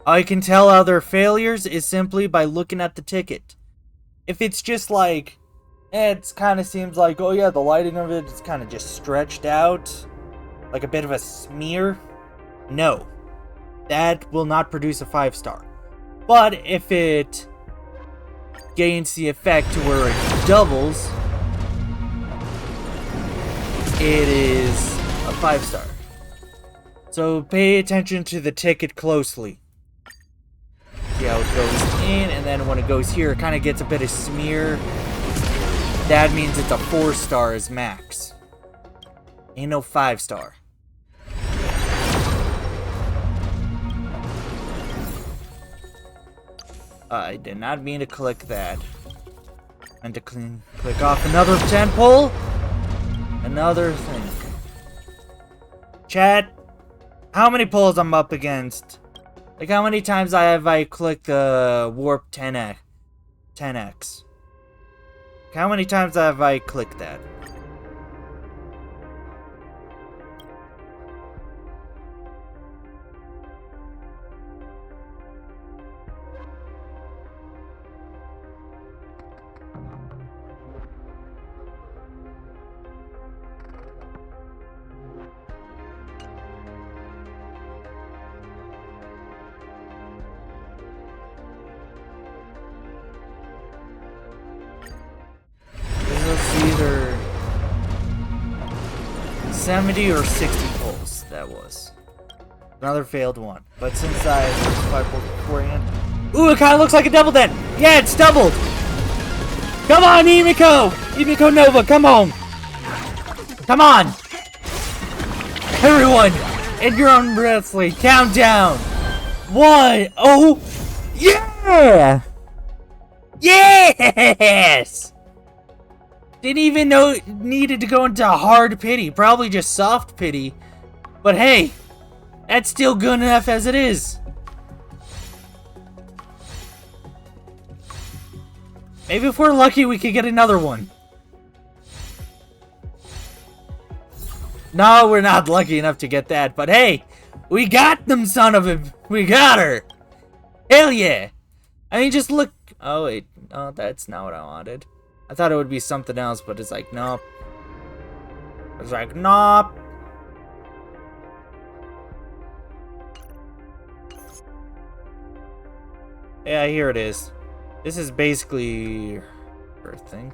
I can tell other failures is simply by looking at the ticket. If it's just like, it kind of seems like, oh yeah, the lighting of it is kind of just stretched out, like a bit of a smear. No, that will not produce a 5-star. But if it gains the effect to where it doubles, it is a 5-star. So pay attention to the ticket closely. See how it goes in, and then when it goes here, it kind of gets a bit of smear. That means it's a 4-star is max. Ain't no 5-star. I did not mean to click that. And to click off another 10 pull. Another thing. Chat, how many pulls I'm up against? Like how many times have I clicked the warp 10x? How many times have I clicked that? Either 70 or 60 pulls, that was. Another failed one. But since I was 5 pulls beforehand... Ooh, it kind of looks like a double then! Yeah, it's doubled! Come on, Himeko! Himeko Nova, come on! Come on! Everyone! In your own wrestling, countdown! 1! Oh! Yeah! Yes! Didn't even know it needed to go into hard pity. Probably just soft pity. But hey, that's still good enough as it is. Maybe if we're lucky, we could get another one. No, we're not lucky enough to get that. But hey, we got them, son of a... We got her. Hell yeah. I mean, just look... Oh, wait. Oh, that's not what I wanted. I thought it would be something else, but it's like, nope. It's like, nope. Yeah, here it is. This is basically her thing.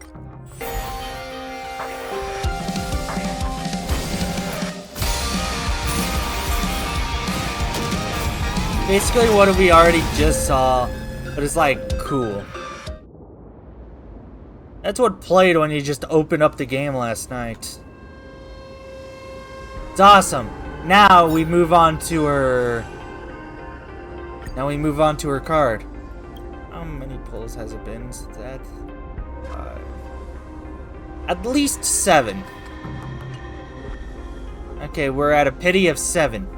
Basically what we already just saw, but it's like cool. That's what played when you just opened up the game last night. It's awesome. Now we move on to her. Now we move on to her card. How many pulls has it been? Is that 5? At least 7. Okay, we're at a pity of 7.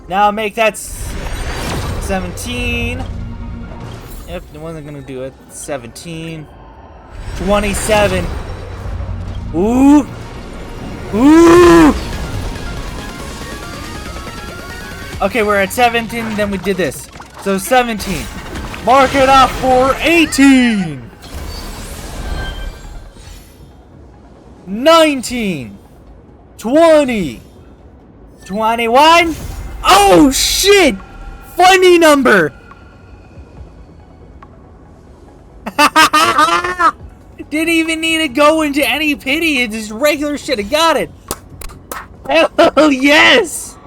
Now make that 17. Yep, I wasn't gonna do it. 17. 27. Ooh. Ooh. Okay, we're at 17, then we did this. So 17. Mark it off for 18. 19. 20. 21. Oh shit! Funny number! Didn't even need to go into any pity, it's just regular shit, I got it! Hell yes!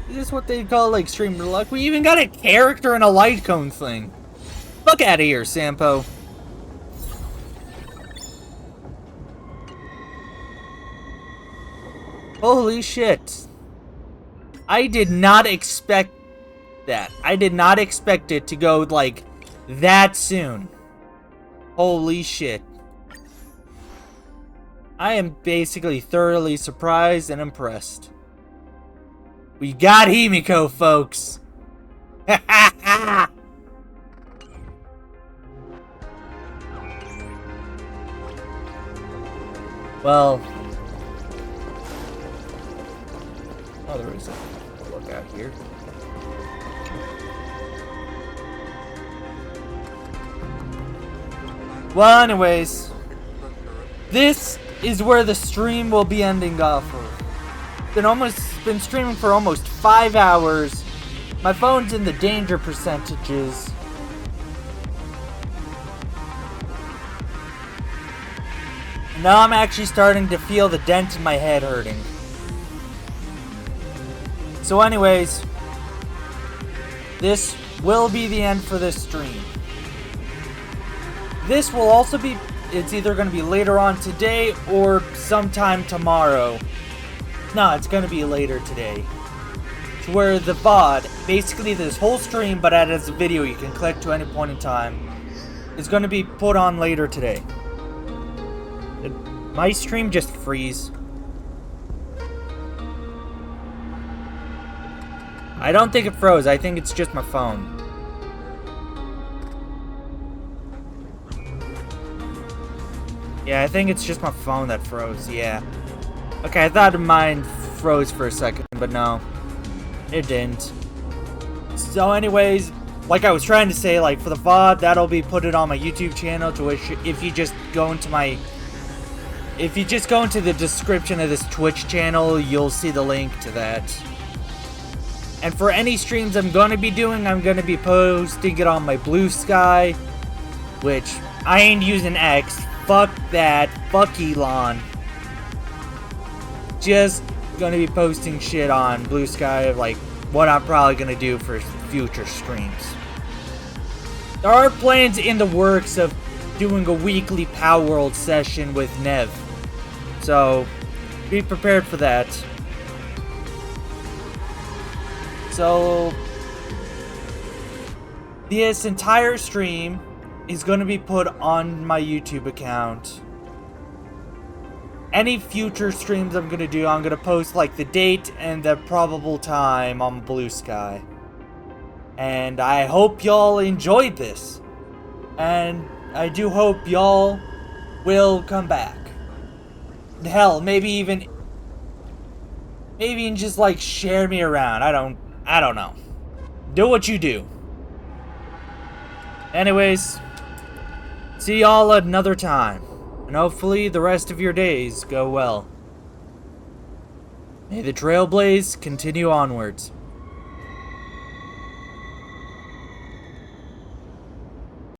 Is this what they call like streamer luck? We even got a character and a light cone thing. Fuck out of here, Sampo. Holy shit. I did not expect that. I did not expect it to go like that soon. Holy shit. I am basically thoroughly surprised and impressed. We got Himeko, folks. Well. Oh, there is a look out here. Well, anyways, this is where the stream will be ending off of. Been streaming for almost 5 hours. My phone's in the danger percentages. Now I'm actually starting to feel the dent in my head hurting. So anyways, this will be the end for this stream. This will also be, it's either going to be later on today or sometime tomorrow. No, it's going to be later today. To where the VOD, basically this whole stream, but as a video you can click to any point in time, is going to be put on later today. Did my stream just freeze? I don't think it froze, I think it's just my phone. Yeah, I think it's just my phone that froze, yeah. Okay, I thought mine froze for a second, but no. It didn't. So anyways, like I was trying to say, like for the VOD, that'll be put it on my YouTube channel, to which if you just go into the description of this Twitch channel, you'll see the link to that. And for any streams I'm going to be doing, I'm going to be posting it on my Blue Sky, which I ain't using X. Fuck that. Fuck Elon. Just going to be posting shit on Blue Sky of like what I'm probably going to do for future streams. There are plans in the works of doing a weekly Power World session with Nev. So, be prepared for that. So, this entire stream is going to be put on my YouTube account. Any future streams I'm going to do, I'm going to post like the date and the probable time on Blue Sky. And I hope y'all enjoyed this. And I do hope y'all will come back. Hell, maybe even just like share me around. I don't know. Do what you do. Anyways, see y'all another time. And hopefully the rest of your days go well. May the trailblaze continue onwards.